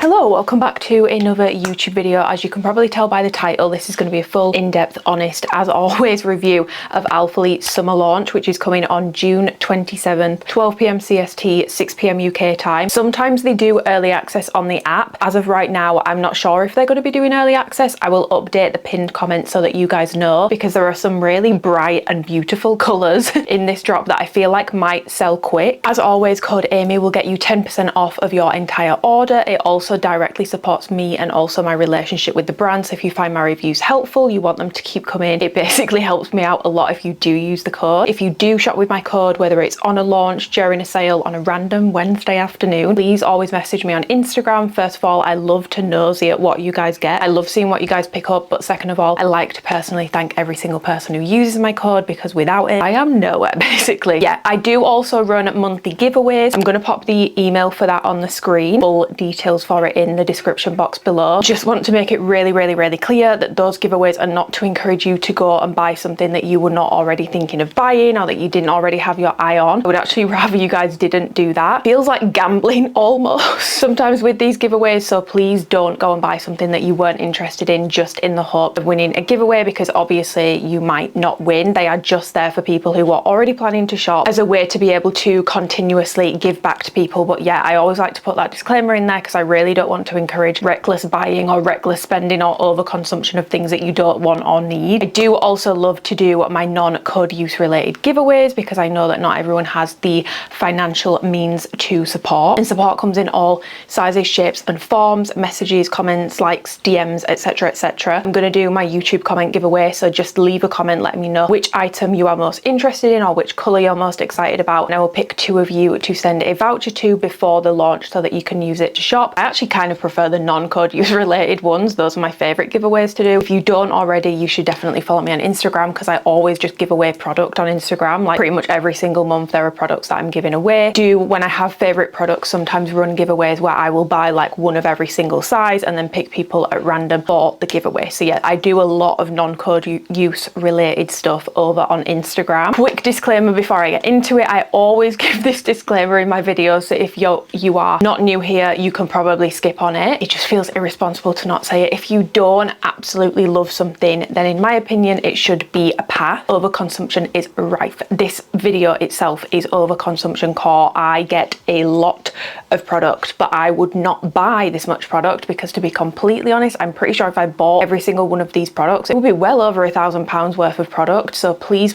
Hello, welcome back to another YouTube video. As you can probably tell by the title, this is going to be a full, in-depth, honest, as always, review of alphalete summer launch, which is coming on June 27th, 12 PM CST, 6 PM UK time. Sometimes they do early access on the app. As of right now, I'm not sure if they're going to be doing early access. I will update the pinned comment so that you guys know, because there are some really bright and beautiful colours in this drop that I feel like might sell quick. As always, code Amy will get you 10% off of your entire order. It also directly supports me and also my relationship with the brand, so if you find my reviews helpful, you want them to keep coming, it basically helps me out a lot if you do use the code. If you do shop with my code, whether it's on a launch, during a sale, on a random Wednesday afternoon, please always message me on Instagram. First of all, I love to nosy at what you guys get. I love seeing what you guys pick up, but second of all, I like to personally thank every single person who uses my code, because without it, I am nowhere, basically. Yeah, I do also run monthly giveaways. I'm going to pop the email for that on the screen. Full details for it in the description box below. Just want to make it really clear that those giveaways are not to encourage you to go and buy something that you were not already thinking of buying or that you didn't already have your eye on. I would actually rather you guys didn't do that. Feels like gambling almost sometimes with these giveaways, so please don't go and buy something that you weren't interested in just in the hope of winning a giveaway, because obviously you might not win. They are just there for people who are already planning to shop as a way to be able to continuously give back to people. But yeah, I always like to put that disclaimer in there because I really don't want to encourage reckless buying or reckless spending or overconsumption of things that you don't want or need. I do also love to do my non-code use related giveaways, because I know that not everyone has the financial means to support, and support comes in all sizes, shapes and forms: messages, comments, likes, DMs, etc. I'm going to do my YouTube comment giveaway, so just leave a comment letting me know which item you are most interested in or which colour you're most excited about, and I will pick 2 of you to send a voucher to before the launch so that you can use it to shop. I actually kind of prefer the non-code use related ones. Those are my favourite giveaways to do. If you don't already, you should definitely follow me on Instagram, because I always just give away product on Instagram. Like pretty much every single month there are products that I'm giving away. When I have favourite products, sometimes run giveaways where I will buy like one of every single size and then pick people at random for the giveaway. So yeah, I do a lot of non-code use related stuff over on Instagram. Quick disclaimer before I get into it, I always give this disclaimer in my videos, so if you are not new here, you can probably skip on it. It just feels irresponsible to not say it. If you don't absolutely love something, then in my opinion it should be a path. Overconsumption is rife. This video itself is overconsumption core. I get a lot of product, but I would not buy this much product, because to be completely honest, I'm pretty sure if I bought every single one of these products, it would be well over £1,000 worth of product. So please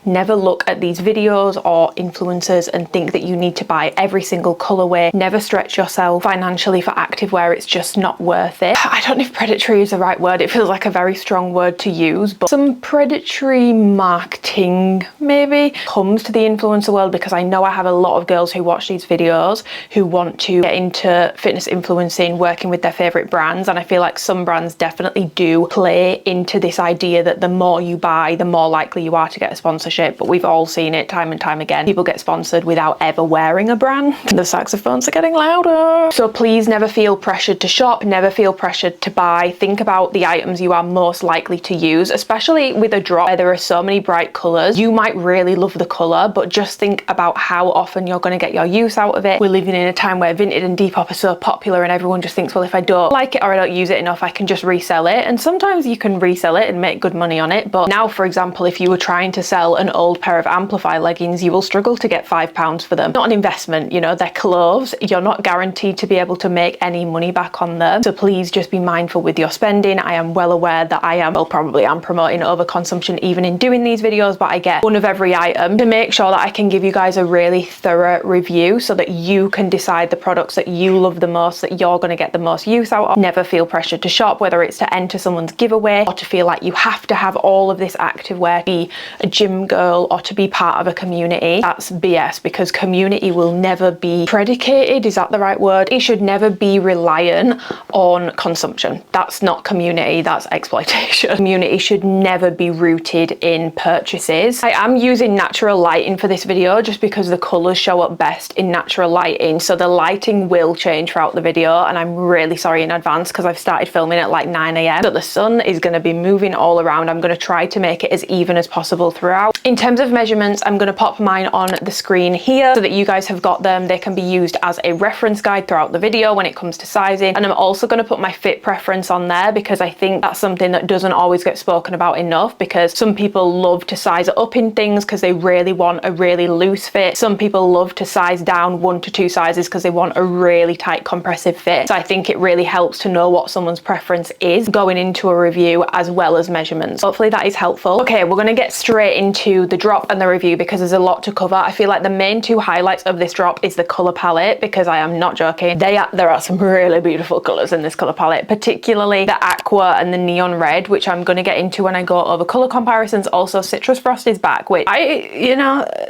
never look at these videos or influencers and think that you need to buy every single colorway. Never stretch yourself financially for activewear. It's just not worth it. I don't know if predatory is the right word. It feels like a very strong word to use, but some predatory marketing maybe comes to the influencer world, because I know I have a lot of girls who watch these videos who want to get into fitness influencing, working with their favorite brands, and I feel like some brands definitely do play into this idea that the more you buy, the more likely you are to get a sponsorship. But we've all seen it time and time again. People get sponsored without ever wearing a brand. The saxophones are getting louder. So please never feel pressured to shop, never feel pressured to buy. Think about the items you are most likely to use, especially with a drop where there are so many bright colours. You might really love the colour, but just think about how often you're going to get your use out of it. We're living in a time where Vinted and Depop are so popular, and everyone just thinks, well, if I don't like it or I don't use it enough, I can just resell it. And sometimes you can resell it and make good money on it. But now, for example, if you were trying to sell an old pair of Amplify leggings, you will struggle to get £5 for them. Not an investment, you know, they're clothes. You're not guaranteed to be able to make any money back on them. So please just be mindful with your spending. I am well aware that I probably am promoting overconsumption even in doing these videos, but I get one of every item to make sure that I can give you guys a really thorough review so that you can decide the products that you love the most, that you're going to get the most use out of. Never feel pressured to shop, whether it's to enter someone's giveaway or to feel like you have to have all of this activewear to be a gym girl or to be part of a community. That's BS, because community will never be predicated, is that the right word? It should never be reliant on consumption. That's not community, that's exploitation. Community should never be rooted in purchases. I am using natural lighting for this video just because the colours show up best in natural lighting, so the lighting will change throughout the video, and I'm really sorry in advance because I've started filming at like 9 AM, so the sun is going to be moving all around. I'm going to try to make it as even as possible throughout. In terms of measurements, I'm going to pop mine on the screen here so that you guys have got them. They can be used as a reference guide throughout the video when it comes to sizing. And I'm also going to put my fit preference on there, because I think that's something that doesn't always get spoken about enough, because some people love to size up in things because they really want a really loose fit. Some people love to size down 1 to 2 sizes because they want a really tight compressive fit. So I think it really helps to know what someone's preference is going into a review, as well as measurements. Hopefully that is helpful. Okay, we're going to get straight into the drop and the review because there's a lot to cover. I feel like the main 2 highlights of this drop is the color palette, because I am not joking. There are some really beautiful colors in this color palette, particularly the aqua and the neon red, which I'm going to get into when I go over color comparisons. Also, Citrus Frost is back, which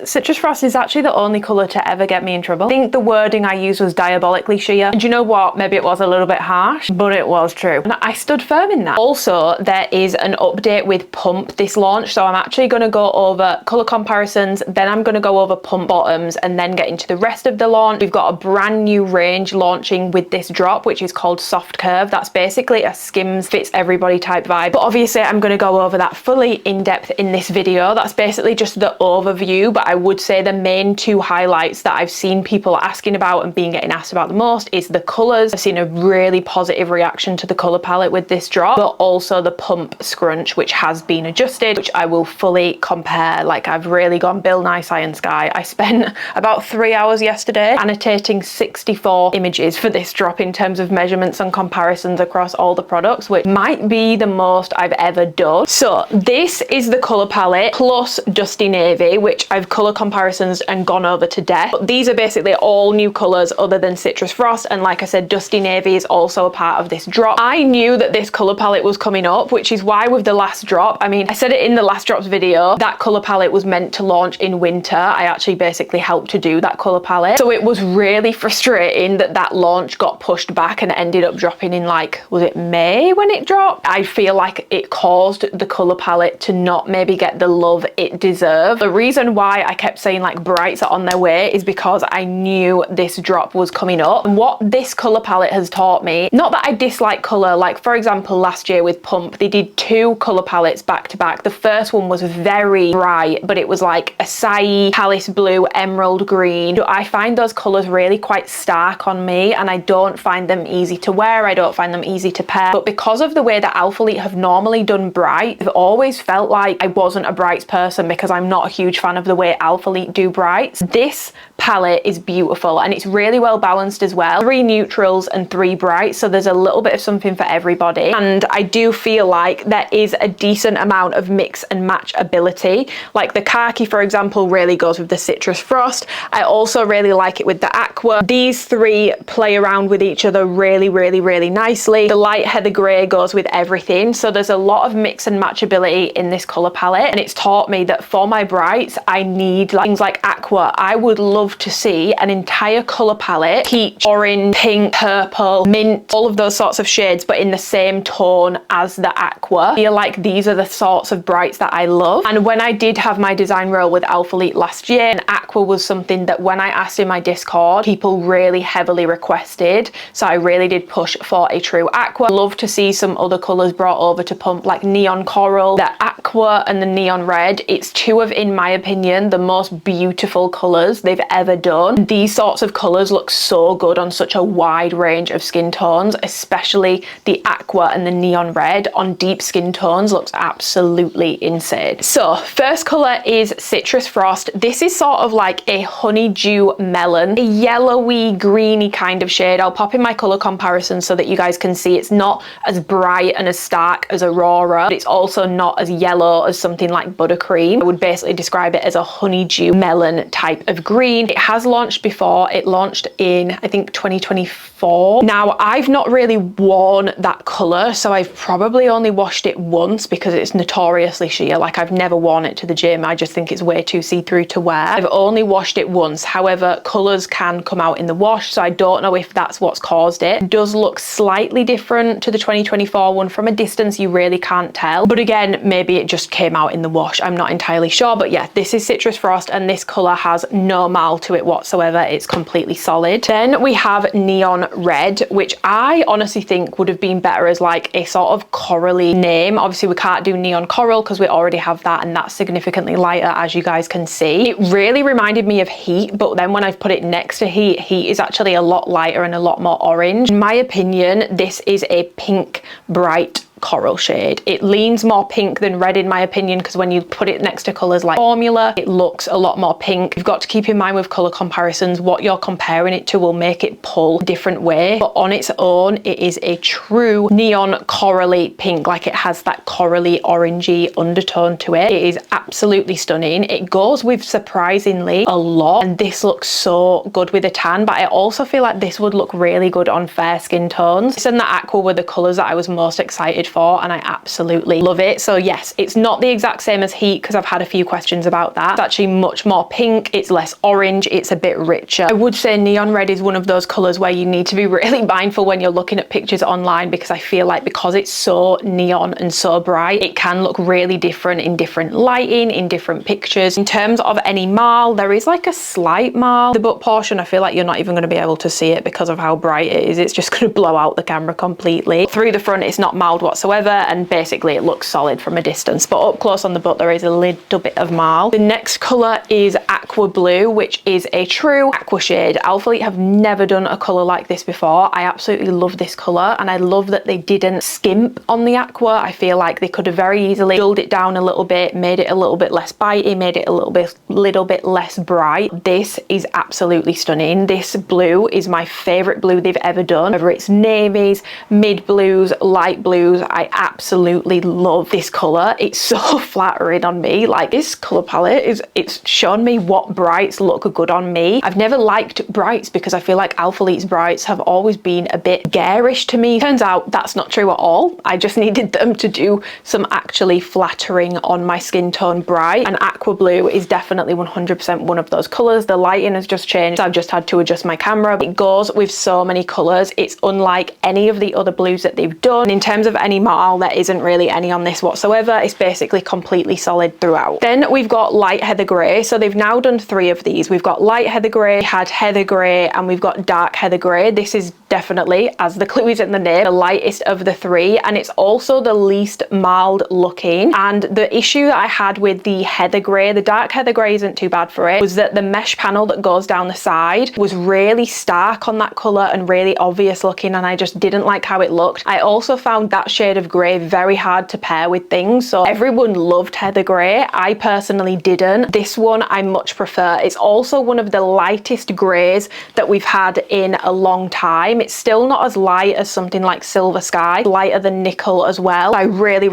Citrus Frost is actually the only color to ever get me in trouble. I think the wording I used was diabolically sheer. And you know what? Maybe it was a little bit harsh, but it was true. And I stood firm in that. Also, there is an update with pump this launch. So I'm actually going to go over color comparisons, then I'm going to go over pump bottoms, and then get into the rest of the launch. We've got a brand new range launching with this drop, which is called Soft Curve. That's basically a Skims fits everybody type vibe. But obviously I'm going to go over that fully in depth in this video. That's basically just the overview, but I would say the main 2 highlights that I've seen people asking about and getting asked about the most is the colors. I've seen a really positive reaction to the color palette with this drop, but also the pump scrunch, which has been adjusted, which I will fully compare. Like, I've really gone Bill Nye Science guy. I spent about 3 hours yesterday annotating 64 images for this drop in terms of measurements and comparisons across all the products, which might be the most I've ever done. So this is the color palette plus Dusty Navy, which I've color comparisons and gone over to death. But these are basically all new colors other than Citrus Frost, and like I said, Dusty Navy is also a part of this drop. I knew that this color palette was coming up, which is why with the last drop, I mean, I said it in the last drops video, that color palette was meant to launch in winter. I actually basically helped to do that color palette, so it was really frustrating that that launch got pushed back and ended up dropping in, like, was it May when it dropped? I feel like it caused the color palette to not maybe get the love it deserved. The reason why I kept saying like brights are on their way is because I knew this drop was coming up. And what this color palette has taught me, not that I dislike color, like for example last year with Pump, they did 2 color palettes back to back. The first one was very bright, but it was like acai, palace blue, emerald green. I find those colors really quite stark on me, and I don't find them easy to wear. I don't find them easy to pair. But because of the way that alphalete have normally done bright, I've always felt like I wasn't a brights person because I'm not a huge fan of the way alphalete do brights. This palette is beautiful and it's really well balanced as well. 3 neutrals and 3 brights, so there's a little bit of something for everybody. And I do feel like there is a decent amount of mix and match ability. Like the khaki, for example, really goes with the Citrus Frost. I also really like it with the aqua. These 3 play around with each other really, really, really nicely. The light heather grey goes with everything. So there's a lot of mix and match ability in this color palette, and it's taught me that for my brights, I need like things like aqua. I would love to see an entire color palette, peach, orange, pink, purple, mint, all of those sorts of shades, but in the same tone as the aqua. I feel like these are the sorts of brights that I love. And when I did have my design role with alphalete last year, and aqua was something that when I asked in my Discord, people really heavily requested. So I really did push for a true aqua. Love to see some other colors brought over to Pump, like neon coral, the aqua and the neon red. It's 2 of, in my opinion, the most beautiful colors they've ever done. These sorts of colors look so good on such a wide range of skin tones, especially the aqua and the neon red on deep skin tones looks absolutely insane. So first color is Citrus Frost. This is sort of like a honeydew melon, a yellowy greeny kind of shade. I'll pop in my color comparison so that you guys can see it's not as bright and as stark as Aurora, but it's also not as yellow as something like Buttercream. I would basically describe it as a honeydew melon type of green. It has launched before. It launched in, I think, 2024. Now, I've not really worn that color, so I've probably only washed it once because it's notoriously sheer. Like, I've never worn it to the gym. I just think it's way too see-through to wear. I've only washed it once. However, colors can come out in the wash, so I don't know if that's what's caused it. It does look slightly different to the 2024 one. From a distance, you really can't tell. But again, maybe it just came out in the wash. I'm not entirely sure. But yeah, this is Citrus Frost, and this color has no mal to it whatsoever. It's completely solid. Then we have Neon Red, which I honestly think would have been better as like a sort of corally name. Obviously, we can't do Neon Coral because we already have that, and that's significantly lighter, as you guys can see. It really reminded me of Heat, but then when I've put it next to Heat, Heat is actually a lot lot lighter and a lot more orange. In my opinion, this is a pink bright coral shade. It leans more pink than red in my opinion, because when you put it next to colors like Formula, it looks a lot more pink. You've got to keep in mind with color comparisons, what you're comparing it to will make it pull a different way, but on its own it is a true neon corally pink. Like, it has that corally orangey undertone to it. It is absolutely stunning. It goes with surprisingly a lot, and this looks so good with a tan, but I also feel like this would look really good on fair skin tones. This and the aqua were the colors that I was most excited for, and I absolutely love it. So yes, it's not the exact same as Heat, because I've had a few questions about that. It's actually much more pink, it's less orange, it's a bit richer. I would say neon red is one of those colors where you need to be really mindful when you're looking at pictures online, because I feel like because it's so neon and so bright, it can look really different in different lighting, in different pictures. In terms of any marl, there is like a slight marl. The butt portion, I feel like you're not even going to be able to see it because of how bright it is. It's just going to blow out the camera completely. Through the front, it's not marled whatsoever, and basically it looks solid from a distance, but up close on the butt there is a little bit of marl. The next color is aqua blue, which is a true aqua shade. Alphalete have never done a color like this before. I absolutely love this color, and I love that they didn't skimp on the aqua. I feel like they could have very easily dulled it down a little bit, made it a little bit less bitey, made it a little bit less bright. This is absolutely stunning. This blue is my favorite blue they've ever done. Whether it's navies, mid blues, light blues, I absolutely love this color. It's so flattering on me. Like, this color palette it's shown me what brights look good on me. I've never liked brights because I feel like Alphalete's brights have always been a bit garish to me. Turns out that's not true at all. I just needed them to do some actually flattering on my skin tone bright, and aqua blue is definitely 100% one of those colors. The lighting has just changed, so I've just had to adjust my camera. It goes with so many colors. It's unlike any of the other blues that they've done. In terms of any marl, there isn't really any on this whatsoever. It's basically completely solid throughout. Then we've got light heather gray. So they've now done 3 of these. We've got light heather gray, had heather gray, and we've got dark heather gray. This is definitely, as the clue is in the name, the lightest of the 3, and it's also the least marled looking. And the issue that I had with the heather gray, the dark heather gray isn't too bad for it, was that the mesh panel that goes down the side was really stark on that color and really obvious looking, and I just didn't like how it looked. I also found that shade of grey very hard to pair with things. So everyone loved heather grey. I personally didn't. This one I much prefer. It's also one of the lightest greys that we've had in a long time. It's still not as light as something like Silver Sky, lighter than nickel as well. I really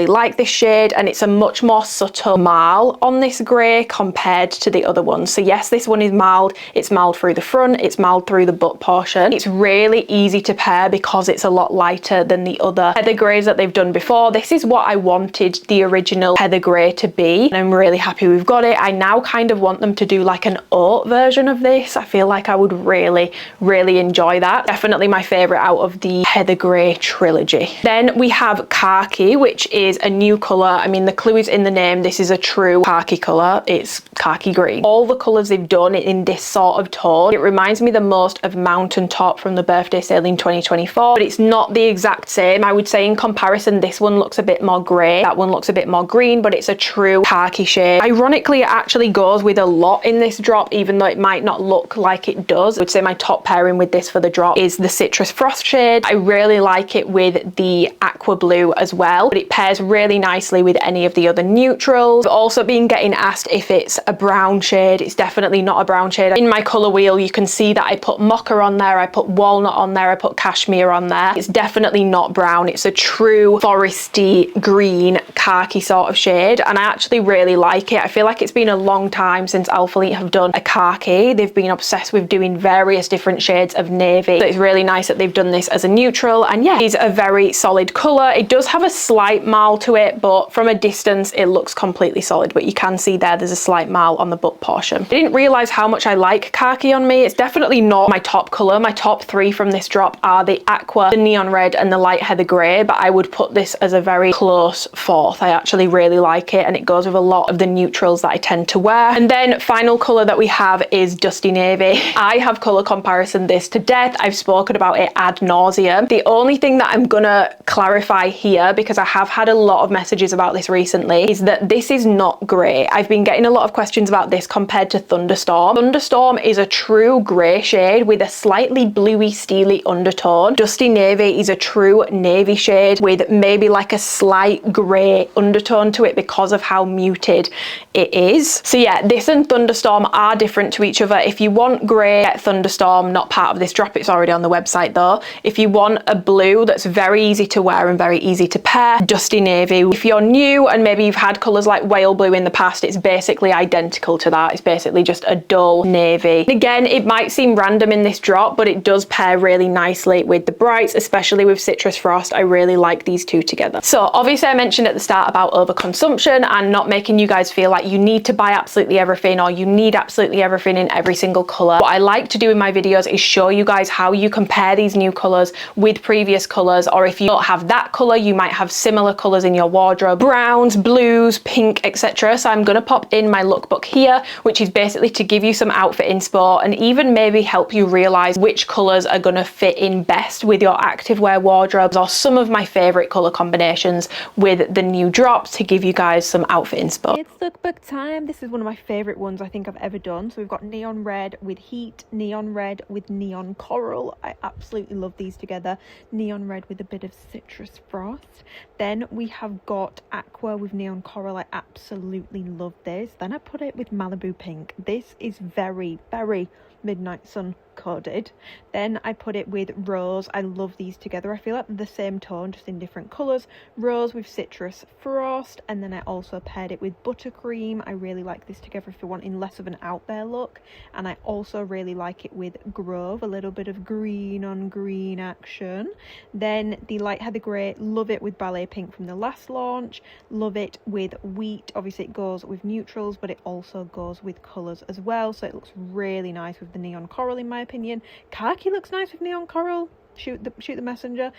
like this shade, and it's a much more subtle marl on this grey compared to the other ones. So yes, this one is marled. It's marled through the front, it's marled through the butt portion. It's really easy to pair because it's a lot lighter than the other heather greys that they've done before. This is what I wanted the original heather grey to be, and I'm really happy we've got it. I now kind of want them to do like an oat version of this. I feel like I would really enjoy that. Definitely my favorite out of the heather grey trilogy. Then we have khaki, which is a new color. I mean, the clue is in the name. This is a true khaki color. It's khaki green. All the colors they've done in this sort of tone, it reminds me the most of Mountain Top from the birthday sale in 2024, but it's not the exact same. I would say in comparison, this one looks a bit more grey, that one looks a bit more green, but it's a true khaki shade. Ironically, it actually goes with a lot in this drop, even though it might not look like it does. I would say my top pairing with this for the drop is the Citrus Frost shade. I really like it with the aqua blue as well, but it pairs really nicely with any of the other neutrals. I've also been getting asked if it's a brown shade. It's definitely not a brown shade. In my colour wheel, you can see that I put mocha on there, I put walnut on there, I put cashmere on there. It's definitely not brown. It's a true foresty green khaki sort of shade, and I actually really like it. I feel like it's been a long time since Alphalete have done a khaki. They've been obsessed with doing various different shades of navy, so it's really nice that they've done this as a neutral. And yeah, it's a very solid colour. It does have a slight marl to it, but from a distance it looks completely solid, but you can see there's a slight marl on the butt portion. I didn't realise how much I like khaki on me. It's definitely not my top colour. My top 3 from this drop are the aqua, the neon red, and the light heather grey, but I would put this as a very close 4. both. I actually really like it, and it goes with a lot of the neutrals that I tend to wear. And then final colour that we have is Dusty Navy. I have colour comparison this to death. I've spoken about it ad nauseum. The only thing that I'm gonna clarify here, because I have had a lot of messages about this recently, is that this is not grey. I've been getting a lot of questions about this compared to Thunderstorm. Thunderstorm is a true grey shade with a slightly bluey steely undertone. Dusty Navy is a true navy shade with maybe like a slight grey undertone to it because of how muted it is. So yeah, this and Thunderstorm are different to each other. If you want grey, get Thunderstorm, not part of this drop, it's already on the website though. If you want a blue that's very easy to wear and very easy to pair, Dusty Navy. If you're new and maybe you've had colours like whale blue in the past, it's basically identical to that. It's basically just a dull navy. Again, it might seem random in this drop, but it does pair really nicely with the brights, especially with Citrus Frost. I really like these two together. So obviously I mentioned at the start about overconsumption and not making you guys feel like you need to buy absolutely everything or you need absolutely everything in every single colour. What I like to do in my videos is show you guys how you compare these new colours with previous colours, or if you don't have that colour, you might have similar colours in your wardrobe, browns, blues, pink, etc. So I'm going to pop in my lookbook here, which is basically to give you some outfit inspo and even maybe help you realise which colours are going to fit in best with your activewear wardrobes, or some of my favourite colour combinations with the new drops to give you guys some outfit inspo. It's lookbook time. This is one of my favourite ones I think I've ever done. So we've got neon red with heat, neon red with neon coral. I absolutely love these together. Neon red with a bit of Citrus Frost. Then we have got aqua with neon coral. I absolutely love this. Then I put it with Malibu pink. This is very, very midnight sun coded. Then I put it with rose. I love these together. I feel like they're the same tone, just in different colours. Rose with Citrus Frost, and then I also paired it with buttercream. I really like this together if you're wanting less of an out there look. And I also really like it with Grove, a little bit of green on green action. Then the light heather grey, love it with ballet pink from the last launch. Love it with wheat. Obviously it goes with neutrals, but it also goes with colours as well, so it looks really nice with the neon coral in my opinion. Khaki looks nice with neon coral. Shoot the messenger.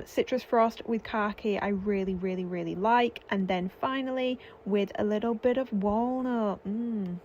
Citrus Frost with khaki I really, really, really like. And then finally with a little bit of walnut.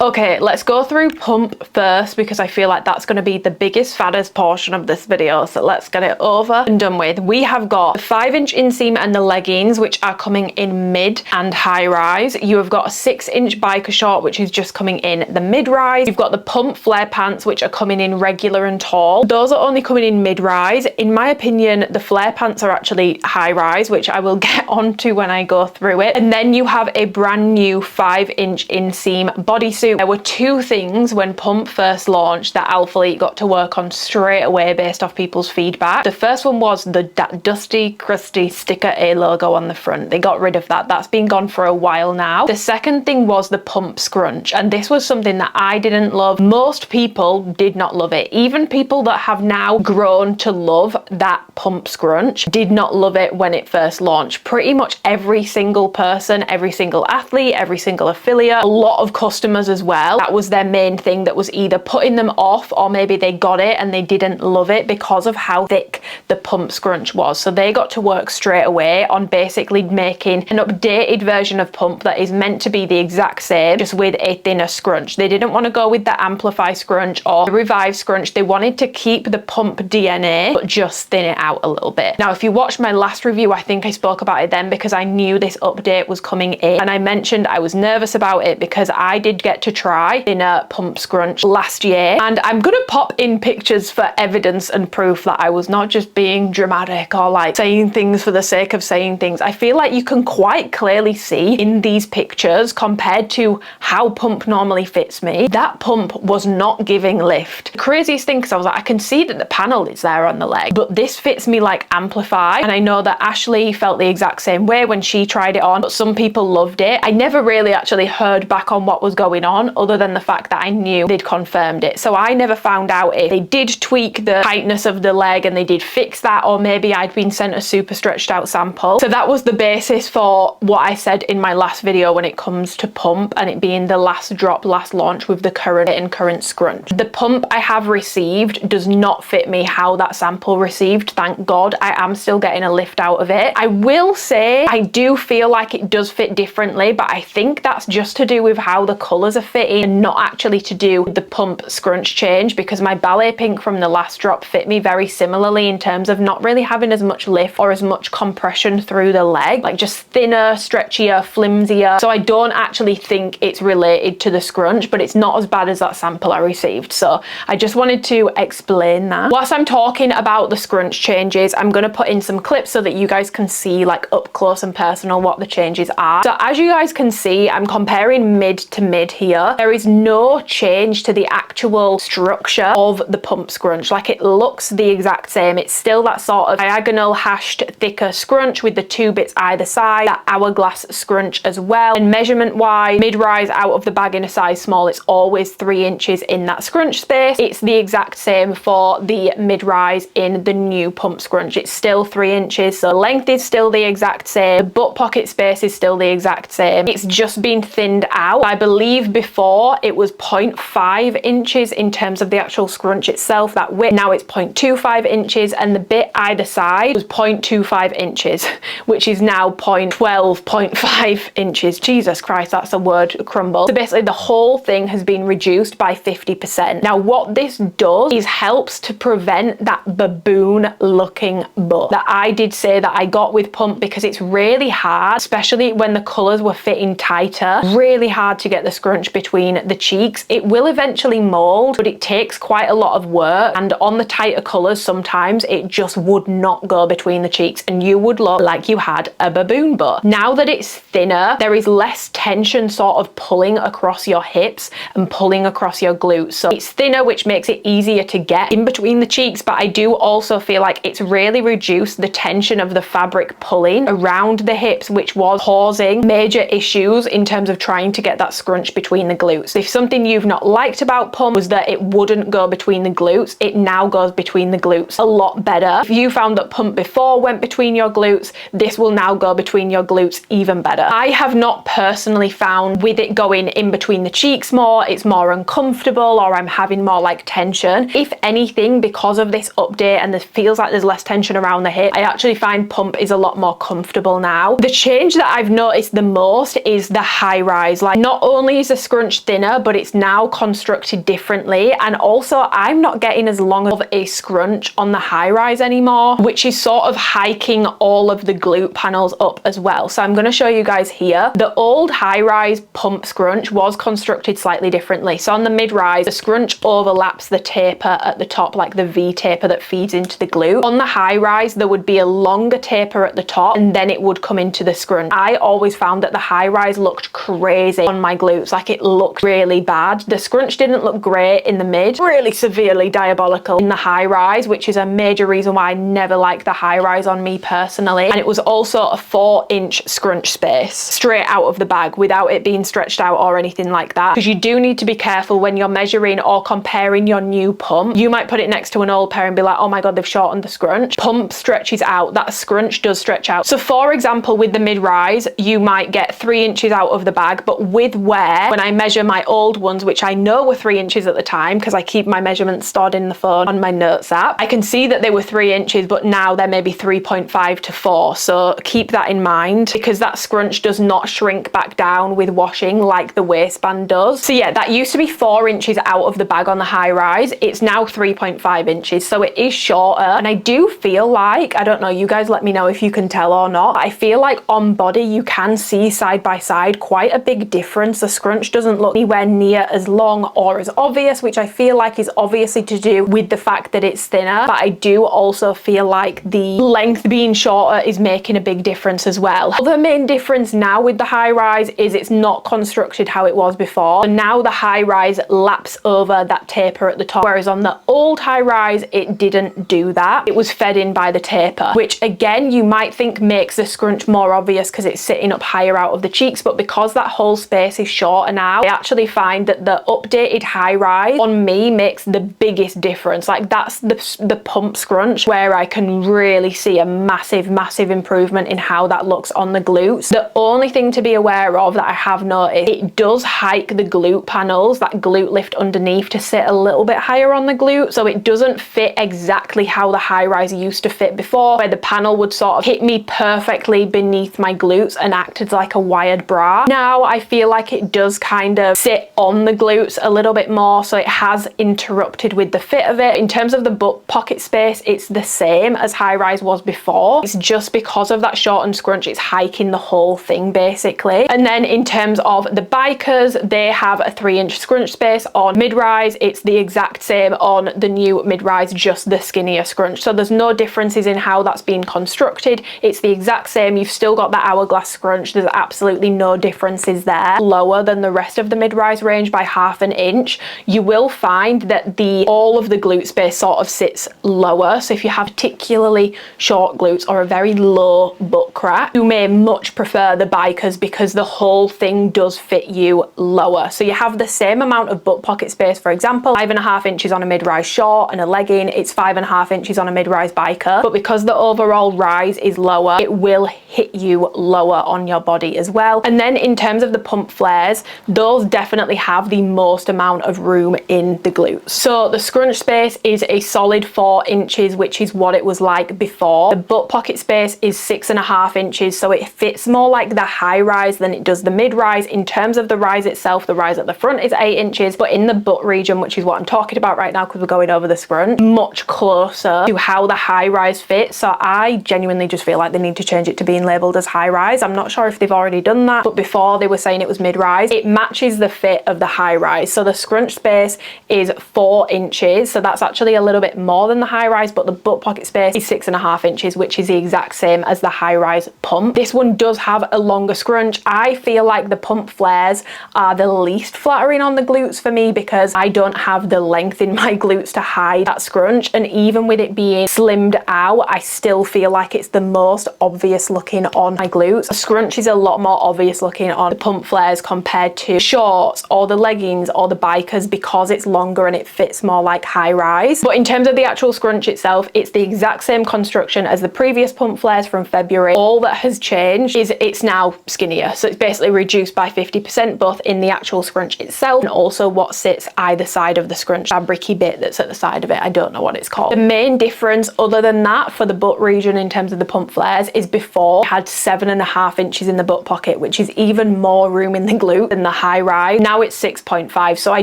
Okay, let's go through pump first, because I feel like that's going to be the biggest fattest portion of this video, so let's get it over and done with. We have got the 5-inch inseam and the leggings, which are coming in mid and high rise. You have got a 6-inch biker short, which is just coming in the mid rise. You've got the pump flare pants, which are coming in regular and tall. Those are only coming in mid rise. In my opinion, the flare pants are actually high rise, which I will get onto when I go through it. And then you have a brand new 5-inch inseam bodysuit. There were two things when pump first launched that alphalete got to work on straight away based off people's feedback. The first one was that dusty, crusty sticker A logo on the front. They got rid of that. That's been gone for a while now. The second thing was the pump scrunch, and this was something that I didn't love. Most people did not love it. Even people that have now grown to love that pump scrunch did not love it when it first launched. Pretty much every single person, every single athlete, every single affiliate, a lot of customers as well, that was their main thing that was either putting them off, or maybe they got it and they didn't love it because of how thick the pump scrunch was. So they got to work straight away on basically making an updated version of pump that is meant to be the exact same, just with a thinner scrunch. They didn't want to go with the amplify scrunch or the revive scrunch. They wanted to keep the pump DNA but just thin it out a little bit. Now if you watched my last review, I think I spoke about it then because I knew this update was coming in, and I mentioned I was nervous about it because I did get to try thinner pump scrunch last year, and I'm gonna pop in pictures for evidence and proof that I was not just being dramatic or like saying things for the sake of saying things. I feel like you can quite clearly see in these pictures, compared to how pump normally fits me, that pump was not giving lift. The craziest thing, because I was like, I can see that the panel is there on the leg, but this fits me like amplify. And I know that Ashley felt the exact same way when she tried it on, but some people loved it. I never really actually heard back on what was going on, other than the fact that I knew they'd confirmed it. So I never found out if they did tweak the tightness of the leg and they did fix that, or maybe I'd been sent a super stretched out sample. So that was the basis for what I said in my last video when it comes to pump, and it being the last drop, last launch with the current scrunch. The pump I have received does not fit me how that sample sample received, thank God. I am still getting a lift out of it. I will say I do feel like it does fit differently, but I think that's just to do with how the colours are fitting and not actually to do with the pump scrunch change, because my ballet pink from the last drop fit me very similarly in terms of not really having as much lift or as much compression through the leg, like just thinner, stretchier, flimsier. So I don't actually think it's related to the scrunch, but it's not as bad as that sample I received. So I just wanted to explain that. Whilst I'm talking about the scrunch changes, I'm going to put in some clips so that you guys can see like up close and personal what the changes are. So as you guys can see, I'm comparing mid to mid here. There is no change to the actual structure of the pump scrunch. Like, it looks the exact same. It's still that sort of diagonal hashed thicker scrunch with the two bits either side, that hourglass scrunch as well. And measurement wise, mid-rise out of the bag in a size small, it's always 3 inches in that scrunch space. It's the exact same for the mid-rise in the new pump scrunch. It's still 3 inches, so length is still the exact same. The butt pocket space is still the exact same. It's just been thinned out. I believe before it was 0.5 inches in terms of the actual scrunch itself, that width. Now it's 0.25 inches, and the bit either side was 0.25 inches, which is now 0.5 inches. Jesus Christ, that's a word crumble. So basically the whole thing has been reduced by 50%. Now what this does is helps to prevent that baboon looking butt that I did say that I got with pump, because it's really hard, especially when the colours were fitting tighter, really hard to get the scrunch between the cheeks. It will eventually mould, but it takes quite a lot of work, and on the tighter colours sometimes it just would not go between the cheeks and you would look like you had a baboon butt. Now that it's thinner, there is less tension sort of pulling across your hips and pulling across your glutes. So it's thinner, which makes it easier to get in between the cheeks, but I do also feel like it's really reduced the tension of the fabric pulling around the hips, which was causing major issues in terms of trying to get that scrunch between the glutes. If something you've not liked about pump was that it wouldn't go between the glutes, it now goes between the glutes a lot better. If you found that pump before went between your glutes, this will now go between your glutes even better. I have not personally found with it going in between the cheeks more, it's more uncomfortable, or I'm having more like tension. If anything, because of this update and this feels like there's less tension around the hip, I actually find pump is a lot more comfortable now. The change that I've noticed the most is the high rise. Like, not only is the scrunch thinner, but it's now constructed differently, and also I'm not getting as long of a scrunch on the high rise anymore, which is sort of hiking all of the glute panels up as well. So I'm going to show you guys here. The old high rise pump scrunch was constructed slightly differently. So on the mid rise, the scrunch overlaps the taper at the top, like the V taper that feeds into the glute. On the high rise, there would be a longer taper at the top, and then it would come into the scrunch. I always found that the high rise looked crazy on my glutes, like it looked really bad. The scrunch didn't look great in the mid, really severely diabolical in the high rise, which is a major reason why I never liked the high rise on me personally. And it was also a 4-inch scrunch space straight out of the bag without it being stretched out or anything like that, because you do need to be careful when you're measuring or comparing your new pump. You might put it next to an old pair and be like, oh my god, they've shortened the scrunch. Pump stretches out, that scrunch does stretch out. So for example, with the mid-rise, you might get 3 inches out of the bag, but with wear, when I measure my old ones, which I know were 3 inches at the time because I keep my measurements stored in the phone on my notes app, I can see that they were 3 inches, but now they're maybe 3.5 to 4. So keep that in mind, because that scrunch does not shrink back down with washing like the waistband does. So yeah, that used to be 4 inches out of the bag on the high rise. It's now 3.5 inches, so it is shorter. And I do feel like, I don't know, you guys let me know if you can tell or not, I feel like on body you can see side by side quite a big difference. The scrunch doesn't look anywhere near as long or as obvious, which I feel like is obviously to do with the fact that it's thinner, but I do also feel like the length being shorter is making a big difference as well. The main difference now with the high rise is it's not constructed how it was before. So now the high rise laps over that taper at the top, whereas on the old high rise it didn't do that. It was fed in by the taper, which again you might think makes the scrunch more obvious because it's sitting up higher out of the cheeks, but because that whole space is shorter now, I actually find that the updated high rise on me makes the biggest difference. Like, that's the pump scrunch where I can really see a massive improvement in how that looks on the glutes. The only thing to be aware of that I have noticed, it does hike the glute panels, that glute lift underneath, to sit a little bit higher on the glute, so it doesn't fit exactly exactly how the high rise used to fit before, where the panel would sort of hit me perfectly beneath my glutes and act as like a wired bra. Now I feel like it does kind of sit on the glutes a little bit more, so it has interrupted with the fit of it. In terms of the butt pocket space, it's the same as high rise was before. It's just because of that shortened scrunch, it's hiking the whole thing basically. And then in terms of the bikers, they have a 3-inch scrunch space on mid-rise. It's the exact same on the new mid-rise, just the skinnier scrunch. So there's no differences in how that's been constructed. It's the exact same. You've still got that hourglass scrunch. There's absolutely no differences there. Lower than the rest of the mid-rise range by 1/2 inch. You will find that all of the glute space sort of sits lower. So if you have particularly short glutes or a very low butt crack, you may much prefer the bikers because the whole thing does fit you lower. So you have the same amount of butt pocket space, for example, 5.5 inches on a mid-rise short and a legging, it's 5.5 inches on a mid-rise biker. But because the overall rise is lower, it will hit you lower on your body as well. And then in terms of the pump flares, those definitely have the most amount of room in the glutes. So the scrunch space is a solid 4 inches, which is what it was like before. The butt pocket space is 6.5 inches, so it fits more like the high rise than it does the mid rise. In terms of the rise itself, the rise at the front is 8 inches, but in the butt region, which is what I'm talking about right now because we're going over the scrunch, much closer to how the high rise fits. So I genuinely just feel like they need to change it to being labelled as high rise. I'm not sure if they've already done that, but before they were saying it was mid rise. It matches the fit of the high rise. So the scrunch space is 4 inches, so that's actually a little bit more than the high rise, but the butt pocket space is 6.5 inches, which is the exact same as the high rise pump. This one does have a longer scrunch. I feel like the pump flares are the least flattering on the glutes for me because I don't have the length in my glutes to hide that scrunch, and even with it being slimmed out, I still feel like it's the most obvious looking on my glutes. The scrunch is a lot more obvious looking on the pump flares compared to shorts or the leggings or the bikers because it's longer and it fits more like high rise. But in terms of the actual scrunch itself, it's the exact same construction as the previous pump flares from February. All that has changed is it's now skinnier, so it's basically reduced by 50% both in the actual scrunch itself and also what sits either side of the scrunch, fabric-y bit that's at the side of it. I don't know what it's called. The main difference other than that for the butt region in terms of the pump flares is before it had 7.5 inches in the butt pocket, which is even more room in the glute than the high rise. Now it's 6.5, so I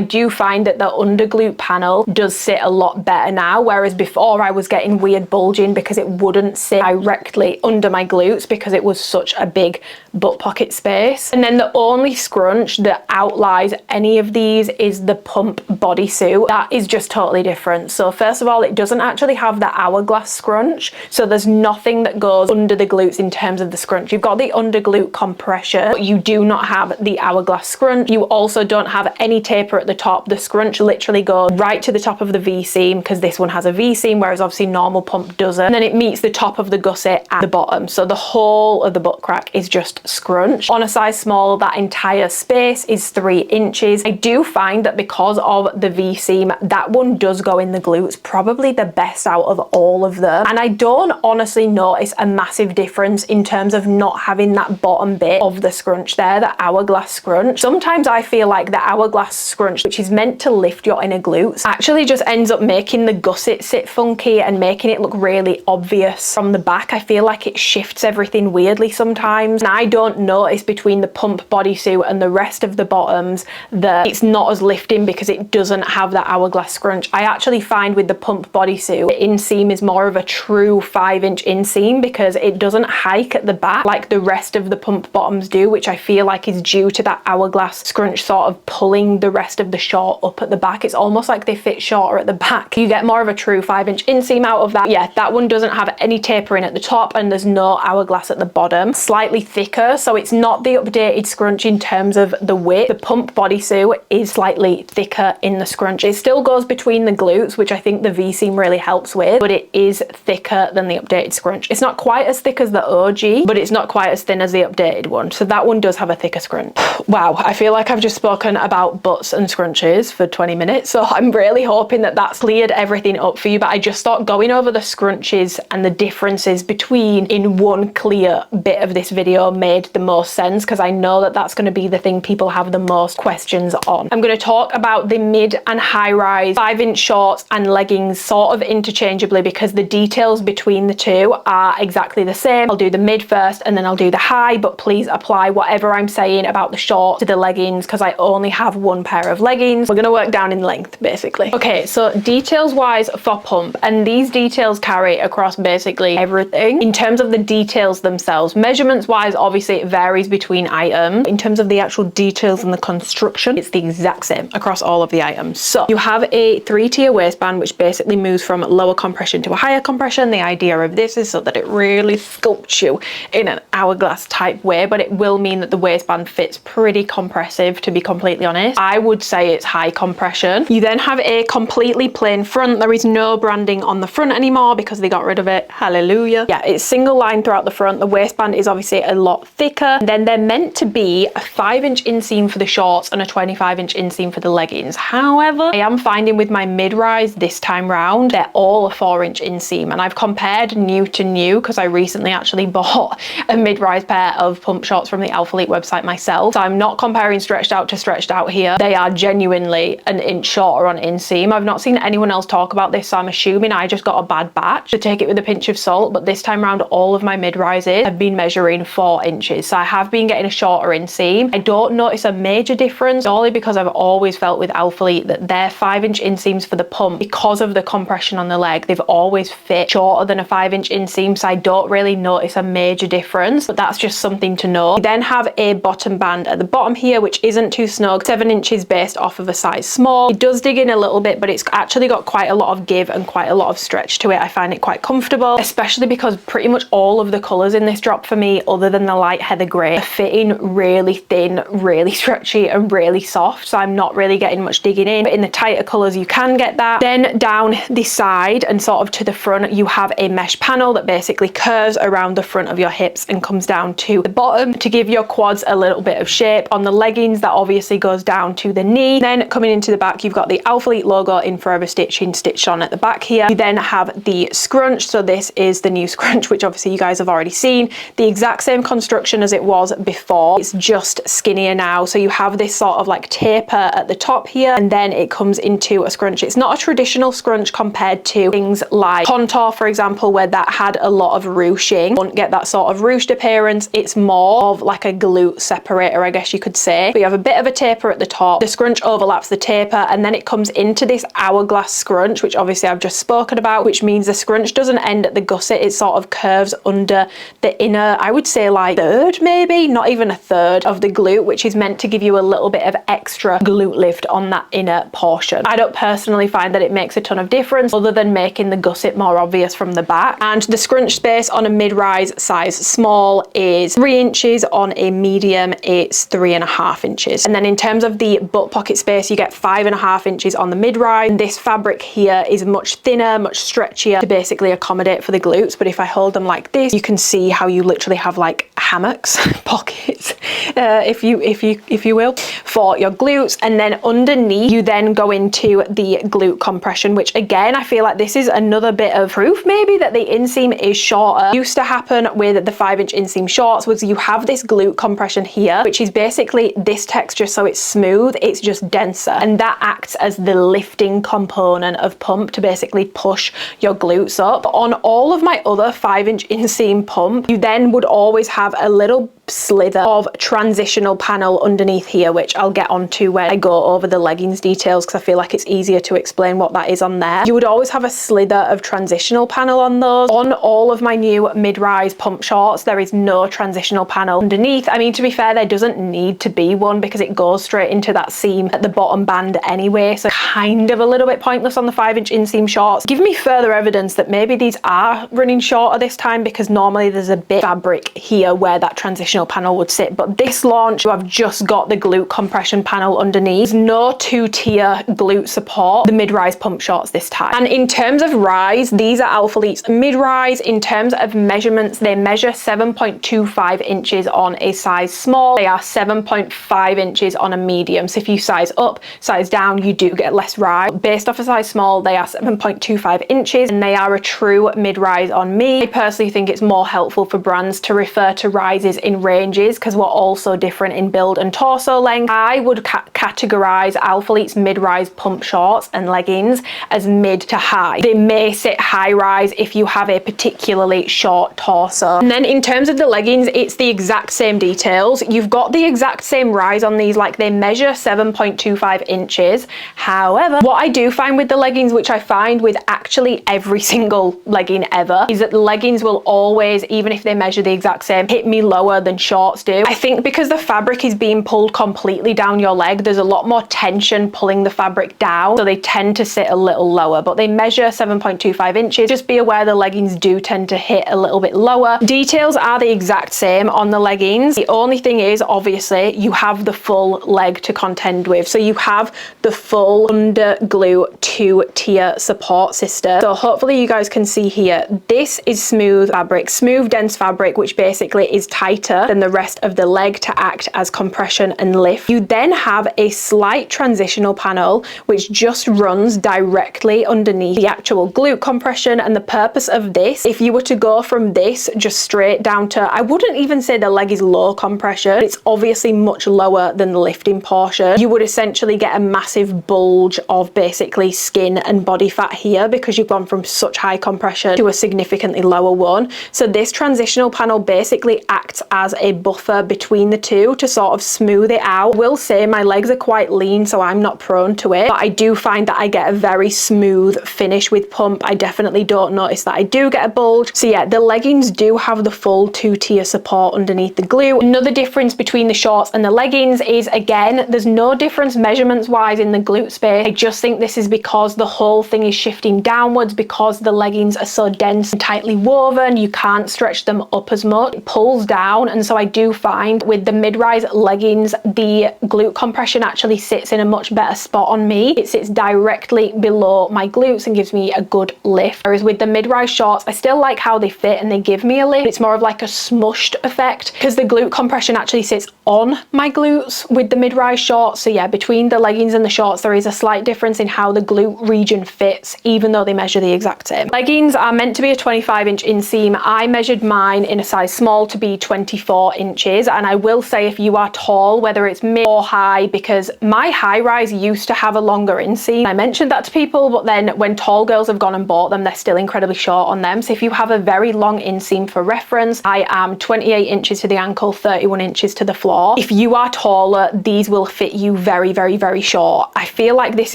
do find that the under glute panel does sit a lot better now, whereas before I was getting weird bulging because it wouldn't sit directly under my glutes because it was such a big butt pocket space. And then the only scrunch that outlies any of these is the pump bodysuit. That is just totally different. So first of all, it doesn't actually have the hourglass scrunch, so there's nothing that goes under the glutes in terms of the scrunch. You've got the under glute compression, but you do not have the hourglass scrunch. You also don't have any taper at the top. The scrunch literally goes right to the top of the V seam because this one has a V seam, whereas obviously normal pump doesn't. And then it meets the top of the gusset at the bottom. So the whole of the butt crack is just scrunch. On a size small, that entire space is 3 inches. I do find that because of the V seam, that one does go in the glutes, probably the best out of all of them. And I don't honestly notice a massive difference in terms of not having that bottom bit of the scrunch there, the hourglass scrunch. Sometimes I feel like the hourglass scrunch, which is meant to lift your inner glutes, actually just ends up making the gusset sit funky and making it look really obvious from the back. I feel like it shifts everything weirdly sometimes, and I don't notice between the pump bodysuit and the rest of the bottoms that it's not as lifting because it doesn't have that hourglass scrunch. I actually find with the pump bodysuit, the inseam is more of a true 5-inch inseam because it doesn't hike at the back like the rest of the pump bottoms do, which I feel like is due to that hourglass scrunch sort of pulling the rest of the short up at the back. It's almost like they fit shorter at the back. You get more of a true 5-inch inseam out of that. Yeah, that one doesn't have any tapering at the top and there's no hourglass at the bottom. Slightly thicker, so it's not the updated scrunch in terms of the width. The pump bodysuit is slightly thicker in the scrunch. It still goes between the glutes, which I think the V-seam really helps with, but it is thicker than the updated scrunch. It's not quite as thick as the OG, but it's not quite as thin as the updated one. So that one does have a thicker scrunch. Wow, I feel like I've just spoken about butts and scrunches for 20 minutes. So I'm really hoping that that's cleared everything up for you. But I just thought going over the scrunches and the differences between in one clear bit of this video made the most sense, because I know that that's going to be the thing people have the most questions on. I'm going to talk about the mid and high rise 5-inch shorts and leggings sort of interchangeably because the details between the two are exactly the same. I'll do the mid first and then I'll do the high, but please apply whatever I'm saying about the short to the leggings because I only have one pair of leggings. We're going to work down in length basically. Okay, so details wise for pump, and these details carry across basically everything. In terms of the details themselves, measurements wise, obviously it varies between items. In terms of the actual details and the construction, it's the exact same across all of the items. So you have a 3-tier waistband which basically moves from lower compression to a higher compression. The idea of this is so that it really sculpts you in an hourglass type way, but it will mean that the waistband fits pretty compressive, to be completely honest. I would say it's high compression. You then have a completely plain front. There is no branding on the front anymore because they got rid of it. Hallelujah. Yeah, it's single line throughout the front. The waistband is obviously a lot thicker. Then they're meant to be a 5-inch inseam for the shorts and a 25-inch inseam for the leggings. However, I am finding with my mid-rise this time round, they're all a 4-inch inseam, and I've compared new to new because I recently actually bought a mid-rise pair of pump shorts from the alphalete website myself. So I'm not comparing stretched out to stretched out here. They are genuinely an inch shorter on inseam. I've not seen anyone else talk about this, so I'm assuming I just got a bad batch. To take it with a pinch of salt, but this time round all of my mid-rises have been measuring 4 inches. So I have been getting a shorter inseam. I don't notice a major difference, only because I've always felt with alphalete that their 5-inch inseams for the pump, because of the compression on the leg, they've always fit shorter than a 5-inch inseam, so I don't really notice a major difference, but that's just something to know. You then have a bottom band at the bottom here which isn't too snug, 7 inches based off of a size small. It does dig in a little bit, but it's actually got quite a lot of give and quite a lot of stretch to it. I find it quite comfortable, especially because pretty much all of the colours in this drop for me, other than the light heather grey, are fitting really thin, really stretchy and really soft, so I'm not really getting much digging in. But in the tighter colours you can get that. Then down this side and sort of to the front you have a mesh panel that basically curves around the front of your hips and comes down to the bottom to give your quads a little bit of shape. On the leggings that obviously goes down to the knee. Then coming into the back you've got the alphalete logo in forever stitching stitched on at the back here. You then have the scrunch, so this is the new scrunch which obviously you guys have already seen. The exact same construction as it was before, it's just skinnier now. So you have this sort of like taper at the top here and then it comes into a scrunch. It's not a traditional scrunch compared to things like contour for example, where that had a lot of ruching. You won't get that sort of ruched appearance. It's more of like a glute separator, I guess you could say. But you have a bit of a taper at the top, the scrunch overlaps the taper, and then it comes into this hourglass scrunch, which obviously I've just spoken about, which means the scrunch doesn't end at the gusset. It sort of curves under the inner, I would say like third, maybe not even a third of the glute, which is meant to give you a little bit of extra glute lift on that inner portion. I don't personally find that it makes a ton of difference other than making the gusset more obvious from the back. And the scrunch space on a mid-rise size small is 3 inches, on a medium it's 3.5 inches. And then in terms of the butt pocket space you get 5.5 inches on the mid-rise. This fabric here is much thinner, much stretchier to basically accommodate for the glutes, but if I hold them like this you can see how you literally have like hammocks pockets if you will, for your glutes. And then underneath you then go into the glute compression, which again I feel like this is another bit of proof maybe that the inseam is shorter. Used to happen with the 5-inch inseam shorts was you have this glute compression here, which is basically this texture, so it's smooth, it's just denser, and that acts as the lifting component of pump to basically push your glutes up. But on all of my other 5-inch inseam pump you then would always have a little slither of transitional panel underneath here, which I'll get onto when I go over the leggings details because I feel like it's easier to explain what that is on there. You would always have a slither of transitional panel on those. On all of my new mid-rise pump shorts there is no transitional panel underneath. I mean, to be fair, there doesn't need to be one because it goes straight into that seam at the bottom band anyway, so kind of a little bit pointless on the 5-inch inseam shorts. Give me further evidence that maybe these are running shorter this time, because normally there's a bit of fabric here where that transitional panel would sit, but this launch I've just got the glute compression panel underneath. There's no 2-tier glute support, the mid-rise pump shorts this time. And in terms of rise, these are alphalete's mid-rise. In terms of measurements, they measure 7.25 inches on a size small. They are 7.5 inches on a medium, so if you size up, size down, you do get less rise. Based off a size small, they are 7.25 inches and they are a true mid-rise on me. I personally think it's more helpful for brands to refer to rises in ranges because we're all so different in build and torso length. I would categorize Alphalete's mid-rise pump shorts and leggings as mid to high. They may sit high rise if you have a particularly short torso. And then in terms of the leggings, it's the exact same details. You've got the exact same rise on these, like they measure 7.25 inches. However, what I do find with the leggings, which I find with actually every single legging ever, is that the leggings will always, even if they measure the exact same, hit me lower than shorts do. I think because the fabric is being pulled completely down your leg, there's a lot more tension pulling the fabric down, so they tend to sit a little lower, but they measure 7.25 inches. Just be aware the leggings do tend to hit a little bit lower. Details are the exact same on the leggings. The only thing is, obviously, you have the full leg to contend with. So you have the full under glute 2-tier support system. So hopefully you guys can see here, this is smooth fabric, smooth dense fabric, which basically is tighter than the rest of the leg to act as compression and lift. You then have a slight transitional panel which just runs directly underneath the actual glute compression, and the purpose of this, if you were to go from this just straight down to, I wouldn't even say the leg is low compression, it's obviously much lower than the lifting portion, you would essentially get a massive bulge of basically skin and body fat here because you've gone from such high compression to a significantly lower one. So this transitional panel basically acts as a buffer between the two to sort of smooth it out. I will say my legs are quite lean, so I'm not prone to it, but I do find that I get a very smooth finish with pump. I definitely don't notice that I do get a bulge. So yeah, the leggings do have the full 2-tier support underneath the glute. Another difference between the shorts and the leggings is, again, there's no difference measurements wise in the glute space. I just think this is because the whole thing is shifting downwards, because the leggings are so dense and tightly woven, you can't stretch them up as much. It pulls down, and so I do find with the mid-rise leggings, the glute compression actually sits in a much better spot on me. It sits directly below my glutes and gives me a good lift. Whereas with the mid-rise shorts, I still like how they fit and they give me a lift. It's more of like a smushed effect because the glute compression actually sits on my glutes with the mid-rise shorts. So yeah, between the leggings and the shorts, there is a slight difference in how the glute region fits, even though they measure the exact same. Leggings are meant to be a 25-inch inseam. I measured mine in a size small to be 24 inches. And I will say, if you are tall, whether it's mid or high, because my high rise used to have a longer inseam. I mentioned that to people, but then when tall girls have gone and bought them, they're still incredibly short on them. So if you have a very long inseam, for reference, I am 28 inches to the ankle, 31 inches to the floor. If you are taller, these will fit you very, very, very short. I feel like this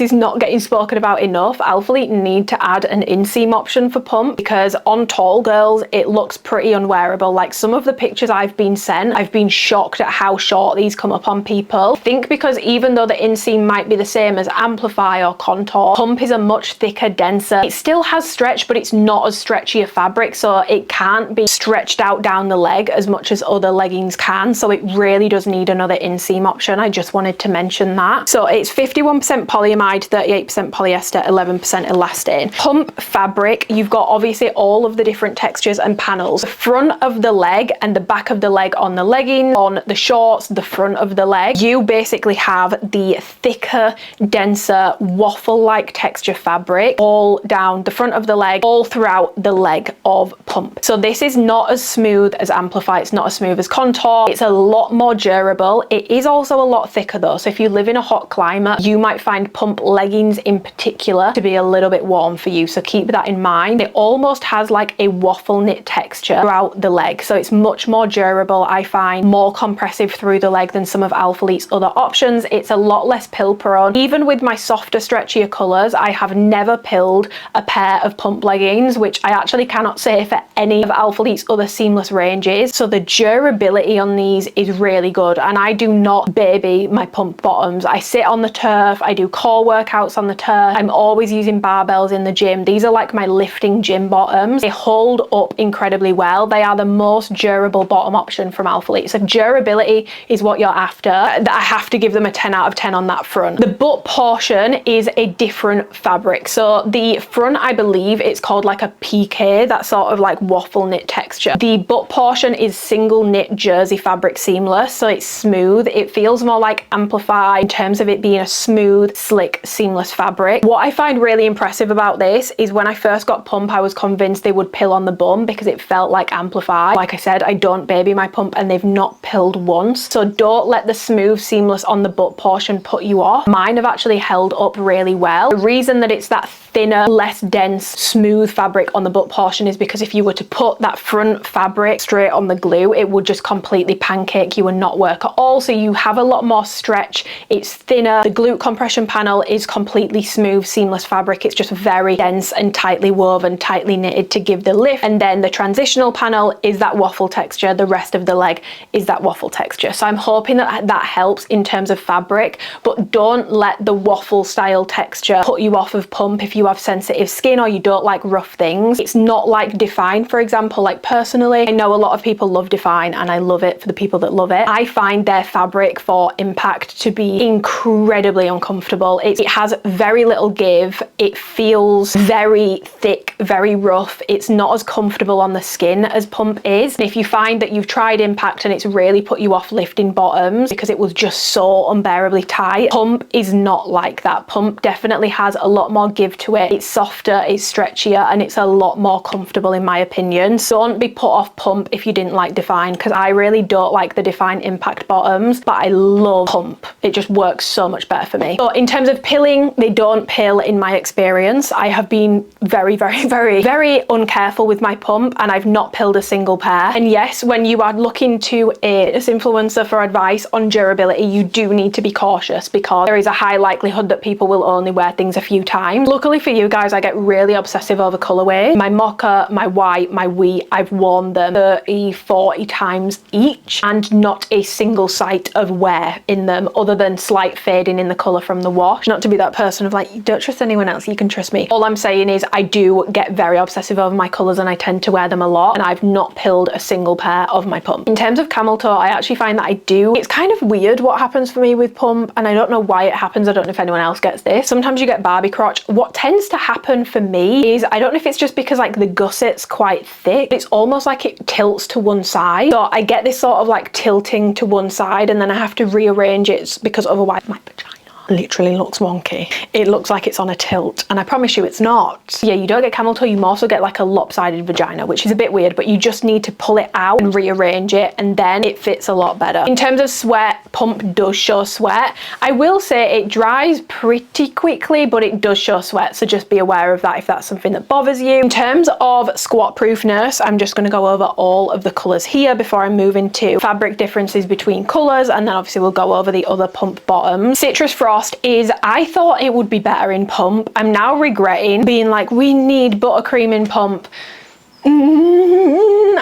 is not getting spoken about enough. Alphalete need to add an inseam option for pump, because on tall girls, it looks pretty unwearable. Like some of the pictures I've been sent, I've been shocked at how short these come up on people. I think because even though the inseam might be the same as Amplify or Contour, pump is a much thicker, denser. It still has stretch, but it's not as stretchy a fabric, so it can't be stretched out down the leg as much as other leggings can. So it really does need another inseam option. I just wanted to mention that. So it's 51% polyamide, 38% polyester, 11% elastane. Pump fabric, you've got obviously all of the different textures and panels. The front of the leg and the back of the leg on the leggings, on the shorts, the front of the leg, you basically have the thicker, denser, waffle-like texture fabric all down the front of the leg, all throughout the leg of pump. So this is not as smooth as Amplify, it's not as smooth as Contour, it's a lot more durable. It is also a lot thicker though, so if you live in a hot climate, you might find pump leggings in particular to be a little bit warm for you, so keep that in mind. It almost has like a waffle knit texture throughout the leg, so it's much more durable. I find more compressive through the leg than some of Alphalete's other options. It's a lot less pill prone. Even with my softer, stretchier colours, I have never pilled a pair of pump leggings, which I actually cannot say for any of Alphalete's other seamless ranges. So the durability on these is really good, and I do not baby my pump bottoms. I sit on the turf, I do core workouts on the turf, I'm always using barbells in the gym. These are like my lifting gym bottoms. They hold up incredibly well. They are the most durable bottom option from Alphalete. So durability is what you're after. I have to give them a 10 out of 10 on that front. The butt portion is a different fabric. So the front, I believe it's called like a PK, that sort of like waffle knit texture. The butt portion is single knit jersey fabric seamless, so it's smooth. It feels more like Amplify in terms of it being a smooth, slick, seamless fabric. What I find really impressive about this is when I first got pump, I was convinced they would pill on the bum because it felt like Amplify. Like I said, I don't baby my my pump and they've not pilled once. So don't let the smooth seamless on the butt portion put you off. Mine have actually held up really well. The reason that it's that thinner, less dense, smooth fabric on the butt portion is because if you were to put that front fabric straight on the glue, it would just completely pancake you and not work at all. So you have a lot more stretch, it's thinner. The glute compression panel is completely smooth, seamless fabric. It's just very dense and tightly woven, tightly knitted to give the lift. And then the transitional panel is that waffle texture. The rest of the leg is that waffle texture. So I'm hoping that that helps in terms of fabric, but don't let the waffle style texture put you off of pump if you have sensitive skin or you don't like rough things. It's not like Define, for example. Like personally, I know a lot of people love Define and I love it for the people that love it. I find their fabric for impact to be incredibly uncomfortable. It has very little give. It feels very thick, very rough. It's not as comfortable on the skin as pump is. And if you find that you've tried impact and it's really put you off lifting bottoms because it was just so unbearably tight, pump is not like that. Pump definitely has a lot more give to it. It's softer, it's stretchier, and it's a lot more comfortable in my opinion. So don't be put off pump if you didn't like Define, because I really don't like the Define impact bottoms, but I love pump. It just works so much better for me. So in terms of pilling, they don't pill in my experience. I have been very uncareful with my pump and I've not pilled a single pair. And yes, when you are looking to this influencer for advice on durability, you do need to be cautious because there is a high likelihood that people will only wear things a few times. Luckily for you guys, I get really obsessive over colorways. My mocha, my white, my wheat, I've worn them 30, 40 times each and not a single sight of wear in them other than slight fading in the color from the wash. Not to be that person of like, don't trust anyone else, you can trust me. All I'm saying is I do get very obsessive over my colors and I tend to wear them a lot, and I've not pilled a single pair of my pump. In terms of camel toe, I actually find that I do. It's kind of weird what happens for me with pump, and I don't know why it happens. I don't know if anyone else gets this. Sometimes you get Barbie crotch. What tends to happen for me is, I don't know if it's just because like the gusset's quite thick, it's almost like it tilts to one side. So I get this sort of like tilting to one side and then I have to rearrange it because otherwise my vagina literally looks wonky. It looks like it's on a tilt and I promise you it's not. Yeah, you don't get camel toe, you also get like a lopsided vagina, which is a bit weird, but you just need to pull it out and rearrange it and then it fits a lot better. In terms of sweat, pump does show sweat. I will say it dries pretty quickly, but it does show sweat, so just be aware of that if that's something that bothers you. In terms of squat proofness, I'm just going to go over all of the colors here before I move into fabric differences between colors, and then obviously we'll go over the other pump bottoms. Citrus Frost is, I thought it would be better in pump. I'm now regretting being like, we need buttercream in pump.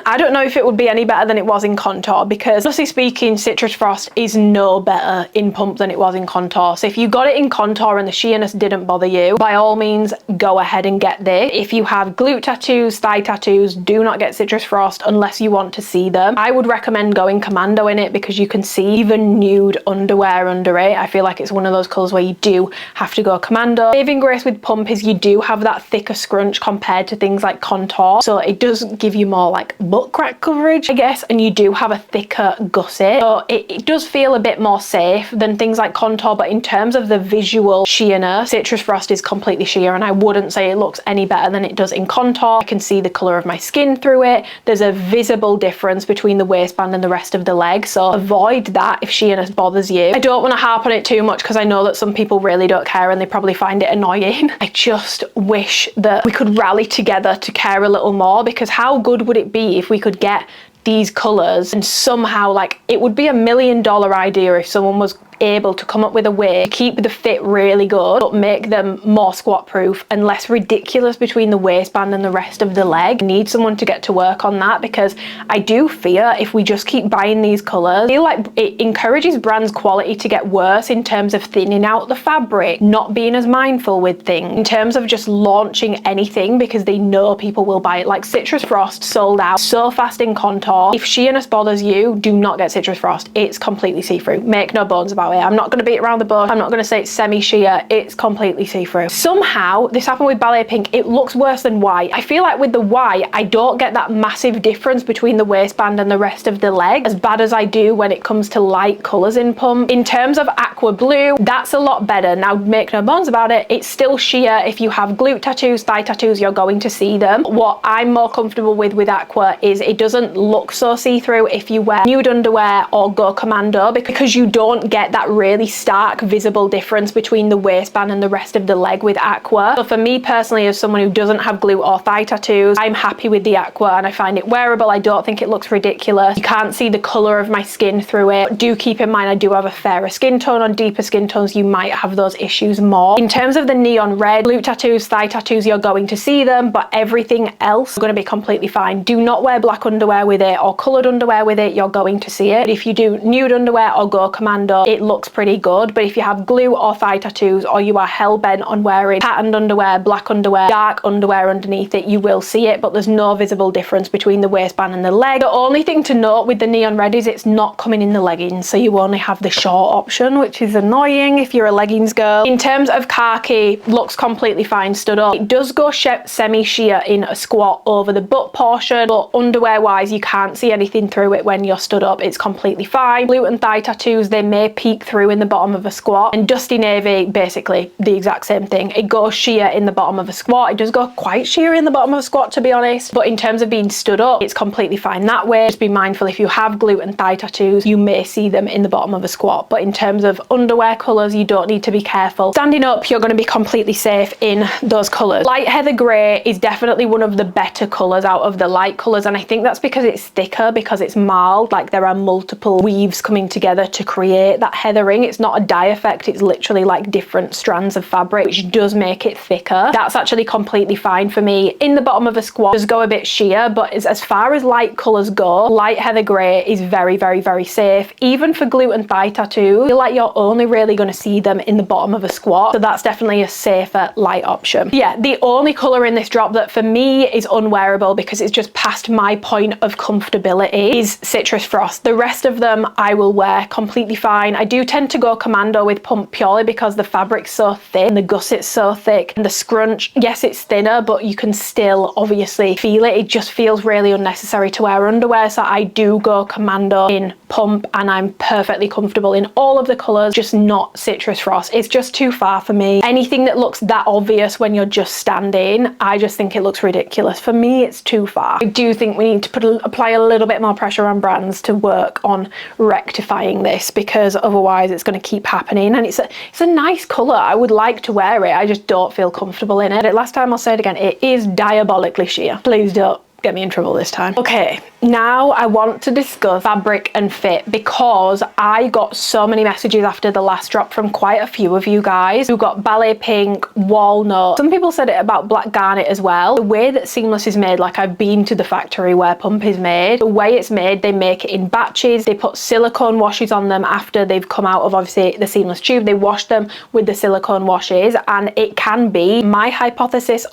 I don't know if it would be any better than it was in contour, because honestly speaking, Citrus Frost is no better in pump than it was in contour. So if you got it in contour and the sheerness didn't bother you, by all means go ahead and get this. If you have glute tattoos, thigh tattoos, do not get Citrus Frost unless you want to see them. I would recommend going commando in it because you can see even nude underwear under it. I feel like it's one of those colors where you do have to go commando. Saving grace with pump is you do have that thicker scrunch compared to things like contour, so it does give you more like butt crack coverage, I guess, and you do have a thicker gusset, so it does feel a bit more safe than things like contour. But in terms of the visual sheerness, Citrus Frost is completely sheer and I wouldn't say it looks any better than it does in contour. I can see the color of my skin through it. There's a visible difference between the waistband and the rest of the leg, so avoid that if sheerness bothers you. I don't want to harp on it too much because I know that some people really don't care and they probably find it annoying. I just wish that we could rally together to care a little more, because how good would it be if we could get these colors and somehow, like, it would be $1 million idea if someone was able to come up with a way to keep the fit really good but make them more squat proof and less ridiculous between the waistband and the rest of the leg. I need someone to get to work on that, because I do fear if we just keep buying these colors, I feel like it encourages brands' quality to get worse in terms of thinning out the fabric, not being as mindful with things, in terms of just launching anything because they know people will buy it. Like Citrus Frost sold out so fast in contour. If sheerness bothers you, do not get Citrus Frost. It's completely see-through, make no bones about about it. I'm not going to beat around the bush. I'm not going to say it's semi-sheer. It's completely see-through. Somehow, this happened with ballet pink. It looks worse than white. I feel like with the white, I don't get that massive difference between the waistband and the rest of the leg as bad as I do when it comes to light colours in pump. In terms of aqua blue, that's a lot better. Now, make no bones about it, it's still sheer. If you have glute tattoos, thigh tattoos, you're going to see them. What I'm more comfortable with aqua is it doesn't look so see-through if you wear nude underwear or go commando, because you don't get that really stark visible difference between the waistband and the rest of the leg with aqua. So for me personally, as someone who doesn't have glute or thigh tattoos, I'm happy with the aqua and I find it wearable. I don't think it looks ridiculous. You can't see the colour of my skin through it. Do keep in mind I do have a fairer skin tone. On deeper skin tones you might have those issues more. In terms of the neon red, glute tattoos, thigh tattoos, you're going to see them, but everything else is going to be completely fine. Do not wear black underwear with it or coloured underwear with it, you're going to see it. If you do nude underwear or go commando, it looks pretty good. But if you have glute or thigh tattoos, or you are hell-bent on wearing patterned underwear, black underwear, dark underwear underneath it, you will see it, but there's no visible difference between the waistband and the leg. The only thing to note with the neon red is it's not coming in the leggings, so you only have the short option, which is annoying if you're a leggings girl. In terms of khaki, looks completely fine stood up. It does go semi-sheer in a squat over the butt portion, but underwear wise you can't see anything through it when you're stood up. It's completely fine. Glute and thigh tattoos, they may peek through in the bottom of a squat, and dusty navy, basically the exact same thing. It goes sheer in the bottom of a squat. It does go quite sheer in the bottom of a squat, to be honest, but in terms of being stood up, it's completely fine that way. Just be mindful, if you have glute and thigh tattoos, you may see them in the bottom of a squat, but in terms of underwear colours, you don't need to be careful. Standing up, you're going to be completely safe in those colours. Light heather grey is definitely one of the better colours out of the light colours, and I think that's because it's thicker, because it's marled, like there are multiple weaves coming together to create that heathering. It's not a dye effect, it's literally like different strands of fabric, which does make it thicker. That's actually completely fine for me. In the bottom of a squat, does go a bit sheer, but as far as light colours go, light heather grey is very, very, very safe. Even for glute and thigh tattoo, I feel like you're only really going to see them in the bottom of a squat, so that's definitely a safer light option. Yeah, the only colour in this drop that for me is unwearable because it's just past my point of comfortability is Citrus Frost. The rest of them I will wear completely fine. I do tend to go commando with pump purely because the fabric's so thin, the gusset's so thick, and the scrunch, yes, it's thinner, but you can still obviously feel it. It just feels really unnecessary to wear underwear, so I do go commando in pump and I'm perfectly comfortable in all of the colours, just not Citrus Frost. It's just too far for me. Anything that looks that obvious when you're just standing, I just think it looks ridiculous. For me, it's too far. I do think we need to apply a little bit more pressure on brands to work on rectifying this, because otherwise it's going to keep happening. And it's a nice colour. I would like to wear it. I just don't feel comfortable in it. Last time, I'll say it again, it is diabolically sheer. Please don't get me in trouble this time. Okay, now I want to discuss fabric and fit, because I got so many messages after the last drop from quite a few of you guys who got ballet pink, walnut. Some people said it about black garnet as well. The way that seamless is made, like I've been to the factory where pump is made, the way it's made, they make it in batches. They put silicone washes on them after they've come out of obviously the seamless tube. They wash them with the silicone washes, and it can be, my hypothesis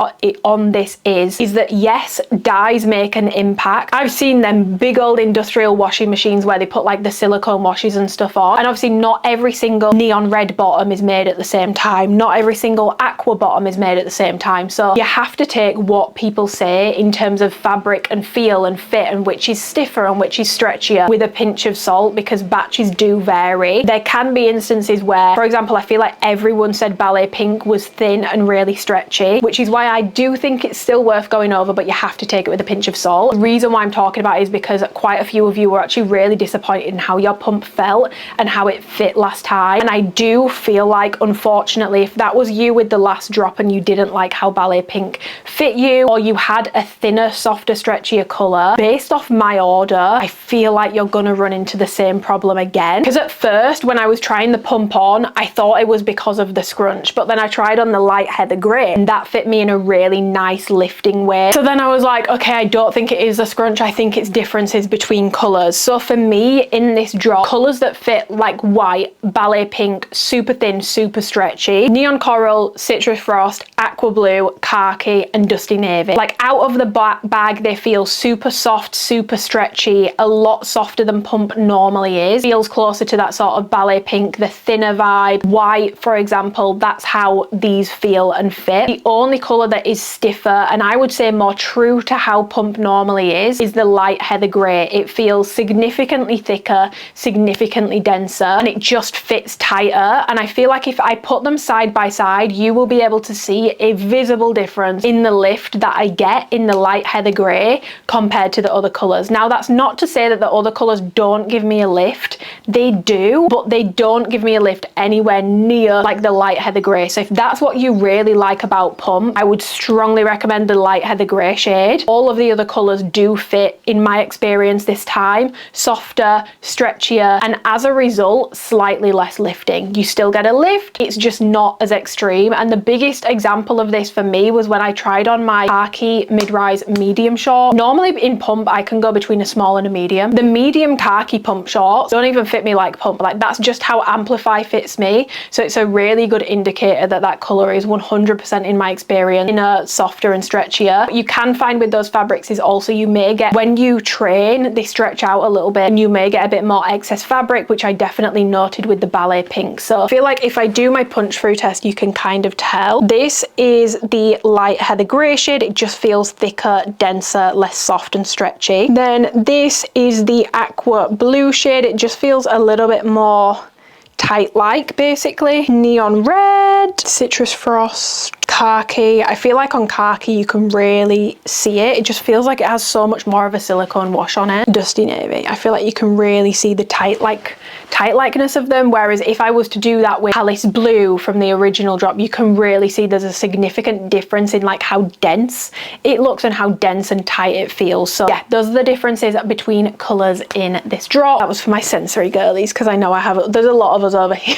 on this is that yes, dyes make an impact. I've seen them big old industrial washing machines where they put like the silicone washes and stuff on, and obviously not every single neon red bottom is made at the same time, not every single aqua bottom is made at the same time, so you have to take what people say in terms of fabric and feel and fit and which is stiffer and which is stretchier with a pinch of salt, because batches do vary. There can be instances where, for example, I feel like everyone said ballet pink was thin and really stretchy, which is why I do think it's still worth going over, but you have to take it with a pinch of salt. The reason why I'm talking about it is because quite a few of you were actually really disappointed in how your pump felt and how it fit last time, and I do feel like, unfortunately, if that was you with the last drop and you didn't like how ballet pink fit you, or you had a thinner, softer, stretchier colour, based off my order, I feel like you're gonna run into the same problem again. Because at first, when I was trying the pump on, I thought it was because of the scrunch, but then I tried on the light heather grey and that fit me in a really nice lifting way. So then I was like, okay, I don't think it is a scrunch. I think it's differences between colours. So for me, in this drop, colours that fit like white, ballet pink, super thin, super stretchy, neon coral, citrus frost, aqua blue, khaki, and dusty navy. Like out of the bag, they feel super soft, super stretchy, a lot softer than pump normally is. Feels closer to that sort of ballet pink, the thinner vibe. White, for example, that's how these feel and fit. The only colour that is stiffer, and I would say more true to how pump normally is the light heather grey. It feels significantly thicker, significantly denser, and it just fits tighter. And I feel like if I put them side by side, you will be able to see a visible difference in the lift that I get in the light heather grey compared to the other colours. Now, that's not to say that the other colours don't give me a lift. They do, but they don't give me a lift anywhere near like the light heather grey. So if that's what you really like about pump, I would strongly recommend the light heather grey shade. All of the other colours do fit, in my experience this time, softer, stretchier, and as a result, slightly less lifting. You still get a lift, it's just not as extreme. And the biggest example of this for me was when I tried on my khaki mid-rise medium short. Normally in pump, I can go between a small and a medium. The medium khaki pump shorts don't even fit me like pump. Like that's just how Amplify fits me. So it's a really good indicator that that colour is 100% in my experience in a softer and stretchier. What you can find with those fabrics is also you may get, when you train, they stretch out a little bit and you may get a bit more excess fabric, which I definitely noted with the ballet pink. So I feel like if I do my punch through test, you can kind of tell. This is the light heather grey shade. It just feels thicker, denser, less soft and stretchy. Then this is the aqua blue shade. It just feels a little bit more tight-like, basically. Neon red, citrus frost, khaki. I feel like on khaki you can really see it. It just feels like it has so much more of a silicone wash on it. Dusty navy. I feel like you can really see the tight-likeness of them, whereas if I was to do that with Alice Blue from the original drop, you can really see there's a significant difference in like how dense it looks and how dense and tight it feels. So yeah, those are the differences between colours in this drop. That was for my sensory girlies, because I know there's a lot of us over here.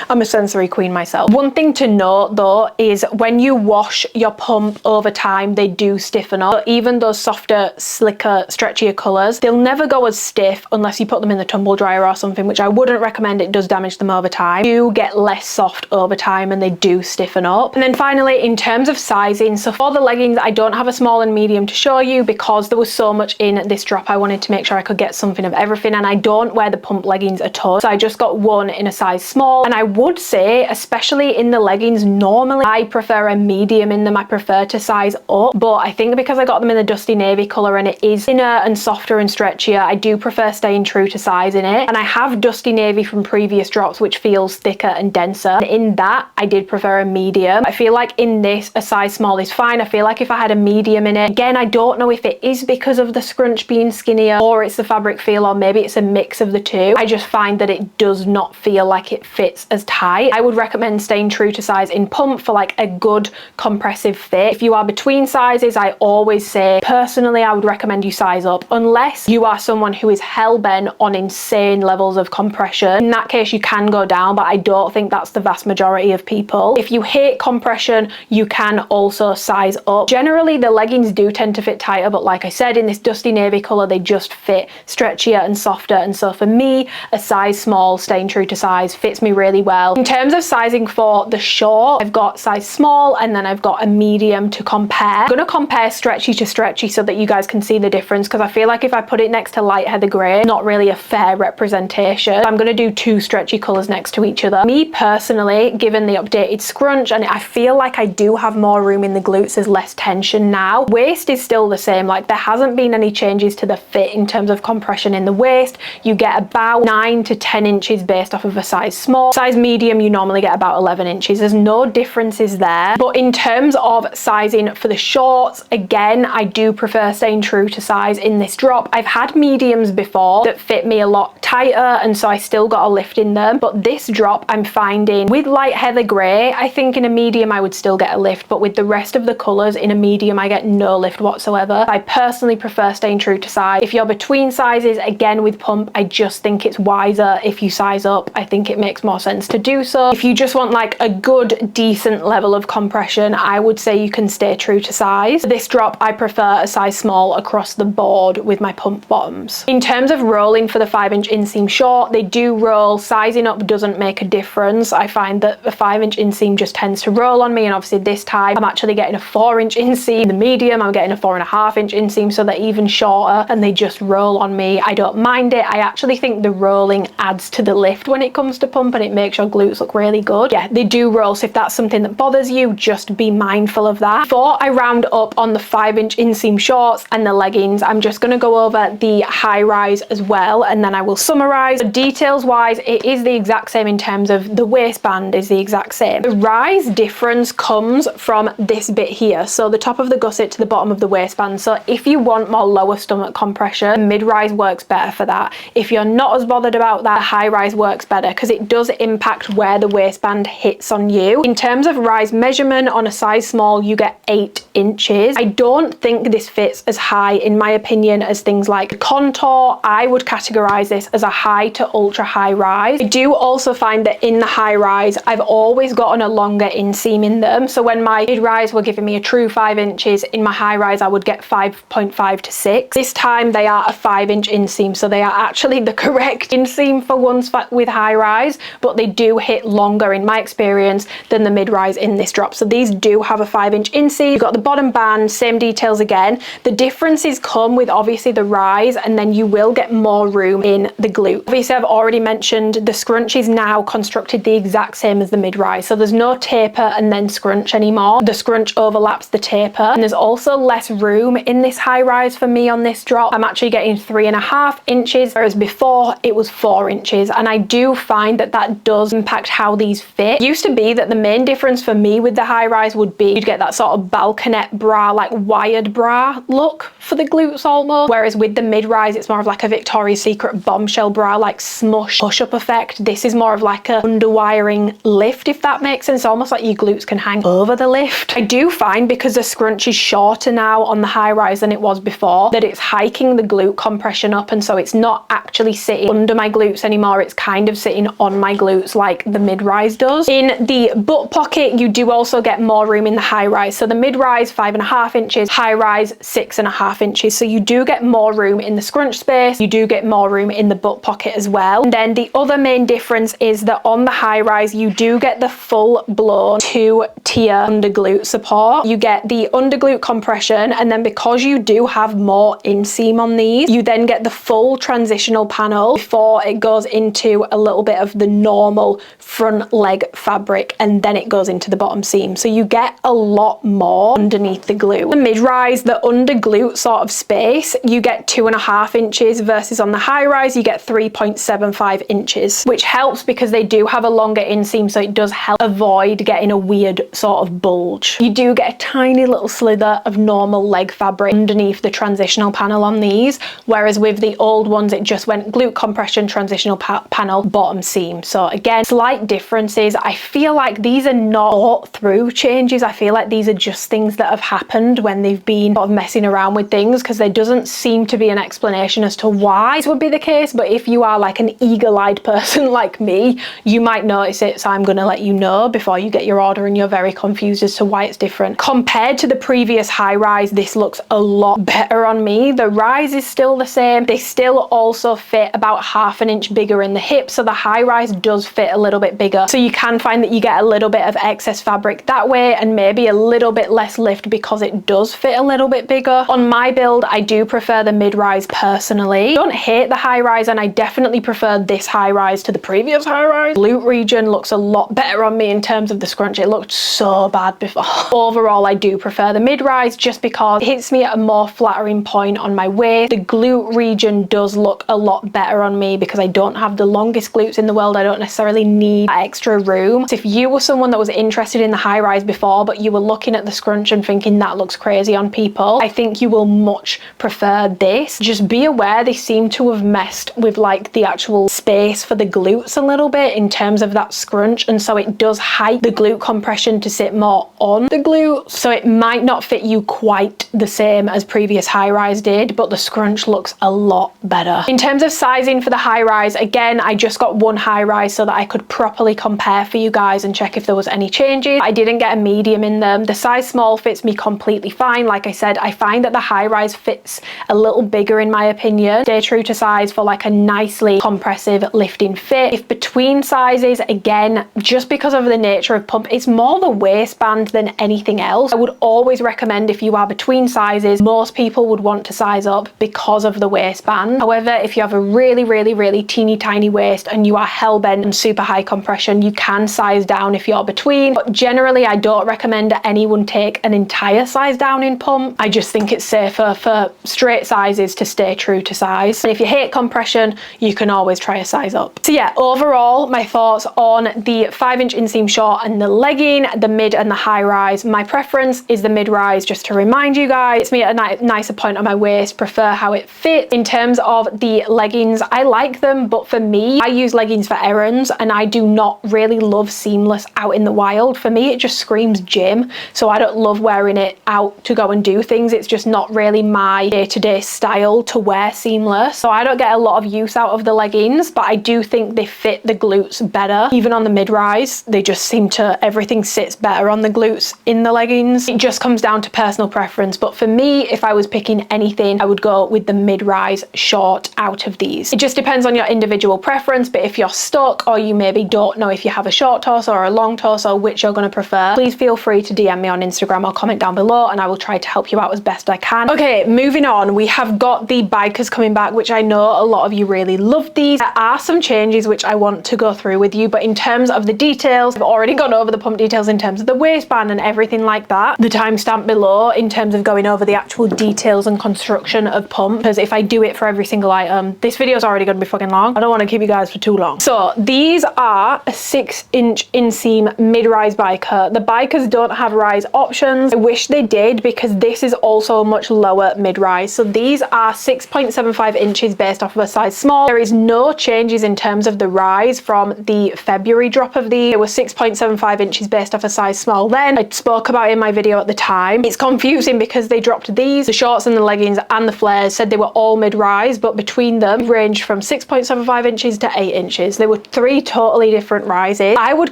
I'm a sensory queen myself. One thing to note though is when you wash your pump over time, they do stiffen up. Even those softer, slicker, stretchier colours, they'll never go as stiff unless you put them in the tumble dryer or something, which I wouldn't recommend. It does damage them over time. You get less soft over time and they do stiffen up. And then finally, in terms of sizing, so for the leggings, I don't have a small and medium to show you because there was so much in this drop. I wanted to make sure I could get something of everything, and I don't wear the pump leggings a ton. So I just got one in a size small. And I would say, especially in the leggings, normally I prefer a medium in them. I prefer to size up, but I think because I got them in the dusty navy colour and it is thinner and softer and stretchier, I do prefer staying true to size in it. And I have dusty navy from previous drops, which feels thicker and denser. And in that, I did prefer a medium. I feel like in this, a size small is fine. I feel like if I had a medium in it, again, I don't know if it is because of the scrunch being skinnier or it's the fabric feel, or maybe it's a mix of the two. I just find that it does not feel like it fits as tight. I would recommend staying true to size in pump for like a good compressive fit. If you are between sizes, I always say personally I would recommend you size up, unless you are someone who is hell-bent on insane levels of compression. In that case you can go down, but I don't think that's the vast majority of people. If you hate compression, you can also size up. Generally the leggings do tend to fit tighter, but like I said, in this dusty navy colour they just fit stretchier and softer, and so for me a size small, staying true to size, fits me really well. In terms of sizing for the short, I've got size small and then I've got a medium to compare. I'm going to compare stretchy to stretchy so that you guys can see the difference, because I feel like if I put it next to light heather grey, not really a fair representation. I'm going to do two stretchy colours next to each other. Me personally, given the updated scrunch, and I feel like I do have more room in the glutes, there's less tension now. Waist is still the same, like there hasn't been any changes to the fit in terms of compression in the waist. You get about 9 to 10 inches based off of a size small. Size medium, you normally get about 11 inches. There's no differences there. But in terms of sizing for the shorts, again, I do prefer staying true to size in this drop. I've had mediums before that fit me a lot tighter, and so I still got a lift in them. But this drop, I'm finding with light heather grey, I think in a medium I would still get a lift, but with the rest of the colours in a medium, I get no lift whatsoever. I personally prefer staying true to size. If you're between sizes, again with pump, I just think it's wiser if you size up. I think it makes more more sense to do so. If you just want like a good, decent level of compression, I would say you can stay true to size. For this drop, I prefer a size small across the board with my pump bottoms. In terms of rolling for the 5-inch inseam short, they do roll. Sizing up doesn't make a difference. I find that the 5-inch inseam just tends to roll on me, and obviously this time I'm actually getting a 4-inch inseam. The medium, I'm getting a 4.5-inch inseam, so they're even shorter and they just roll on me. I don't mind it. I actually think the rolling adds to the lift when it comes to pump, and it makes your glutes look really good. Yeah, they do roll, so if that's something that bothers you, just be mindful of that. Before I round up on the 5-inch inseam shorts and the leggings, I'm just going to go over the high rise as well, and then I will summarize. Details wise, it is the exact same in terms of the waistband is the exact same. The rise difference comes from this bit here, so the top of the gusset to the bottom of the waistband. So if you want more lower stomach compression, mid-rise works better for that. If you're not as bothered about that, high rise works better because it does impact where the waistband hits on you. In terms of rise measurement, on a size small you get 8 inches. I don't think this fits as high, in my opinion, as things like contour. I would categorize this as a high to ultra high rise. I do also find that in the high rise, I've always gotten a longer inseam in them. So when my mid rise were giving me a true 5 inches, in my high rise I would get 5.5 to 6. This time they are a 5-inch inseam, so they are actually the correct inseam for ones with high rise, but they do hit longer in my experience than the mid rise in this drop. So these do have a 5-inch inseam. You've got the bottom band, same details again. The differences come with obviously the rise, and then you will get more room in the glute. Obviously I've already mentioned the scrunch is now constructed the exact same as the mid rise, so there's no taper and then scrunch anymore. The scrunch overlaps the taper, and there's also less room in this high rise for me on this drop. I'm actually getting 3.5 inches, whereas before it was 4 inches, and I do find that that does impact how these fit. It used to be that the main difference for me with the high rise would be you'd get that sort of balconette bra, like wired bra look for the glutes almost, whereas with the mid rise it's more of like a Victoria's Secret bombshell bra, like smush push-up effect. This is more of like a underwiring lift, if that makes sense. Almost like your glutes can hang over the lift. I do find because the scrunch is shorter now on the high rise than it was before, that it's hiking the glute compression up, and so it's not actually sitting under my glutes anymore. It's kind of sitting on my glutes like the mid rise does. In the butt pocket, you do also get more room in the high rise. So the mid rise 5.5 inches, high rise 6.5 inches. So you do get more room in the scrunch space. You do get more room in the butt pocket as well. And then the other main difference is that on the high rise, you do get the full blown 2-tier under glute support. You get the under glute compression, and then because you do have more inseam on these, you then get the full transitional panel before it goes into a little bit of the normal front leg fabric, and then it goes into the bottom seam. So you get a lot more underneath the glute. The mid rise, the under glute sort of space, you get 2.5 inches versus on the high rise you get 3.75 inches, which helps because they do have a longer inseam, so it does help avoid getting a weird sort of bulge. You do get a tiny little slither of normal leg fabric underneath the transitional panel on these, whereas with the old ones it just went glute compression, transitional panel, bottom seam. So again, slight differences. I feel like these are not thought through changes. I feel like these are just things that have happened when they've been sort of messing around with things, because there doesn't seem to be an explanation as to why this would be the case. But if you are like an eagle-eyed person like me, you might notice it, so I'm going to let you know before you get your order and you're very confused as to why it's different. Compared to the previous high rise, this looks a lot better on me. The rise is still the same. They still also fit about 1/2 inch bigger in the hip, so the high rise does fit a little bit bigger. So you can find that you get a little bit of excess fabric that way, and maybe a little bit less lift because it does fit a little bit bigger. On my build, I do prefer the mid rise personally. I don't hate the high rise, and I definitely prefer this high rise to the previous high rise. Glute region looks a lot better on me in terms of the scrunch. It looked so bad before. Overall, I do prefer the mid rise just because it hits me at a more flattering point on my waist. The glute region does look a lot better on me because I don't have the longest glutes in the world. I don't necessarily need extra room. So if you were someone that was interested in the high rise before, but you were looking at the scrunch and thinking that looks crazy on people, I think you will much prefer this. Just be aware they seem to have messed with like the actual space for the glutes a little bit in terms of that scrunch, and so it does hike the glute compression to sit more on the glute, so it might not fit you quite the same as previous high rise did, but the scrunch looks a lot better. In terms of sizing for the high rise, again, I just got one high rise rise so that I could properly compare for you guys and check if there was any changes. I didn't get a medium in them. The size small fits me completely fine. Like I said, I find that the high rise fits a little bigger in my opinion. Stay true to size for like a nicely compressive lifting fit. If between sizes, again, just because of the nature of pump, it's more the waistband than anything else. I would always recommend if you are between sizes, most people would want to size up because of the waistband. However, if you have a really teeny tiny waist and you are hell-bent and super high compression, you can size down if you're between. But generally, I don't recommend that anyone take an entire size down in pump. I just think it's safer for straight sizes to stay true to size. And if you hate compression, you can always try a size up. So yeah, overall, my thoughts on the 5-inch inseam short and the legging, the mid and the high rise. My preference is the mid rise, just to remind you guys. It's me at a nicer point on my waist, prefer how it fits. In terms of the leggings, I like them, but for me, I use leggings for errands and I do not really love seamless out in the wild. For me, it just screams gym. So I don't love wearing it out to go and do things. It's just not really my day-to-day style to wear seamless. So I don't get a lot of use out of the leggings, but I do think they fit the glutes better. Even on the mid-rise, they just seem to, everything sits better on the glutes in the leggings. It just comes down to personal preference. But for me, if I was picking anything, I would go with the mid-rise short out of these. It just depends on your individual preference, but if you're stuck or you maybe don't know if you have a short torso or a long torso, which you're going to prefer, please feel free to DM me on Instagram or comment down below and I will try to help you out as best I can. Okay, moving on, we have got the bikers coming back, which I know a lot of you really love these. There are some changes which I want to go through with you, but in terms of the details, I've already gone over the pump details in terms of the waistband and everything like that. The timestamp below in terms of going over the actual details and construction of pump, because if I do it for every single item, this video is already going to be fucking long. I don't want to keep you guys for too long. So these are a 6-inch inseam mid-rise biker. The bikers don't have rise options. I wish they did because this is also a much lower mid-rise. So these are 6.75 inches based off of a size small. There is no changes in terms of the rise from the February drop of these. It was 6.75 inches based off a size small then. I spoke about it in my video at the time. It's confusing because they dropped these, the shorts and the leggings and the flares, said they were all mid-rise, but between them ranged from 6.75 inches to 8 inches. They were 3 totally different rises. I would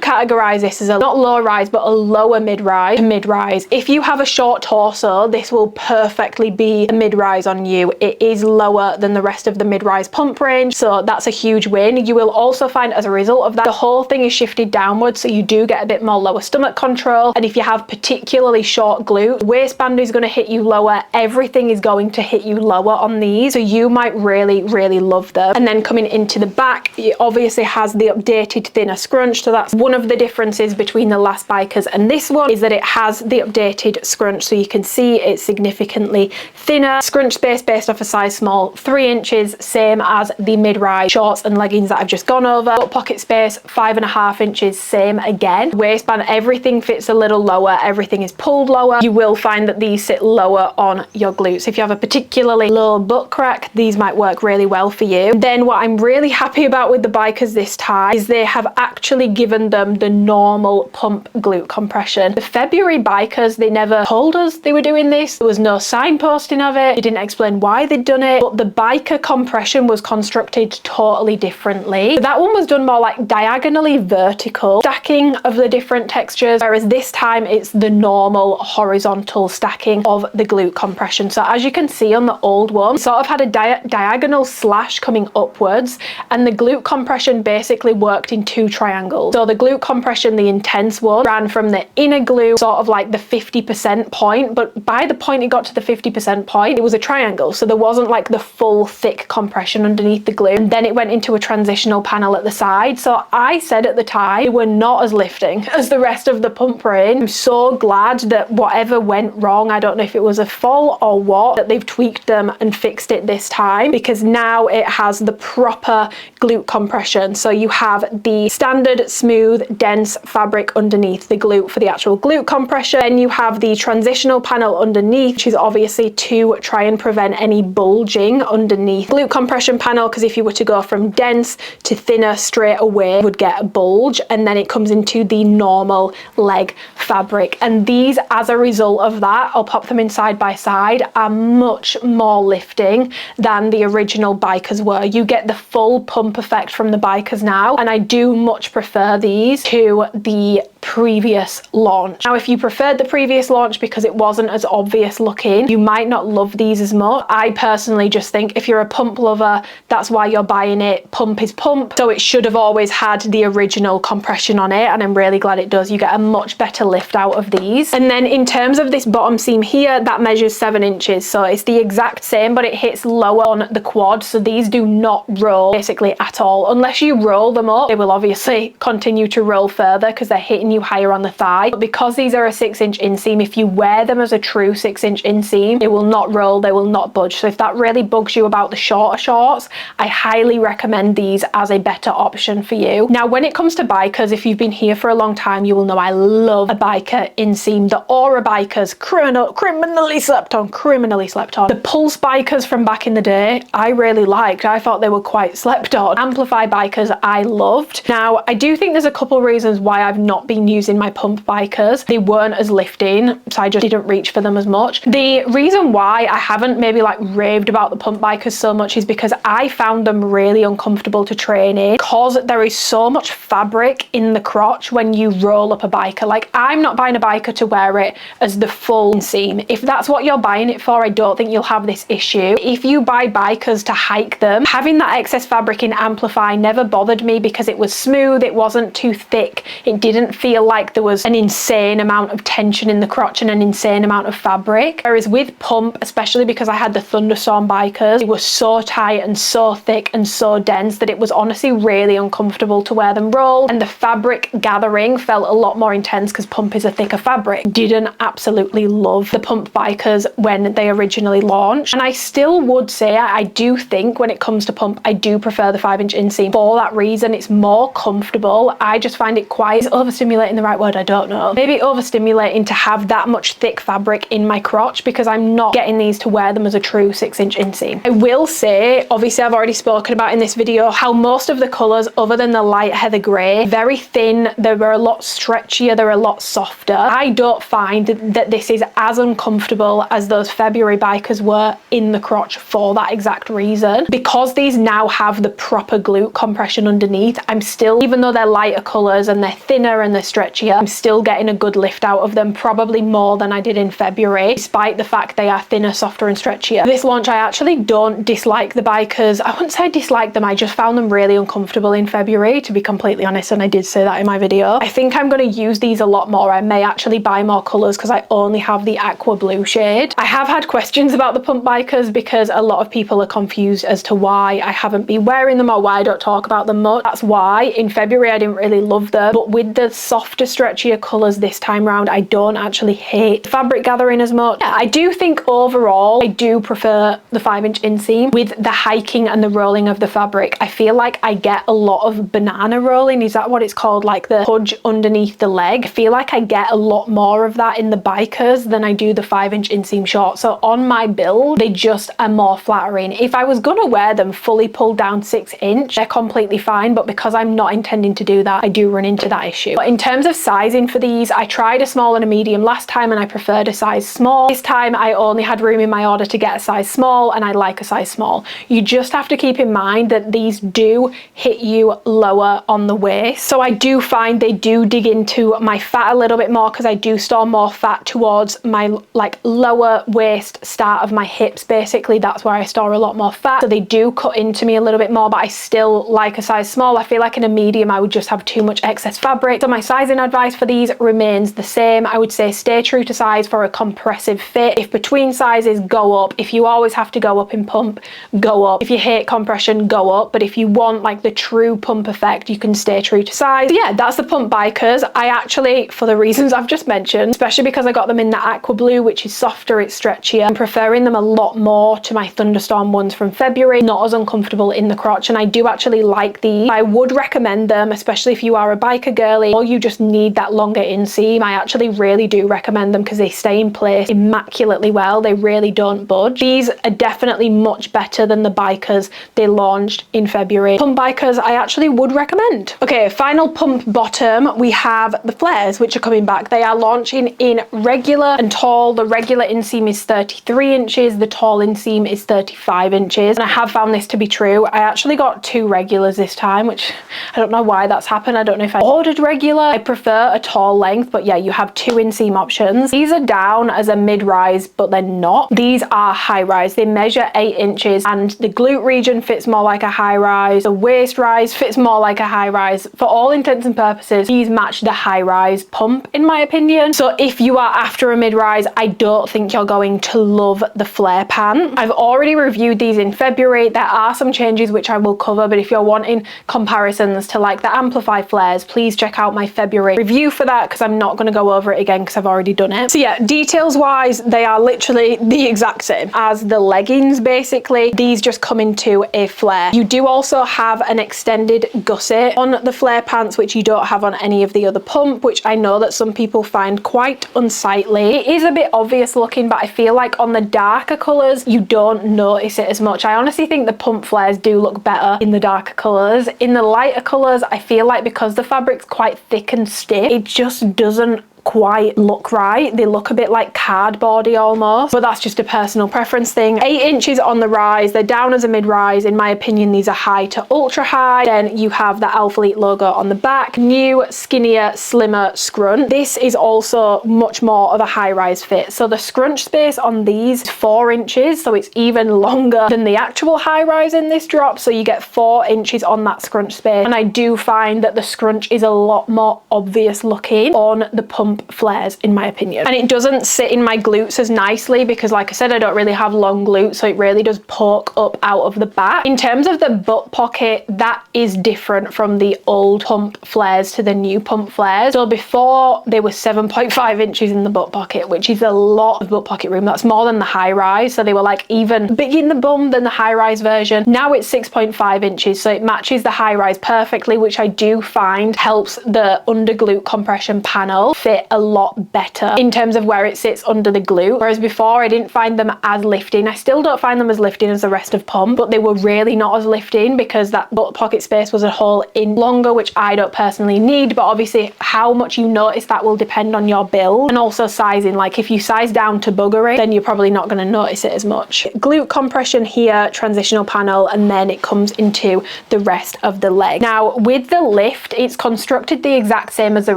categorize this as a not low rise, but a lower mid-rise to mid-rise. If you have a short torso, this will perfectly be a mid-rise on you. It is lower than the rest of the mid-rise pump range, so that's a huge win. You will also find as a result of that, the whole thing is shifted downwards, so you do get a bit more lower stomach control. And if you have particularly short glute, the waistband is going to hit you lower. Everything is going to hit you lower on these, so you might really love them. And then coming into the back, it obviously has the updated thinner scrunch. So that's one of the differences between the last bikers and this one, is that it has the updated scrunch. So you can see it's significantly thinner. Scrunch space based off a size small, 3 inches, same as the mid-rise shorts and leggings that I've just gone over. Pocket space, 5.5 inches, same again. Waistband, everything fits a little lower, everything is pulled lower. You will find that these sit lower on your glutes. If you have a particularly low butt crack, these might work really well for you. Then what I'm really happy about with the bikers this time is they have actually given them the normal pump glute compression. The February bikers, they never told us they were doing this. There was no signposting of it. They didn't explain why they'd done it, but the biker compression was constructed totally differently. So that one was done more like diagonally vertical stacking of the different textures, whereas this time it's the normal horizontal stacking of the glute compression. So as you can see on the old one, sort of had a diagonal slash coming upwards, and the glute compression basically worked in 2 triangles. So the glute compression, the intense one, ran from the inner glute, sort of like the 50% point, but by the point it got to the 50% point, it was a triangle. So there wasn't like the full thick compression underneath the glute. And then it went into a transitional panel at the side. So I said at the time, they were not as lifting as the rest of the pump range. I'm so glad that whatever went wrong, I don't know if it was a fall or what, that they've tweaked them and fixed it this time, because now it has the proper glute compression. So you have the standard smooth dense fabric underneath the glute for the actual glute compression. Then you have the transitional panel underneath, which is obviously to try and prevent any bulging underneath glute compression panel, because if you were to go from dense to thinner straight away, you would get a bulge. And then it comes into the normal leg fabric, and these, as a result of that, I'll pop them in side by side, are much more lifting than the original bikers were. You get the full pump effect from the bikers bikers now, and I do much prefer these to the previous launch. Now, if you preferred the previous launch because it wasn't as obvious looking, you might not love these as much. I personally just think if you're a pump lover, that's why you're buying it. Pump is pump, so it should have always had the original compression on it, and I'm really glad it does. You get a much better lift out of these. And then in terms of this bottom seam here, that measures 7 inches, so it's the exact same, but it hits lower on the quad, so these do not roll basically at all. Unless you roll them up, they will obviously continue to roll further because they're hitting you higher on the thigh. But because these are a 6-inch inseam, if you wear them as a true 6-inch inseam, they will not roll, they will not budge. So if that really bugs you about the shorter shorts, I highly recommend these as a better option for you. Now, when it comes to bikers, if you've been here for a long time, you will know I love a biker inseam. The Aura bikers, criminally slept on. The Pulse bikers from back in the day, I really liked. I thought they were quite slept on. Amplify bikers, I loved. Now, I do think there's a couple reasons why I've not been using my pump bikers. They weren't as lifting, so I just didn't reach for them as much. The reason why I haven't maybe like raved about the pump bikers so much is because I found them really uncomfortable to train in, because there is so much fabric in the crotch when you roll up a biker. Like, I'm not buying a biker to wear it as the full inseam. If that's what you're buying it for, I don't think you'll have this issue. If you buy bikers to hike them, having that excess fabric in Amplify never bothered me because it was smooth, it wasn't too thick, it didn't feel like there was an insane amount of tension in the crotch and an insane amount of fabric. Whereas with pump, especially because I had the Thunderstorm bikers, it was so tight and so thick and so dense that it was honestly really uncomfortable to wear them rolled, and the fabric gathering felt a lot more intense because pump is a thicker fabric. Didn't absolutely love the pump bikers when they originally launched, and I still would say I do think when it comes to pump, I do prefer the 5-inch inseam. For that reason, it's more comfortable. I just find it quite overstimulating, the right word, I don't know, maybe overstimulating to have that much thick fabric in my crotch, because I'm not getting these to wear them as a true 6-inch inseam. I will say, obviously I've already spoken about in this video how most of the colours other than the light heather grey, very thin, they were a lot stretchier, they're a lot softer. I don't find that this is as uncomfortable as those February bikers were in the crotch for that exact reason. Because these now have the proper glute compression underneath, I'm still, even though they're lighter colours and they're thinner and they're stretchier, I'm still getting a good lift out of them, probably more than I did in February, despite the fact they are thinner, softer and stretchier. This launch, I actually don't dislike the bikers. I wouldn't say I dislike them, I just found them really uncomfortable in February, to be completely honest, and I did say that in my video. I think I'm going to use these a lot more. I may actually buy more colours because I only have the aqua blue shade. I have had questions about the pump bikers because a lot of people are confused as to why I haven't been wearing them or why I don't talk about them much. That's why in February I didn't really love them, but with the softer, stretchier colours this time round, I don't actually hate fabric gathering as much. Yeah, I do think overall I do prefer the 5-inch inseam. With the hiking and the rolling of the fabric, I feel like I get a lot of banana rolling, is that what it's called, like the pudge underneath the leg. I feel like I get a lot more of that in the bikers than I do the 5-inch inseam shorts. So on my build, they just are more flattering. If I was gonna wear them fully pulled down 6-inch, they're completely fine, but because I'm not intending to do that, I do run into that issue. But in terms of sizing for these, I tried a small and a medium last time and I preferred a size small. This time I only had room in my order to get a size small, and I like a size small. You just have to keep in mind that these do hit you lower on the waist, so I do find they do dig into my fat a little bit more because I do store more fat towards my like lower waist, start of my hips, basically that's where I store a lot more fat, so they do cut into me a little bit more, but I still like a size small. I feel like in a medium I would just have too much excess fabric. So my sizing advice for these remains the same. I would say stay true to size for a compressive fit. If between sizes, go up. If you always have to go up in pump, go up. If you hate compression, go up, but if you want like the true pump effect, you can stay true to size. So yeah, that's the pump bikers. I actually, for the reasons I've just mentioned, especially because I got them in the aqua blue, which is softer, it's stretchier, I'm preferring them a lot more to my Thunderstorm ones from February. Not as uncomfortable in the crotch, and I do actually like these. I would recommend them, especially if you are a biker girly or you just need that longer inseam, I actually really do recommend them because they stay in place immaculately well. They really don't budge. These are definitely much better than the bikers they launched in February. Pump bikers I actually would recommend. Okay, final pump bottom, we have the flares, which are coming back. They are launching in regular and tall. The regular inseam is 33 inches, the tall inseam is 35 inches. And I have found this to be true. I actually got 2 regulars this time, which I don't know why that's happened. I don't know if I ordered regular. I prefer a tall length, but yeah, you have 2 inseam options. These are down as a mid-rise, but they're not. These are high-rise. They measure 8 inches and the glute region fits more like a high-rise. The waist rise fits more like a high-rise. For all intents and purposes, these match the high-rise pump in my opinion. So if you are after a mid-rise, I don't think you're going to love the flare pant. I've already reviewed these in February. There are some changes which I will cover, but if you're wanting comparisons to like the Amplify flares, please check out my February review for that because I'm not going to go over it again because I've already done it. So yeah, details wise, they are literally the exact same as the leggings basically. These just come into a flare. You do also have an extended gusset on the flare pants, which you don't have on any of the other pump, which I know that some people find quite unsightly. It is a bit obvious looking, but I feel like on the darker colours, you don't notice it as much. I honestly think the pump flares do look better in the darker colours. In the lighter colours, I feel like because the fabric's quite thick and stiff, it just doesn't quite look right. They look a bit like cardboardy almost, but that's just a personal preference thing. 8 inches on the rise, they're down as a mid-rise. In my opinion, these are high to ultra high. Then you have the alphalete logo on the back. New, skinnier, slimmer scrunch. This is also much more of a high-rise fit. So the scrunch space on these is 4 inches, so it's even longer than the actual high-rise in this drop. So you get 4 inches on that scrunch space, and I do find that the scrunch is a lot more obvious looking on the pump flares in my opinion, and it doesn't sit in my glutes as nicely because like I said, I don't really have long glutes, so it really does poke up out of the back. In terms of the butt pocket, that is different from the old pump flares to the new pump flares. So before they were 7.5 inches in the butt pocket, which is a lot of butt pocket room. That's more than the high rise, so they were like even big in the bum than the high rise version. Now it's 6.5 inches, so it matches the high rise perfectly, which I do find helps the under glute compression panel fit a lot better in terms of where it sits under the glute. Whereas before I didn't find them as lifting. I still don't find them as lifting as the rest of pump, but they were really not as lifting because that butt pocket space was a whole inch longer, which I don't personally need. But obviously how much you notice that will depend on your build and also sizing. Like if you size down to buggery, then you're probably not going to notice it as much. Glute compression here, transitional panel, and then it comes into the rest of the leg. Now with the lift, it's constructed the exact same as the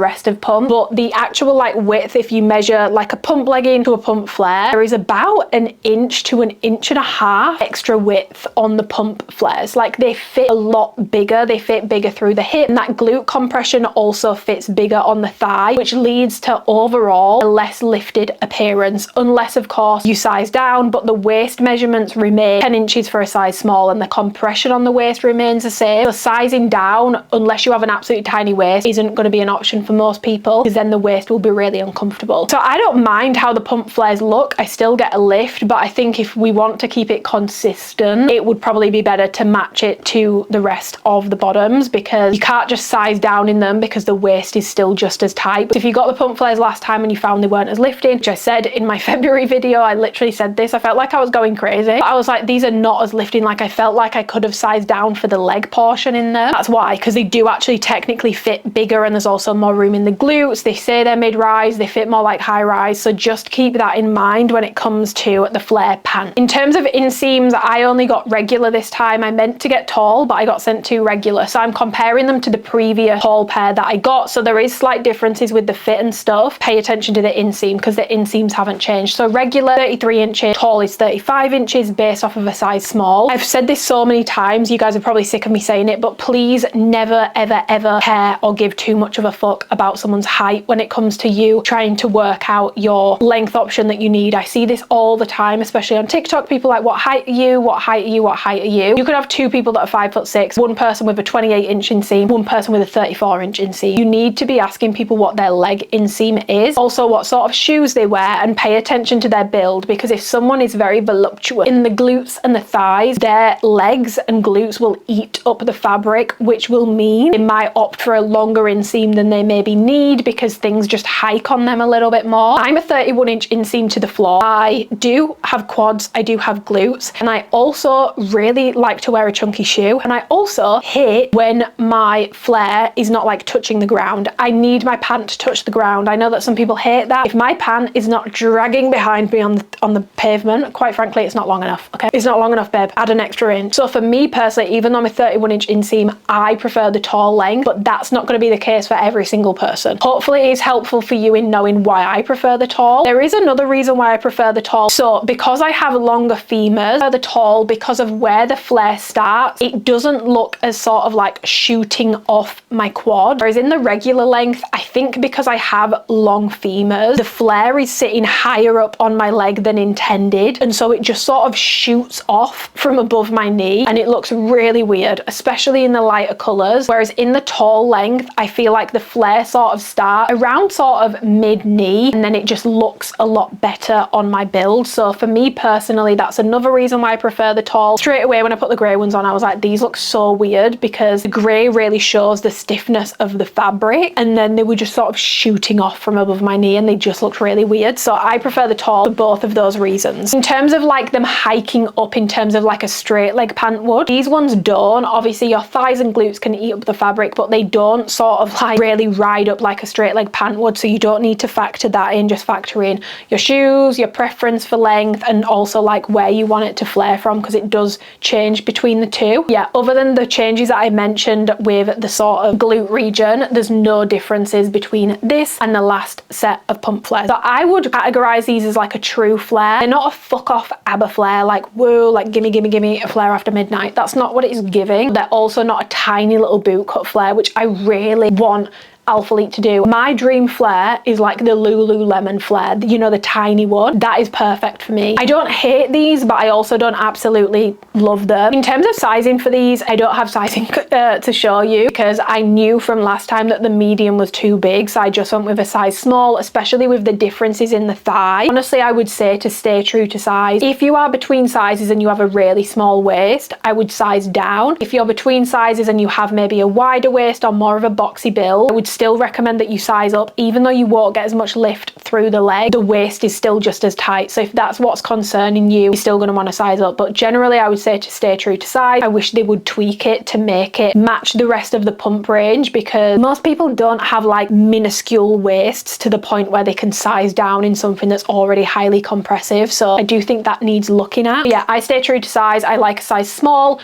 rest of pump, but the actual like width, if you measure like a pump legging to a pump flare, there is about an inch to an inch and a half extra width on the pump flares. Like they fit a lot bigger, they fit bigger through the hip, and that glute compression also fits bigger on the thigh, which leads to overall a less lifted appearance, unless of course you size down, but the waist measurements remain 10 inches for a size small and the compression on the waist remains the same. So sizing down, unless you have an absolutely tiny waist, isn't going to be an option for most people because then the waist will be really uncomfortable. So I don't mind how the pump flares look. I still get a lift, but I think if we want to keep it consistent, it would probably be better to match it to the rest of the bottoms because you can't just size down in them because the waist is still just as tight. But if you got the pump flares last time and you found they weren't as lifting, which I said in my February video, I literally said this, I felt like I was going crazy. I was like, these are not as lifting. Like I felt like I could have sized down for the leg portion in there. That's why, because they do actually technically fit bigger and there's also more room in the glutes. They say they're mid-rise, they fit more like high-rise, so just keep that in mind when it comes to the flare pant. In terms of inseams, I only got regular this time. I meant to get tall, but I got sent to regular, so I'm comparing them to the previous tall pair that I got, so there is slight differences with the fit and stuff. Pay attention to the inseam because the inseams haven't changed. So regular 33 inches, tall is 35 inches based off of a size small. I've said this so many times, you guys are probably sick of me saying it, but please never ever ever care or give too much of a fuck about someone's height when it comes comes to you trying to work out your length option that you need. I see this all the time, especially on TikTok. People are like, what height are you? What height are you? What height are you? You could have two people that are 5'6", one person with a 28-inch inseam, one person with a 34-inch inseam. You need to be asking people what their leg inseam is, also what sort of shoes they wear, and pay attention to their build, because if someone is very voluptuous in the glutes and the thighs, their legs and glutes will eat up the fabric, which will mean they might opt for a longer inseam than they maybe need because things just hike on them a little bit more. I'm a 31-inch inseam to the floor. I do have quads, I do have glutes, and I also really like to wear a chunky shoe, and I also hate when my flare is not like touching the ground. I need my pant to touch the ground. I know that some people hate that. If my pant is not dragging behind me on the pavement, quite frankly, it's not long enough, okay? It's not long enough, babe. Add an extra inch. So for me personally, even though I'm a 31-inch inseam, I prefer the tall length, but that's not going to be the case for every single person. Hopefully it is helpful for you in knowing why I prefer the tall. There is another reason why I prefer the tall. So because I have longer femurs, the tall, because of where the flare starts, it doesn't look as sort of like shooting off my quad. Whereas in the regular length, I think because I have long femurs, the flare is sitting higher up on my leg than intended, and so it just sort of shoots off from above my knee, and it looks really weird, especially in the lighter colors. Whereas in the tall length, I feel like the flare sort of starts around sort of mid-knee, and then it just looks a lot better on my build. So for me personally, that's another reason why I prefer the tall. Straight away when I put the grey ones on, I was like, these look so weird, because the grey really shows the stiffness of the fabric, and then they were just sort of shooting off from above my knee, and they just looked really weird. So I prefer the tall for both of those reasons. In terms of like them hiking up in terms of like a straight leg pant would, these ones don't. Obviously your thighs and glutes can eat up the fabric, but they don't sort of like really ride up like a straight leg pant would, so you don't need to factor that in. Just factor in your shoes, your preference for length, and also like where you want it to flare from, because it does change between the two. Yeah, other than the changes that I mentioned with the sort of glute region, there's no differences between this and the last set of pump flares. So I would categorize these as like a true flare. They're not a fuck off ABBA flare, like whoa, like gimme a flare after midnight. That's not what it's giving. They're also not a tiny little boot cut flare, which I really want alphalete to do. My dream flare is like the Lululemon flare, you know, the tiny one. That is perfect for me. I don't hate these, but I also don't absolutely love them. In terms of sizing for these, I don't have sizing to show you, because I knew from last time that the medium was too big, so I just went with a size small, especially with the differences in the thigh. Honestly, I would say to stay true to size. If you are between sizes and you have a really small waist, I would size down. If you're between sizes and you have maybe a wider waist or more of a boxy build, I would still recommend that you size up. Even though you won't get as much lift through the leg, the waist is still just as tight. So if that's what's concerning you, you're still going to want to size up. But generally I would say to stay true to size. I wish they would tweak it to make it match the rest of the pump range, because most people don't have like minuscule waists to the point where they can size down in something that's already highly compressive. So I do think that needs looking at. But yeah, I stay true to size. I like a size small.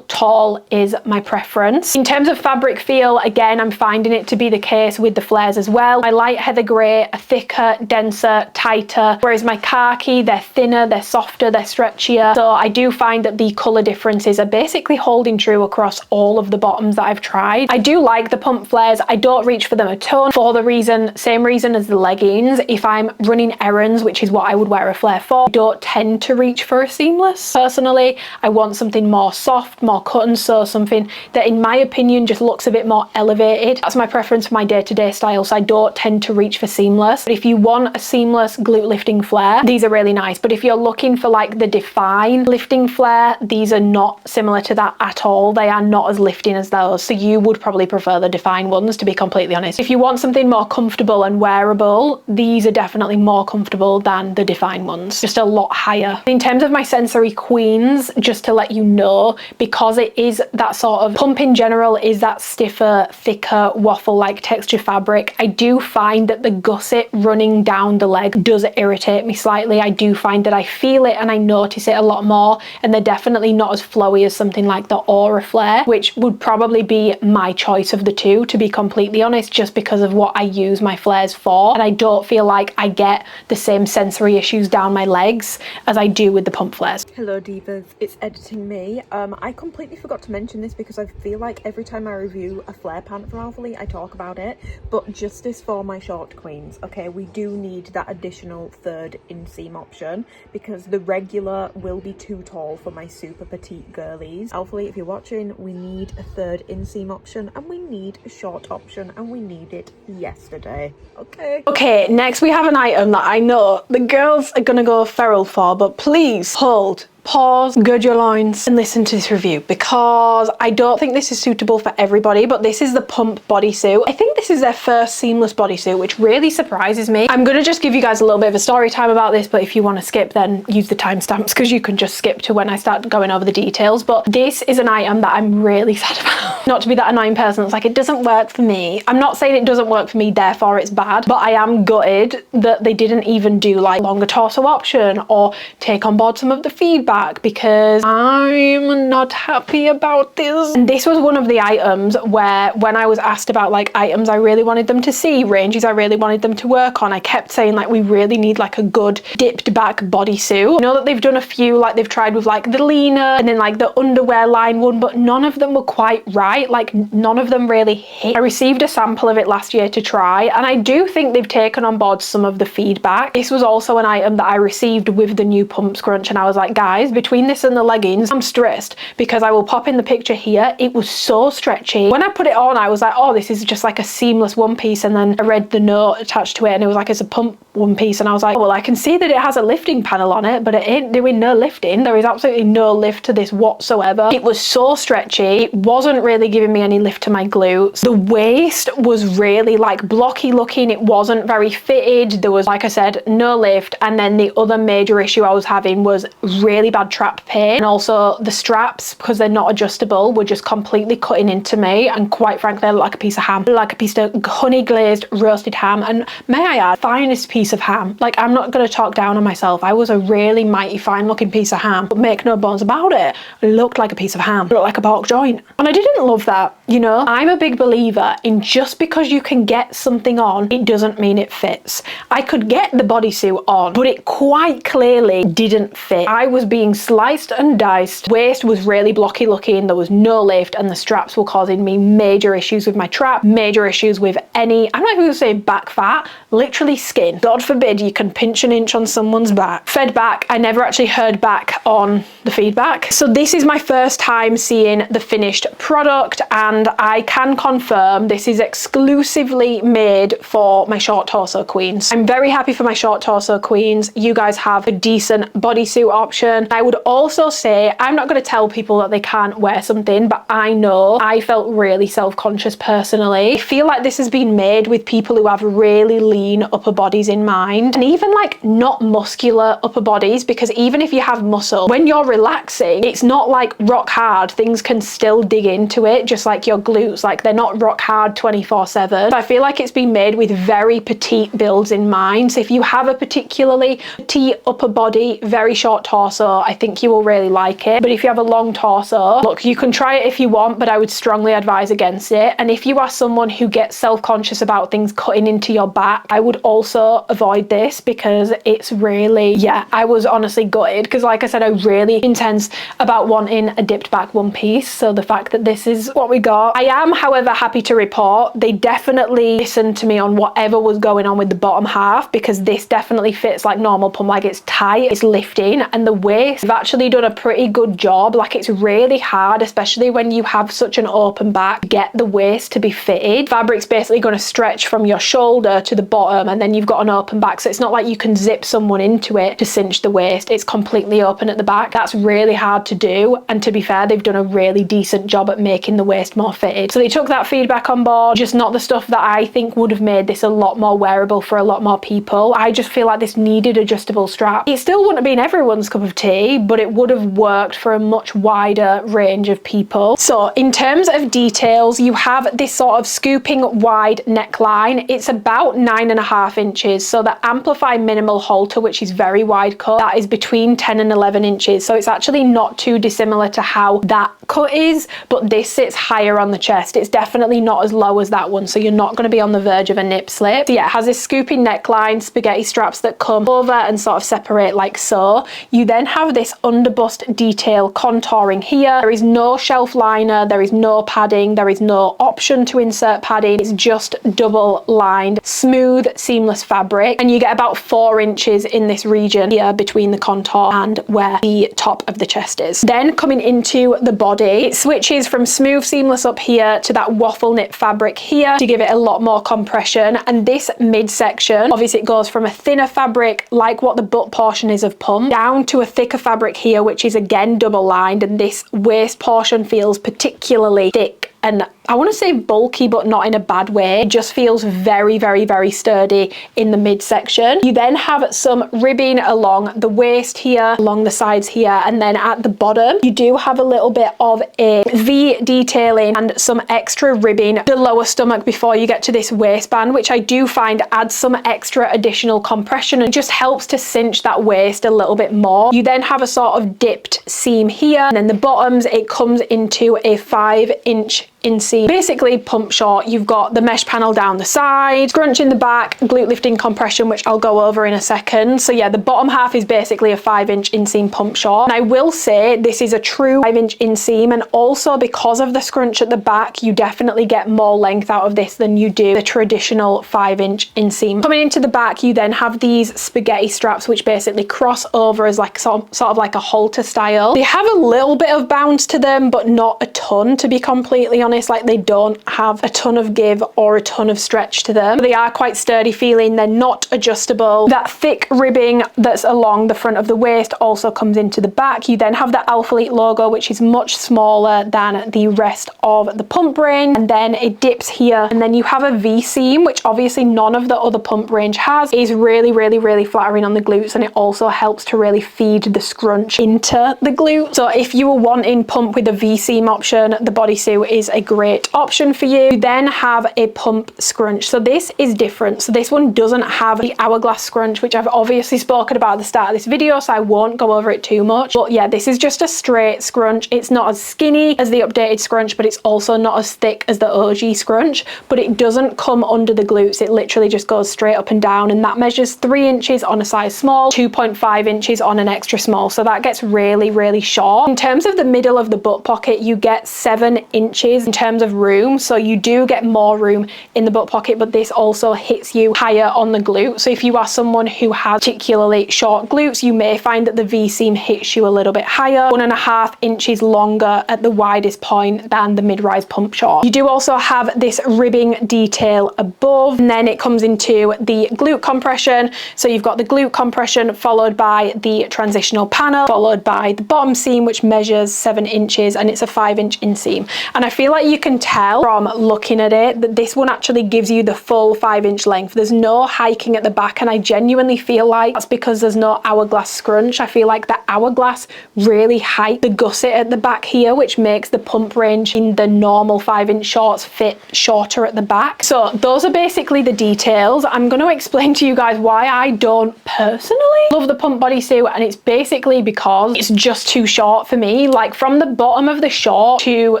Tall is my preference. In terms of fabric feel, again, I'm finding it to be the case with the flares as well. My light heather grey are thicker, denser, tighter, whereas my khaki, they're thinner, they're softer, they're stretchier. So I do find that the colour differences are basically holding true across all of the bottoms that I've tried. I do like the pump flares. I don't reach for them a ton for the same reason as the leggings. If I'm running errands, which is what I would wear a flare for, I don't tend to reach for a seamless. Personally, I want something more soft, more cut and sew, something that in my opinion just looks a bit more elevated. That's my preference for my day-to-day style, so I don't tend to reach for seamless. But if you want a seamless glute lifting flare, these are really nice. But if you're looking for like the define lifting flare, these are not similar to that at all. They are not as lifting as those, so you would probably prefer the define ones, to be completely honest. If you want something more comfortable and wearable, these are definitely more comfortable than the define ones, just a lot higher. In terms of my sensory queens, just to let you know, because it is that sort of pump in general is that stiffer, thicker, waffle-like texture fabric, I do find that the gusset running down the leg does irritate me slightly. I do find that I feel it and I notice it a lot more, and they're definitely not as flowy as something like the Aura flare, which would probably be my choice of the two, to be completely honest, just because of what I use my flares for, and I don't feel like I get the same sensory issues down my legs as I do with the pump flares. Hello divas, it's editing me. I completely forgot to mention this because I feel like every time I review a flare pant from Alphalete, I talk about it, but justice for my short queens, okay? We do need that additional third inseam option because the regular will be too tall for my super petite girlies. Alphalete, if you're watching, we need a third inseam option and we need a short option and we need it yesterday, okay? Okay, next we have an item that I know the girls are gonna go feral for, but please hold, pause, gird your loins and listen to this review because I don't think this is suitable for everybody, but this is the Pump bodysuit. I think this is their first seamless bodysuit, which really surprises me. I'm gonna just give you guys a little bit of a story time about this, but if you want to skip, then use the timestamps because you can just skip to when I start going over the details. But this is an item that I'm really sad about. Not to be that annoying person that's like, it doesn't work for me. I'm not saying it doesn't work for me, therefore it's bad, but I am gutted that they didn't even do like longer torso option or take on board some of the feedback, because I'm not happy about this. And this was one of the items where when I was asked about like items I really wanted them to see, ranges I really wanted them to work on, I kept saying like we really need like a good dipped back bodysuit. I know that they've done a few, like they've tried with like the lina and then like the underwear line one, but none of them were quite right. Like none of them really hit. I received a sample of it last year to try and I do think they've taken on board some of the feedback. This was also an item that I received with the new pump scrunch and I was like, guys, between this and the leggings, I'm stressed because I will pop in the picture here. It was so stretchy. When I put it on, I was like, oh, this is just like a seamless one piece. And then I read the note attached to it and it was like, it's a pump one piece. And I was like, oh, well, I can see that it has a lifting panel on it, but it ain't doing no lifting. There is absolutely no lift to this whatsoever. It was so stretchy. It wasn't really giving me any lift to my glutes. The waist was really like blocky looking. It wasn't very fitted. There was, like I said, no lift. And then the other major issue I was having was really bad trap pain, and also the straps, because they're not adjustable, were just completely cutting into me, and quite frankly I look like a piece of ham, like a piece of honey glazed roasted ham, and may I add, finest piece of ham. Like, I'm not going to talk down on myself, I was a really mighty fine looking piece of ham, but make no bones about it, I looked like a piece of ham, I looked like a pork joint, and I didn't love that. You know, I'm a big believer in just because you can get something on, it doesn't mean it fits. I could get the bodysuit on, but it quite clearly didn't fit. I was being sliced and diced. Waist was really blocky looking, there was no lift, and the straps were causing me major issues with my trap, major issues with any, I'm not even gonna say back fat, literally skin. God forbid you can pinch an inch on someone's back. Fed back, I never actually heard back on the feedback. So this is my first time seeing the finished product, and I can confirm this is exclusively made for my short torso queens. I'm very happy for my short torso queens. You guys have a decent bodysuit option. I would also say, I'm not going to tell people that they can't wear something, but I know I felt really self-conscious personally. I feel like this has been made with people who have really lean upper bodies in mind, and even like not muscular upper bodies, because even if you have muscle, when you're relaxing, it's not like rock hard. Things can still dig into it, just like your glutes, like they're not rock hard 24/7. So I feel like it's been made with very petite builds in mind. So if you have a particularly petite upper body, very short torso, I think you will really like it. But if you have a long torso, look, you can try it if you want, but I would strongly advise against it. And if you are someone who gets self-conscious about things cutting into your back, I would also avoid this because it's really, yeah, I was honestly gutted because like I said, I was really intense about wanting a dipped back one piece. So the fact that this is what we got, I am, however, happy to report they definitely listened to me on whatever was going on with the bottom half, because this definitely fits like normal pump, like it's tight, it's lifting, and the waist, they've actually done a pretty good job. Like, it's really hard, especially when you have such an open back, get the waist to be fitted. Fabric's basically going to stretch from your shoulder to the bottom, and then you've got an open back, so it's not like you can zip someone into it to cinch the waist. It's completely open at the back. That's really hard to do, and to be fair, they've done a really decent job at making the waist more fitted. So they took that feedback on board, just not the stuff that I think would have made this a lot more wearable for a lot more people. I just feel like this needed adjustable strap. It still wouldn't have been everyone's cup of tea, but it would have worked for a much wider range of people. So in terms of details, you have this sort of scooping wide neckline. It's about 9.5 inches. So the Amplify minimal halter, which is very wide cut, that is between 10 and 11 inches. So it's actually not too dissimilar to how that cut is, but this sits higher on the chest. It's definitely not as low as that one, so you're not going to be on the verge of a nip slip. So yeah, it has this scooping neckline, spaghetti straps that come over and sort of separate like so. You then have this underbust detail contouring here. There is no shelf liner, there is no padding, there is no option to insert padding. It's just double lined, smooth, seamless fabric, and you get about 4 inches in this region here between the contour and where the top of the chest is. Then coming into the body, it switches from smooth seamless up here to that waffle knit fabric here to give it a lot more compression. And this midsection, obviously it goes from a thinner fabric like what the butt portion is of pump down to a thicker fabric here, which is again double lined, and this waist portion feels particularly thick and I want to say bulky, but not in a bad way. It just feels very, very, very sturdy in the midsection. You then have some ribbing along the waist here, along the sides here, and then at the bottom, you do have a little bit of a V detailing and some extra ribbing the lower stomach before you get to this waistband, which I do find adds some extra additional compression and just helps to cinch that waist a little bit more. You then have a sort of dipped seam here, and then the bottoms, it comes into a 5-inch inseam. Basically pump short. You've got the mesh panel down the side, scrunch in the back, glute lifting compression, which I'll go over in a second. So yeah, the bottom half is basically a 5-inch inseam pump short. And I will say this is a true 5-inch inseam, and also because of the scrunch at the back, you definitely get more length out of this than you do the traditional 5-inch inseam. Coming into the back, you then have these spaghetti straps, which basically cross over as like sort of like a halter style. They have a little bit of bounce to them, but not a ton, to be completely honest. Like they don't have a ton of give or a ton of stretch to them. They are quite sturdy feeling. They're not adjustable. That thick ribbing that's along the front of the waist also comes into the back. You then have the alphalete logo, which is much smaller than the rest of the pump range, and then it dips here, and then you have a V seam, which obviously none of the other pump range has. It is really, really, really flattering on the glutes, and it also helps to really feed the scrunch into the glute. So if you were wanting pump with a V seam option, the bodysuit is a great option for you. You then have a pump scrunch. So this is different. So this one doesn't have the hourglass scrunch, which I've obviously spoken about at the start of this video, so I won't go over it too much. But yeah, this is just a straight scrunch. It's not as skinny as the updated scrunch, but it's also not as thick as the OG scrunch, but it doesn't come under the glutes. It literally just goes straight up and down, and that measures 3 inches on a size small, 2.5 inches on an extra small. So that gets really, really short. In terms of the middle of the butt pocket, you get 7 inches in terms of room, so you do get more room in the butt pocket, but this also hits you higher on the glute. So if you are someone who has particularly short glutes, you may find that the V seam hits you a little bit higher, 1.5 inches longer at the widest point than the mid-rise pump short. You do also have this ribbing detail above, and then it comes into the glute compression. So you've got the glute compression followed by the transitional panel, followed by the bottom seam, which measures 7 inches, and it's a 5-inch inseam. And I feel like you can tell from looking at it that this one actually gives you the full 5-inch length. There's no hiking at the back, and I genuinely feel like that's because there's no hourglass scrunch. I feel like the hourglass really hikes the gusset at the back here, which makes the pump range in the normal 5-inch shorts fit shorter at the back. So those are basically the details. I'm going to explain to you guys why I don't personally love the pump bodysuit, and it's basically because it's just too short for me. Like from the bottom of the short to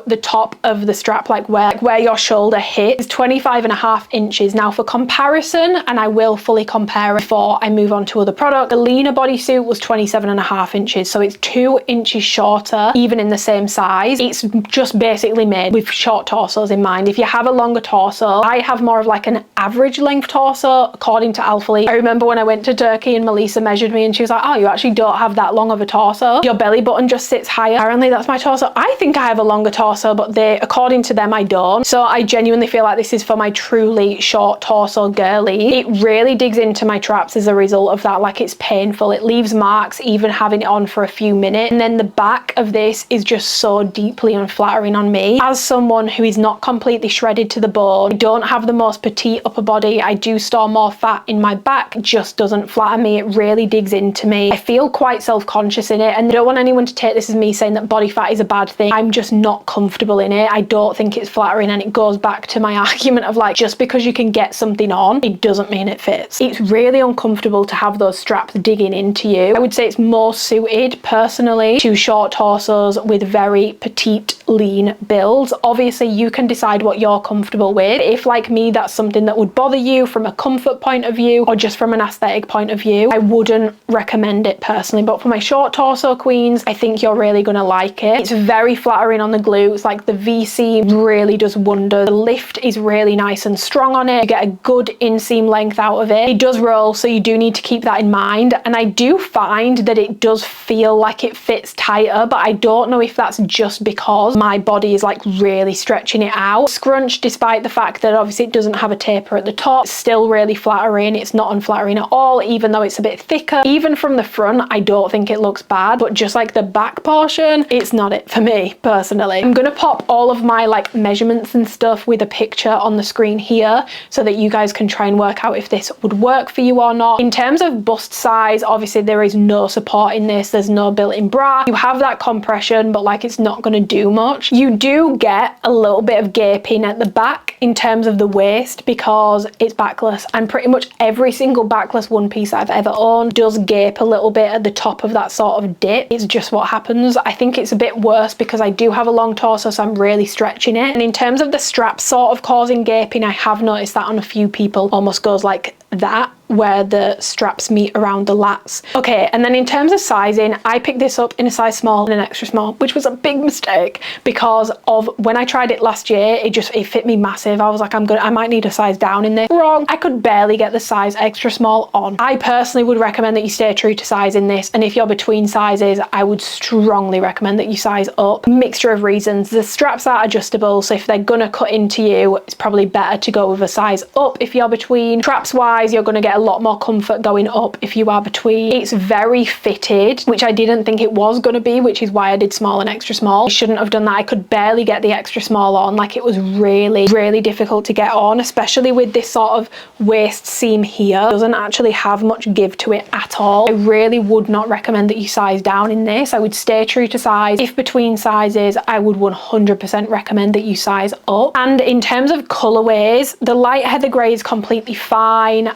the top of the strap, like where your shoulder hits, is 25.5 inches. Now for comparison, and I will fully compare it before I move on to other products, the Lina bodysuit was 27.5 inches, so it's 2 inches shorter even in the same size. It's just basically made with short torsos in mind. If you have a longer torso, I have more of like an average length torso according to Alphalete. I remember when I went to Turkey and Melissa measured me and she was like, oh, you actually don't have that long of a torso. Your belly button just sits higher. Apparently that's my torso. I think I have a longer torso, but according to them, I don't. So I genuinely feel like this is for my truly short torso girly. It really digs into my traps as a result of that. Like it's painful. It leaves marks even having it on for a few minutes. And then the back of this is just so deeply unflattering on me. As someone who is not completely shredded to the bone, I don't have the most petite upper body. I do store more fat in my back. It just doesn't flatter me. It really digs into me. I feel quite self-conscious in it, and I don't want anyone to take this as me saying that body fat is a bad thing. I'm just not comfortable in it. I don't think it's flattering, and it goes back to my argument of like, just because you can get something on, it doesn't mean it fits. It's really uncomfortable to have those straps digging into you. I would say it's more suited personally to short torsos with very petite, lean builds. Obviously you can decide what you're comfortable with. If like me, that's something that would bother you from a comfort point of view or just from an aesthetic point of view, I wouldn't recommend it personally. But for my short torso queens, I think you're really gonna like it. It's very flattering on the glutes, like the V-seam really does wonders. The lift is really nice and strong on it. You get a good inseam length out of it. It does roll, so you do need to keep that in mind. And I do find that it does feel like it fits tighter, but I don't know if that's just because my body is like really stretching it out. Scrunch, despite the fact that obviously it doesn't have a taper at the top, it's still really flattering. It's not unflattering at all, even though it's a bit thicker. Even from the front, I don't think it looks bad, but just like the back portion, it's not it for me personally. I'm gonna pop all of my like measurements and stuff with a picture on the screen here so that you guys can try and work out if this would work for you or not. In terms of bust size, obviously there is no support in this. There's no built-in bra. You have that compression, but like it's not gonna do much. You do get a little bit of gaping at the back in terms of the waist because it's backless, and pretty much every single backless one piece I've ever owned does gape a little bit at the top of that sort of dip. It's just what happens. I think it's a bit worse because I do have a long torso, so I'm really stretching it. And in terms of the strap sort of causing gaping, I have noticed that on a few people almost goes like that, where the straps meet around the lats. Okay, and then in terms of sizing, I picked this up in a size small and an extra small, which was a big mistake because of when I tried it last year, it fit me massive. I was like, I might need a size down in this. Wrong. I could barely get the size extra small on. I personally would recommend that you stay true to size in this, and if you're between sizes, I would strongly recommend that you size up. Mixture of reasons. The straps are adjustable, so if they're gonna cut into you, it's probably better to go with a size up if you're between. Straps wise, you're gonna get a lot more comfort going up if you are between. It's very fitted, which I didn't think it was going to be, which is why I did small and extra small. I shouldn't have done that. I could barely get the extra small on. Like, it was really, really difficult to get on, especially with this sort of waist seam here. It doesn't actually have much give to it at all. I really would not recommend that you size down in this. I would stay true to size. If between sizes, I would 100% recommend that you size up. And in terms of colorways, the light heather gray is completely fine.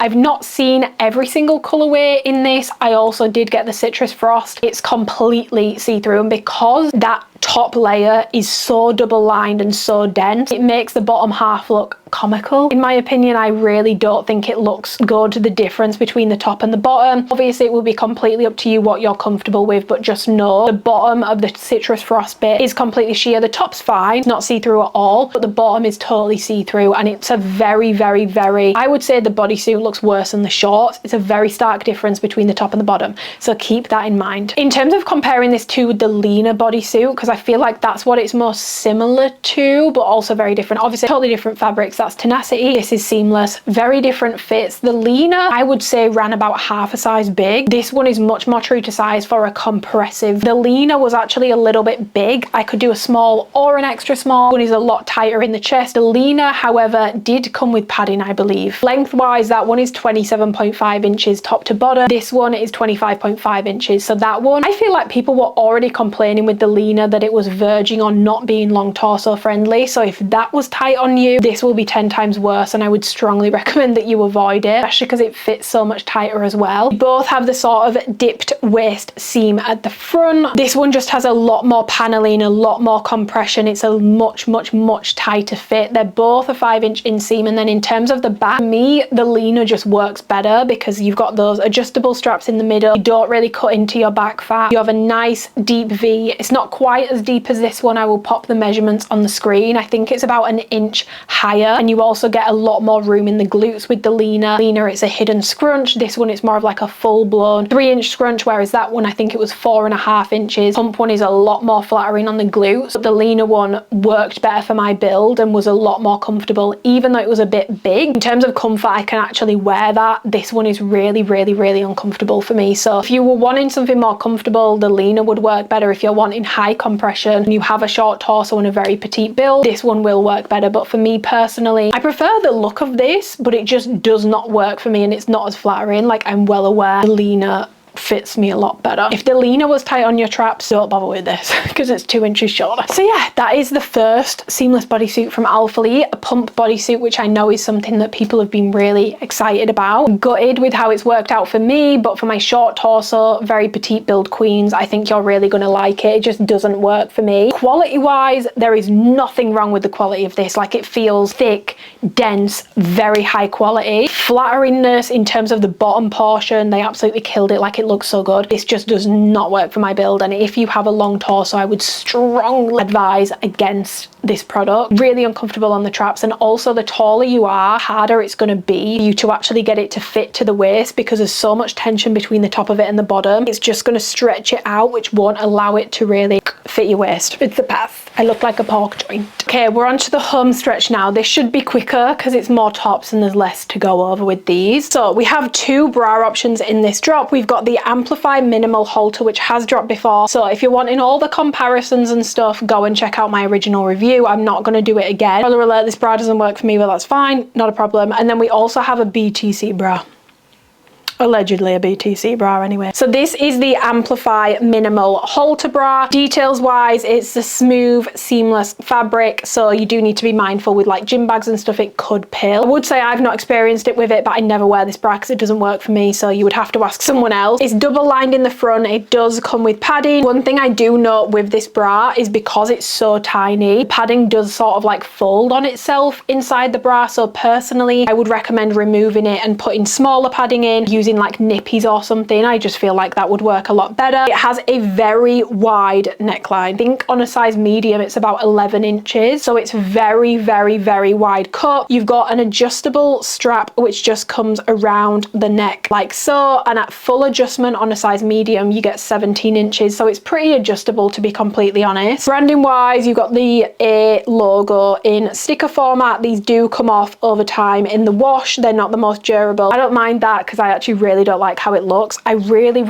I've not seen every single colorway in this. I also did get the citrus frost. It's completely see-through, and because that top layer is so double lined and so dense, it makes the bottom half look comical. In my opinion, I really don't think it looks good, the difference between the top and the bottom. Obviously it will be completely up to you what you're comfortable with, but just know the bottom of the citrus frost bit is completely sheer. The top's fine, it's not see-through at all, but the bottom is totally see-through, and it's a very, very, very, I would say the bodysuit looks worse than the shorts. It's a very stark difference between the top and the bottom, so keep that in mind. In terms of comparing this to the Lina bodysuit, because I feel like that's what it's most similar to, but also very different. Obviously totally different fabrics. That's tenacity, this is seamless, very different fits. The Lina, I would say, ran about half a size big. This one is much more true to size for a compressive. The Lina was actually a little bit big. I could do a small or an extra small. One is a lot tighter in the chest. The Lina, however, did come with padding, I believe. Lengthwise, that one is 27.5 inches top to bottom. This one is 25.5 inches. So that one, I feel like people were already complaining with the Lina that it was verging on not being long torso friendly. So if that was tight on you, this will be 10 times worse, and I would strongly recommend that you avoid it, especially because it fits so much tighter as well. Both have the sort of dipped waist seam at the front. This one just has a lot more paneling, a lot more compression. It's a much, much, much tighter fit. They're both a 5-inch inseam, and then in terms of the back, for me, the Lina just works better because you've got those adjustable straps in the middle. You don't really cut into your back fat. You have a nice deep V. It's not quite as deep as this one. I will pop the measurements on the screen. I think it's about 1 inch higher, and you also get a lot more room in the glutes with the Lina. It's a hidden scrunch. This one is more of like a full-blown 3-inch scrunch, whereas that one, I think it was 4.5 inches. Pump one is a lot more flattering on the glutes, but the Lina one worked better for my build and was a lot more comfortable, even though it was a bit big. In terms of comfort, I can actually wear that. This one is really, really, really uncomfortable for me. So if you were wanting something more comfortable, the Lina would work better. If you're wanting high compression and you have a short torso and a very petite build, this one will work better. But for me personally, I prefer the look of this, but it just does not work for me, and it's not as flattering. Like, I'm well aware the Lina fits me a lot better. If the lina was tight on your traps, don't bother with this because it's 2 inches shorter. So yeah, that is the first seamless bodysuit from alphalete, a pump bodysuit, which I know is something that people have been really excited about. I'm gutted with how it's worked out for me, but for my short torso, very petite build queens, I think you're really going to like it. It just doesn't work for me. Quality wise, there is nothing wrong with the quality of this. Like, it feels thick, dense, very high quality. Flatteriness in terms of the bottom portion, they absolutely killed it. Like, it looks so good. This just does not work for my build, and if you have a long torso, I would strongly advise against this product. Really uncomfortable on the traps, and also the taller you are, harder it's going to be for you to actually get it to fit to the waist, because there's so much tension between the top of it and the bottom. It's just going to stretch it out, which won't allow it to really fit your waist. It's the path. I look like a pork joint. Okay, we're on to the home stretch now. This should be quicker because it's more tops and there's less to go over with these. So we have 2 bra options in this drop. We've got the Amplify minimal halter, which has dropped before. So if you're wanting all the comparisons and stuff, go and check out my original review. I'm not going to do it again. Spoiler alert, this bra doesn't work for me, but that's fine, not a problem. And then we also have a BTC bra. Allegedly a BTC bra anyway. So this is the Amplify minimal halter bra. Details wise, it's a smooth, seamless fabric, so you do need to be mindful with like gym bags and stuff, it could pill. I would say I've not experienced it with it, but I never wear this bra because it doesn't work for me, so you would have to ask someone else. It's double lined in the front. It does come with padding. One thing I do note with this bra is because it's so tiny, padding does sort of like fold on itself inside the bra, so personally I would recommend removing it and putting smaller padding in, using like nippies or something. I just feel like that would work a lot better. It has a very wide neckline. I think on a size medium it's about 11 inches, so it's very wide cut. You've got an adjustable strap which just comes around the neck like so, and at full adjustment on a size medium you get 17 inches, so it's pretty adjustable, to be completely honest. Branding wise, you've got the A logo in sticker format. These do come off over time in the wash. They're not the most durable. I don't mind that because I actually really don't like how it looks. I really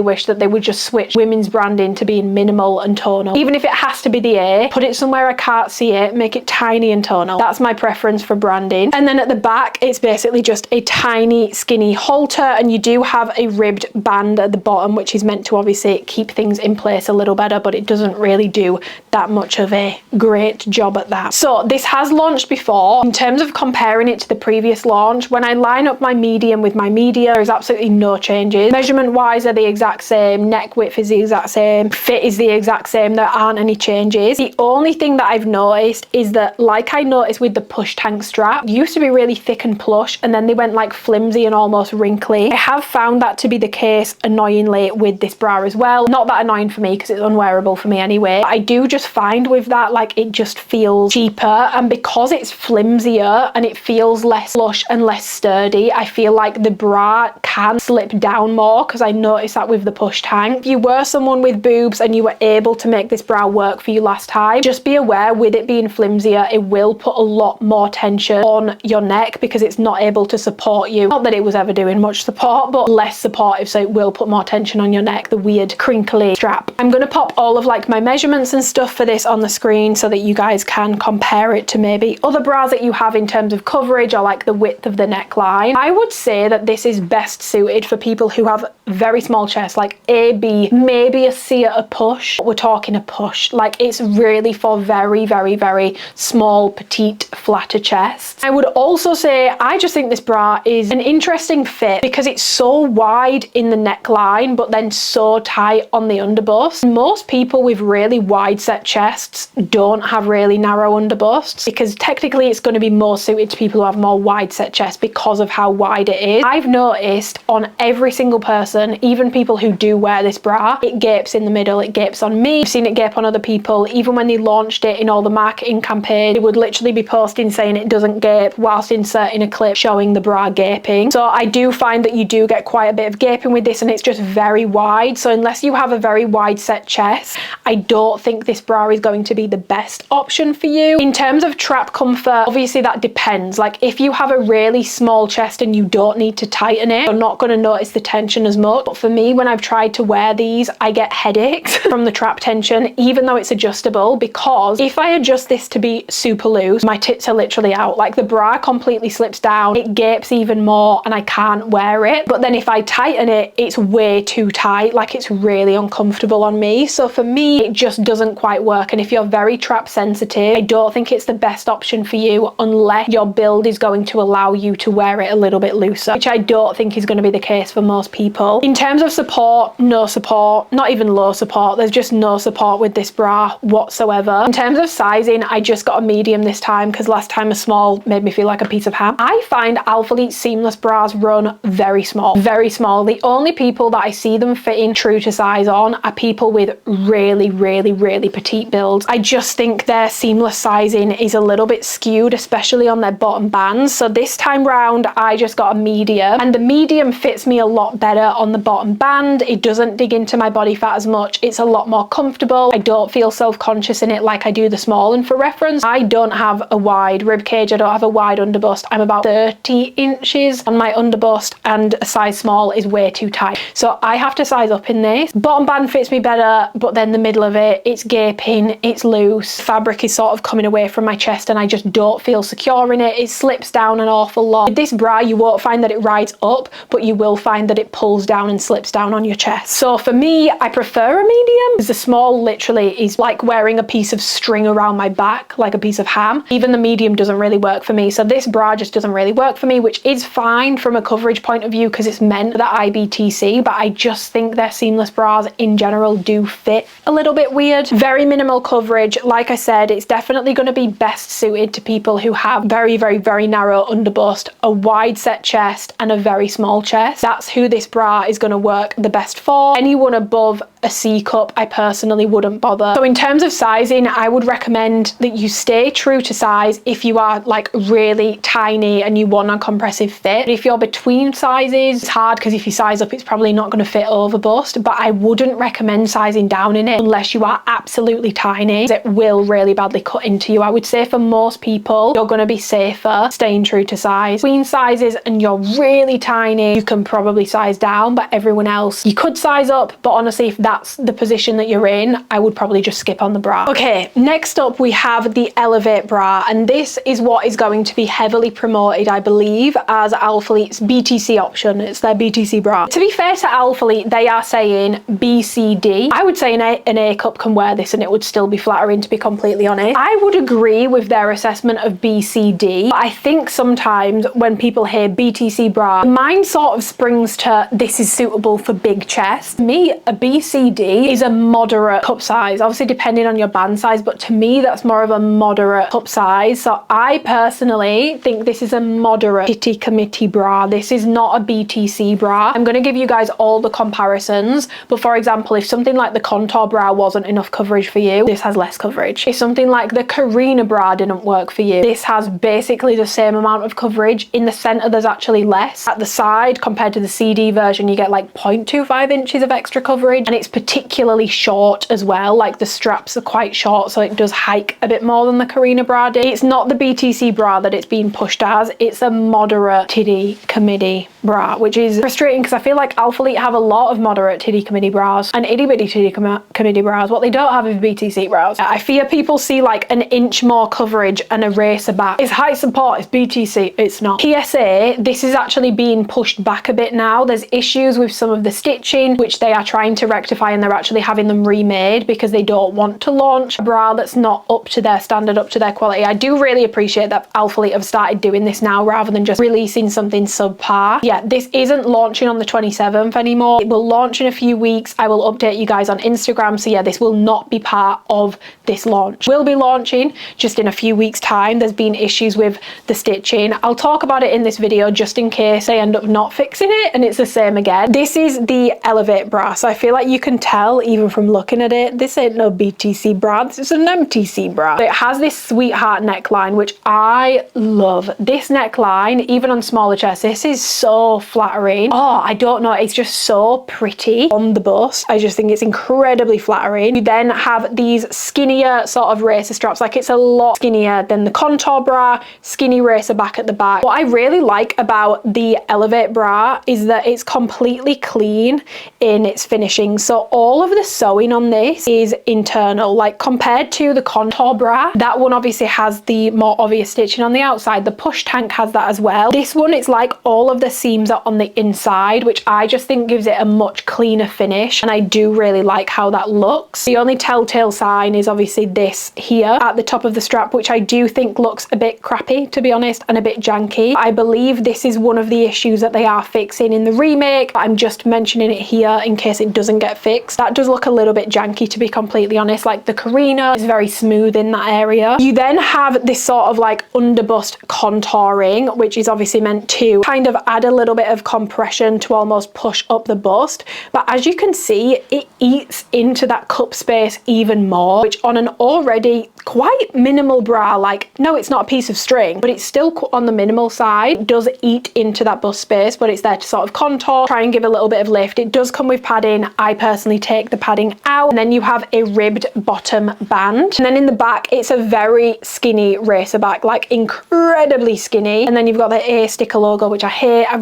wish that they would just switch women's branding to being minimal and tonal. Even if it has to be the A, put it somewhere I can't see it, make it tiny and tonal. That's my preference for branding. And then at the back, it's basically just a tiny skinny halter, and you do have a ribbed band at the bottom, which is meant to obviously keep things in place a little better, but it doesn't really do that much of a great job at that. So this has launched before. In terms of comparing it to the previous launch, when I line up my medium with my media, there's absolutely no changes. Measurement wise are the exact same, neck width is the exact same, fit is the exact same, there aren't any changes. The only thing that I've noticed is that, like I noticed with the push tank strap, it used to be really thick and plush and then they went like flimsy and almost wrinkly. I have found that to be the case annoyingly with this bra as well. Not that annoying for me because it's unwearable for me anyway, but I do just find with that, like, it just feels cheaper, and because it's flimsier and it feels less plush and less sturdy, I feel like the bra can slip down more, because I noticed that with the push tank. If you were someone with boobs and you were able to make this bra work for you last time, just be aware with it being flimsier, it will put a lot more tension on your neck because it's not able to support you. Not that it was ever doing much support, but less supportive, so it will put more tension on your neck, the weird crinkly strap. I'm going to pop all of like my measurements and stuff for this on the screen so that you guys can compare it to maybe other bras that you have in terms of coverage or like the width of the neckline. I would say that this is best suited for people who have very small chests, like A, B, maybe a C at a push. We're talking a push. Like, it's really for very small, petite, flatter chests. I would also say I just think this bra is an interesting fit because it's so wide in the neckline but then so tight on the underbust. Most people with really wide set chests don't have really narrow underbusts because technically it's going to be more suited to people who have more wide set chests because of how wide it is. I've noticed on every single person, even people who do wear this bra, it gapes in the middle. It gapes on me. I've seen it gape on other people. Even when they launched it in all the marketing campaigns, they would literally be posting saying it doesn't gape whilst inserting a clip showing the bra gaping. So I do find that you do get quite a bit of gaping with this, and it's just very wide. So unless you have a very wide set chest, I don't think this bra is going to be the best option for you. In terms of trap comfort, obviously that depends. Like, if you have a really small chest and you don't need to tighten it, you're not going to notice the tension as much. nuts. But for me, when I've tried to wear these, I get headaches from the trap tension, even though it's adjustable, because if I adjust this to be super loose, my tits are literally out. Like the bra completely slips down, it gapes even more, and I can't wear it. But then if I tighten it, it's way too tight. Like it's really uncomfortable on me. So for me, it just doesn't quite work. And if you're very trap sensitive, I don't think it's the best option for you unless your build is going to allow you to wear it a little bit looser, which I don't think is going to be the case for most people. In terms of support, no support, not even low support. There's just no support with this bra whatsoever. In terms of sizing, I just got a medium this time because last time a small made me feel like a piece of ham. I find alphalete seamless bras run very small, very small. The only people that I see them fitting true to size on are people with really, really, really petite builds. I just think their seamless sizing is a little bit skewed, especially on their bottom bands. So this time round, I just got a medium, and the medium fits me a lot better on the bottom band. It doesn't dig into my body fat as much. It's a lot more comfortable. I don't feel self-conscious in it like I do the small. And for reference, I don't have a wide rib cage. I don't have a wide underbust. I'm about 30 inches on my underbust, and a size small is way too tight. So I have to size up in this. Bottom band fits me better, but then the middle of it, it's gaping, it's loose. Fabric is sort of coming away from my chest and I just don't feel secure in it. It slips down an awful lot. With this bra, you won't find that it rides up, but you will find that it pulls down and slips down on your chest. So for me, I prefer a medium because the small literally is like wearing a piece of string around my back, like a piece of ham. Even the medium doesn't really work for me. So this bra just doesn't really work for me, which is fine from a coverage point of view because it's meant for that IBTC, but I just think their seamless bras in general do fit a little bit weird. Very minimal coverage. Like I said, it's definitely going to be best suited to people who have very, very, very narrow underbust, a wide set chest, and a very small chest. That's who this bra is going to work the best for. Anyone above a C cup, I personally wouldn't bother. So in terms of sizing, I would recommend that you stay true to size if you are like really tiny and you want a compressive fit. But if you're between sizes, it's hard because if you size up, it's probably not going to fit over bust, but I wouldn't recommend sizing down in it unless you are absolutely tiny. It will really badly cut into you. I would say for most people, you're going to be safer staying true to size. Between sizes and you're really tiny, you can probably size down, but everyone else, you could size up, but honestly, if that's the position that you're in, I would probably just skip on the bra. Okay, next up we have the Elevate bra, and this is what is going to be heavily promoted, I believe, as Alphalete's BTC option. It's their BTC bra. To be fair to Alphalete, they are saying BCD. I would say an A cup can wear this and it would still be flattering, to be completely honest. I would agree with their assessment of BCD, but I think sometimes when people hear BTC bra, mine sort of springs to this is suitable for big chest. To me, a BCD is a moderate cup size, obviously depending on your band size, but to me that's more of a moderate cup size. So I personally think this is a moderate titty committee bra. This is not a BTC bra. I'm going to give you guys all the comparisons, but for example, if something like the contour bra wasn't enough coverage for you, this has less coverage. If something like the Corrine bra didn't work for you, this has basically the same amount of coverage. In the center there's actually less. At the side, compared to the CD version, you get like 0.25 inches of extra coverage, and it's particularly short as well. Like the straps are quite short, so it does hike a bit more than the Corrine bra did. It's not the BTC bra that it's being pushed as. It's a moderate titty committee bra, which is frustrating because I feel like Alphalete have a lot of moderate titty committee bras and itty bitty titty committee bras. What they don't have is BTC bras. I fear people see like an inch more coverage and a racer back. It's high support, it's BTC. It's not. PSA, this is actually being pushed back a bit now. There's issues with some of the stitching, which they are trying to rectify, and they're actually having them remade because they don't want to launch a bra that's not up to their standard, up to their quality. I do really appreciate that Alphalete have started doing this now rather than just releasing something subpar. Yeah, this isn't launching on the 27th anymore. It will launch in a few weeks. I will update you guys on Instagram. So yeah, this will not be part of this launch. We'll be launching just in a few weeks time. There's been issues with the stitching. I'll talk about it in this video just in case I end up not fixing it and it's the same again. This is the Elevate bra. So I feel like you can can tell even from looking at it, this ain't no BTC bra, this is an MTC bra. It has this sweetheart neckline, which I love. This neckline, even on smaller chests, this is so flattering. Oh, I don't know, it's just so pretty on the bust. I just think it's incredibly flattering. You then have these skinnier sort of racer straps, like it's a lot skinnier than the contour bra, skinny racer back at the back. What I really like about the Elevate bra is that it's completely clean in its finishing. So all of the sewing on this is internal, like compared to the contour bra, that one obviously has the more obvious stitching on the outside. The push tank has that as well. This one, it's like all of the seams are on the inside, which I just think gives it a much cleaner finish, and I do really like how that looks. The only telltale sign is obviously this here at the top of the strap, which I do think looks a bit crappy, to be honest, and a bit janky. I believe this is one of the issues that they are fixing in the remake. I'm just mentioning it here in case it doesn't get fixed. That does look a little bit janky, to be completely honest. Like the Corrine is very smooth in that area. You then have this sort of like underbust contouring, which is obviously meant to kind of add a little bit of compression to almost push up the bust. But as you can see, it eats into that cup space even more, which on an already quite minimal bra, like no, it's not a piece of string, but it's still on the minimal side, does eat into that bust space, but it's there to sort of contour, try and give a little bit of lift. It does come with padding. I personally take the padding out, and then you have a ribbed bottom band, and then in the back it's a very skinny racer back, like incredibly skinny, and then you've got the A sticker logo, which I hate. I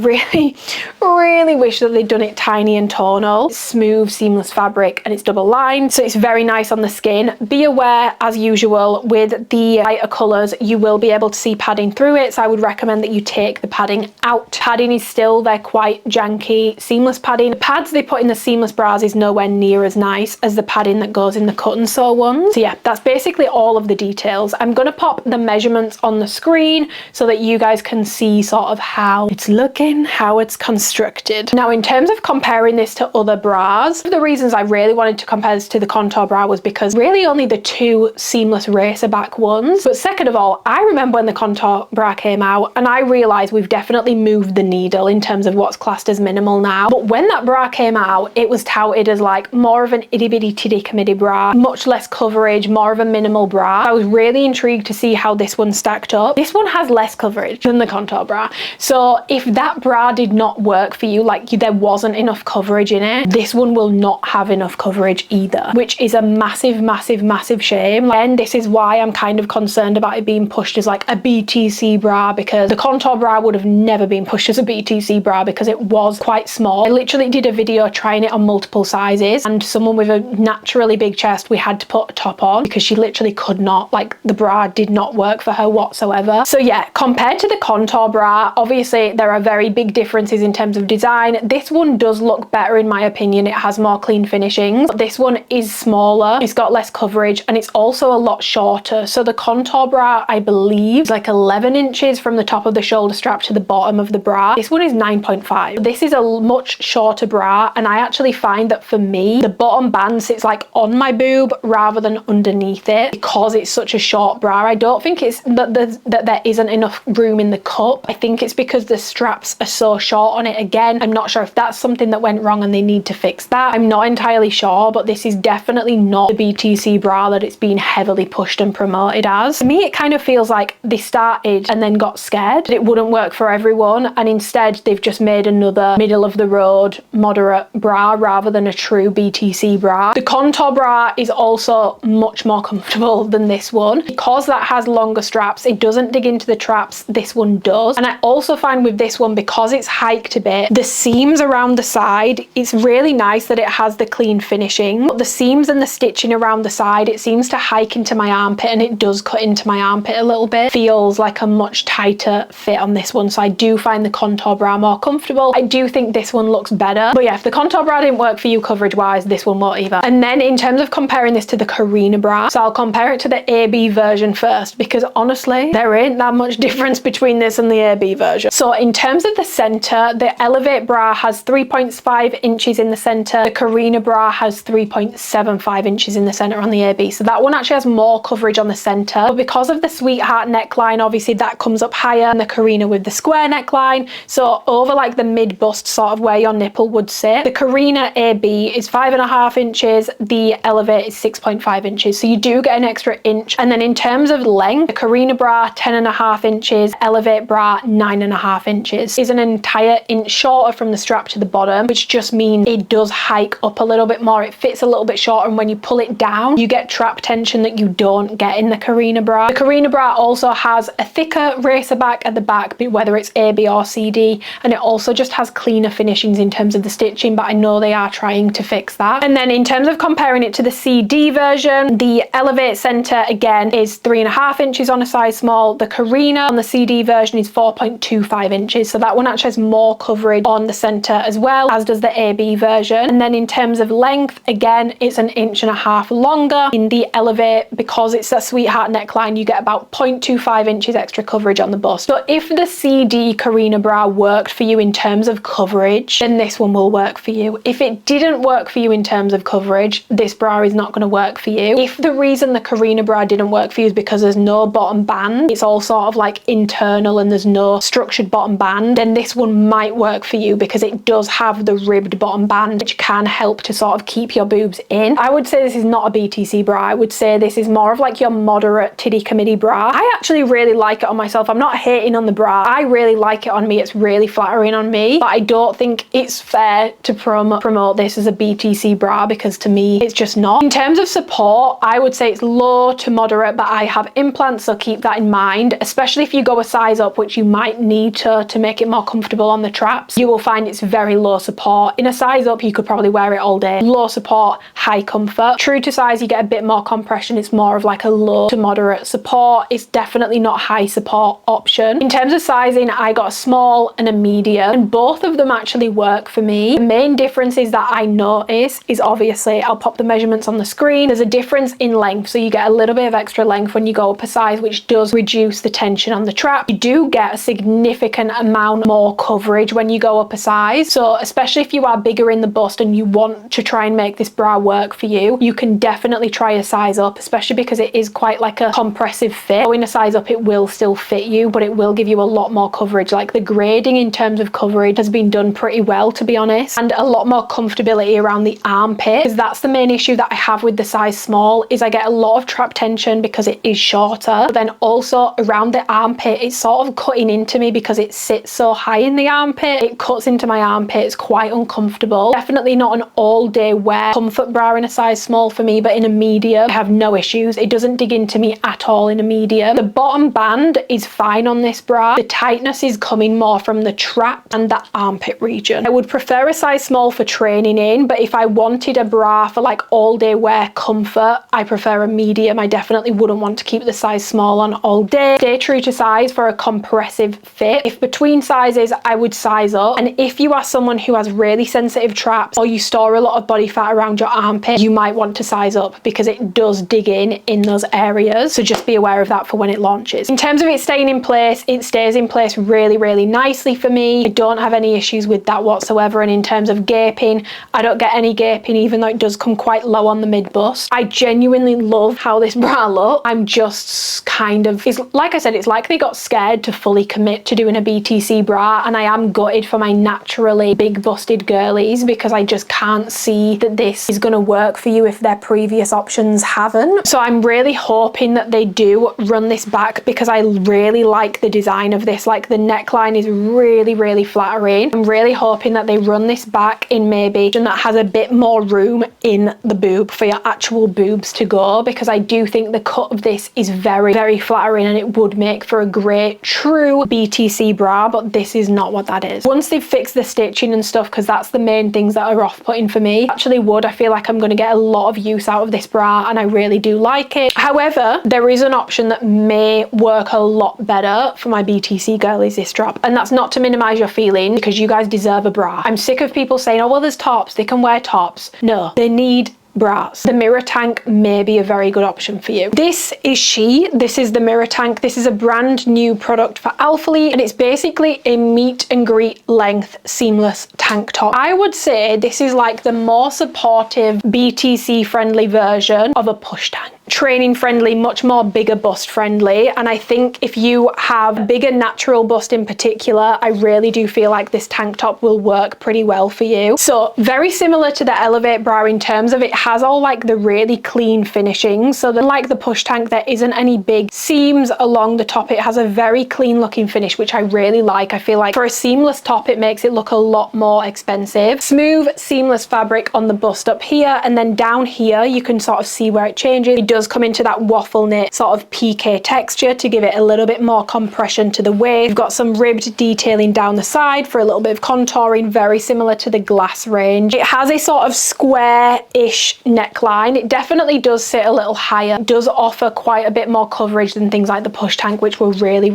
really wish that they'd done it tiny and tonal. It's smooth seamless fabric and it's double lined, so it's very nice on the skin. Be aware, as usual, with the lighter colours, you will be able to see padding through it, so I would recommend that you take the padding out. Padding is still, they're quite janky seamless padding. The pads they put in the seamless bras is nowhere near as nice as the padding that goes in the cut and sew ones. So yeah, that's basically all of the details. I'm going to pop the measurements on the screen so that you guys can see sort of how it's looking, how it's constructed. Now, in terms of comparing this to other bras, one of the reasons I really wanted to compare this to the contour bra was because really only the two seamless racer back ones. But second of all, I remember when the contour bra came out and I realized we've definitely moved the needle in terms of what's classed as minimal now. But when that bra came out, it was touted as like more of an itty bitty titty committee bra, much less coverage, more of a minimal bra. I was really intrigued to see how this one stacked up. This one has less coverage than the contour bra. So if that bra did not work for you, like there wasn't enough coverage in it, this one will not have enough coverage either, which is a massive shame. And this is why I'm kind of concerned about it being pushed as like a BTC bra, because the contour bra would have never been pushed as a BTC bra because it was quite small. I literally did a video trying it on multiple sizes, and someone with a naturally big chest, we had to put a top on because she literally could not, like the bra did not work for her whatsoever. So yeah, compared to the contour bra, obviously there are very big differences in terms of design. This one does look better in my opinion. It has more clean finishings. This one is smaller, it's got less coverage, and it's also a lot shorter. So the contour bra, I believe, is like 11 inches from the top of the shoulder strap to the bottom of the bra. This one is 9.5. This is a much shorter bra, and I actually find that for me, the bottom band sits like on my boob rather than underneath it because it's such a short bra. I don't think it's that there isn't enough room in the cup. I think it's because the straps are so short on it. Again, I'm not sure if that's something that went wrong and they need to fix that. I'm not entirely sure, but this is definitely not the BTC bra that it's been heavily pushed and promoted as. To me, it kind of feels like they started and then got scared that it wouldn't work for everyone, and instead they've just made another middle of the road moderate bra rather than a true BTC bra. The contour bra is also much more comfortable than this one. Because that has longer straps, it doesn't dig into the traps. This one does. And I also find with this one, because it's hiked a bit, the seams around the side, it's really nice that it has the clean finishing. But the seams and the stitching around the side, it seems to hike into my armpit, and it does cut into my armpit a little bit. Feels like a much tighter fit on this one. So I do find the contour bra more comfortable. I do think this one looks better. But yeah, if the contour bra didn't work for you coverage wise, this one won't either. And then in terms of comparing this to the Corrine bra, so I'll compare it to the AB version first, because honestly, there ain't that much difference between this and the AB version. So in terms of the center, the Elevate bra has 3.5 inches in the center. The Corrine bra has 3.75 inches in the center on the AB. So that one actually has more more coverage on the center. But because of the sweetheart neckline, obviously that comes up higher, and the Corrine with the square neckline, so over like the mid bust sort of where your nipple would sit. The Corrine AB is 5.5 inches, the Elevate is 6.5 inches, so you do get an extra inch. And then in terms of length, the Corrine bra 10.5 inches, Elevate bra 9.5 inches, is an entire inch shorter from the strap to the bottom, which just means it does hike up a little bit more. It fits a little bit shorter, and when you pull it down, you get trap tension that you don't get in the Corrine bra. The Corrine bra also has a thicker racer back at the back, whether it's AB or CD, and it also just has cleaner finishings in terms of the stitching, but I know they are trying to fix that. And then in terms of comparing it to the CD version, the Elevate center again is 3.5 inches on a size small. The Corrine on the CD version is 4.25 inches, so that one actually has more coverage on the center as well, as does the AB version. And then in terms of length, again, it's 1.5 inches longer in the Elevate. Because it's a sweetheart neckline, you get about 0.25 inches extra coverage on the bust. So if the CD Corrine bra worked for you in terms of coverage, then this one will work for you. If it didn't work for you in terms of coverage, this bra is not going to work for you. If the reason the Corrine bra didn't work for you is because there's no bottom band, it's all sort of like internal and there's no structured bottom band, then this one might work for you because it does have the ribbed bottom band, which can help to sort of keep your boobs in. I would say this is not a BTC bra. I would say this is more of like your moderate titty committee bra. I actually really like it on myself. I'm not hating on the bra. I really like it on me. It's really flattering on me, but I don't think it's fair to promote this as a BTC bra, because to me it's just not. In terms of support, I would say it's low to moderate, but I have implants, so keep that in mind, especially if you go a size up, which you might need to make it more comfortable on the traps. You will find it's very low support. In a size up, you could probably wear it all day. Low support, high comfort. True to size, you get a bit more compression. It's more of like a low to moderate support. It's definitely not high support option. In terms of sizing, I got a small and a medium, and both of them actually work for me. The main differences that I notice is, obviously, I'll pop the measurements on the screen. There's a difference in length, so you get a little bit of extra length when you go up a size, which does reduce the tension on the trap. You do get a significant amount more coverage when you go up a size, so especially if you are bigger in the bust and you want to try and make this bra work for you, you can definitely try a size up, especially because it is quite like a compressive fit. So in a size up, it will still fit you, but it will give you a lot more coverage. Like the grading in terms of coverage has been done pretty well, to be honest, and a lot more comfortability around the armpit, because that's the main issue that I have with the size small, is I get a lot of trap tension because it is shorter, but then also around the armpit, it's sort of cutting into me because it sits so high in the armpit. It cuts into my armpit. It's quite uncomfortable. Definitely not an all day wear comfort bra in a size small for me, but in a medium, I have no issues. It doesn't dig into me at all in a medium. The bottom band is fine on this bra. The tightness is coming more from the trap and the armpit region. I would prefer a size small for training in, but if I wanted a bra for like all day wear comfort, I prefer a medium. I definitely wouldn't want to keep the size small on all day. Stay true to size for a compressive fit. If between sizes, I would size up. And if you are someone who has really sensitive traps, or you store a lot of body fat around your armpit, you might want to size up because it does dig in those areas. So just be aware of that for when it launches. In terms of it staying in place, it stays in place really, really nicely for me. I don't have any issues with that whatsoever. And in terms of gaping, I don't get any gaping, even though it does come quite low on the mid bust. I genuinely love how this bra looks. I'm just kind of, it's like I said, it's like they got scared to fully commit to doing a BTC bra, and I am gutted for my naturally big busted girlies because I just can't see that this is going to work for you if their previous options haven't. So I'm really hoping that they do run this back, because I really like the design of this. Like the neckline is really, really flattering. I'm really hoping that they run this back in maybe and that has a bit more room in the boob for your actual boobs to go, because I do think the cut of this is very, very flattering and it would make for a great true BTC bra, but this is not what that is. Once they've fixed the stitching and stuff, because that's the main things that are off-putting for me, I feel like I'm going to get a lot of use out of this bra, and I really do like it. However, there is an option that may work a lot better for my BTC girlies this drop, and that's not to minimize your feelings, because you guys deserve a bra. I'm sick of people saying, oh well, there's tops, they can wear tops. No, they need bras. The mirror tank may be a very good option for you. This is the mirror tank. This is a brand new product for alphalete, and it's basically a meet and greet length seamless tank top. I would say this is like the more supportive BTC friendly version of a push tank. training friendly, much more bigger bust friendly. And I think if you have a bigger natural bust in particular, I really do feel like this tank top will work pretty well for you. So very similar to the Elevate bra in terms of it has all like the really clean finishing. So then like the push tank, there isn't any big seams along the top. It has a very clean looking finish, which I really like. I feel like for a seamless top, it makes it look a lot more expensive. Smooth seamless fabric on the bust up here, and then down here you can sort of see where it changes. It does come into that waffle knit sort of PK texture to give it a little bit more compression to the waist. You've got some ribbed detailing down the side for a little bit of contouring, very similar to the glass range. It has a sort of square-ish neckline. It definitely does sit a little higher. It does offer quite a bit more coverage than things like the push tank, which were really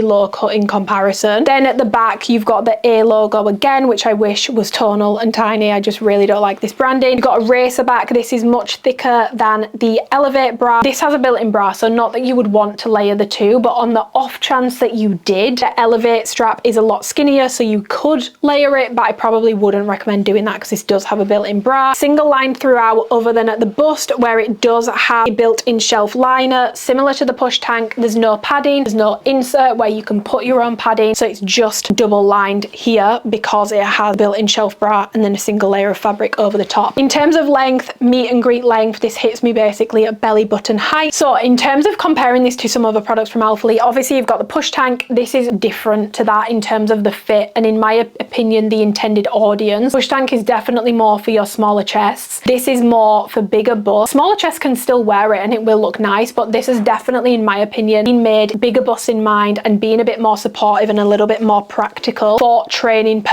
low cut in comparison. Then at the back you've got the A logo again, which I wish was tonal and tiny. I just really don't like this branding. You've got a racer back. This is much thicker than the Elevate bra. This has a built-in bra, so not that you would want to layer the two, but on the off chance that you did, the Elevate strap is a lot skinnier, so you could layer it, but I probably wouldn't recommend doing that because this does have a built-in bra. Single line throughout, other than at the bust where it does have a built-in shelf liner. Similar to the push tank, there's no padding, there's no insert where you can put your own padding, so it's just double lined here because it has a built-in shelf bra and then a single layer of fabric over the top. In terms of length, meet and greet length, this hits me basically at belly button height. So in terms of comparing this to some other products from alphalete, obviously you've got the push tank. This is different to that in terms of the fit and in my opinion the intended audience. Push tank is definitely more for your smaller chests. This is more for bigger busts. Smaller chests can still wear it and it will look nice, but this is definitely in my opinion been made bigger busts in mind and being a bit more supportive and a little bit more practical for training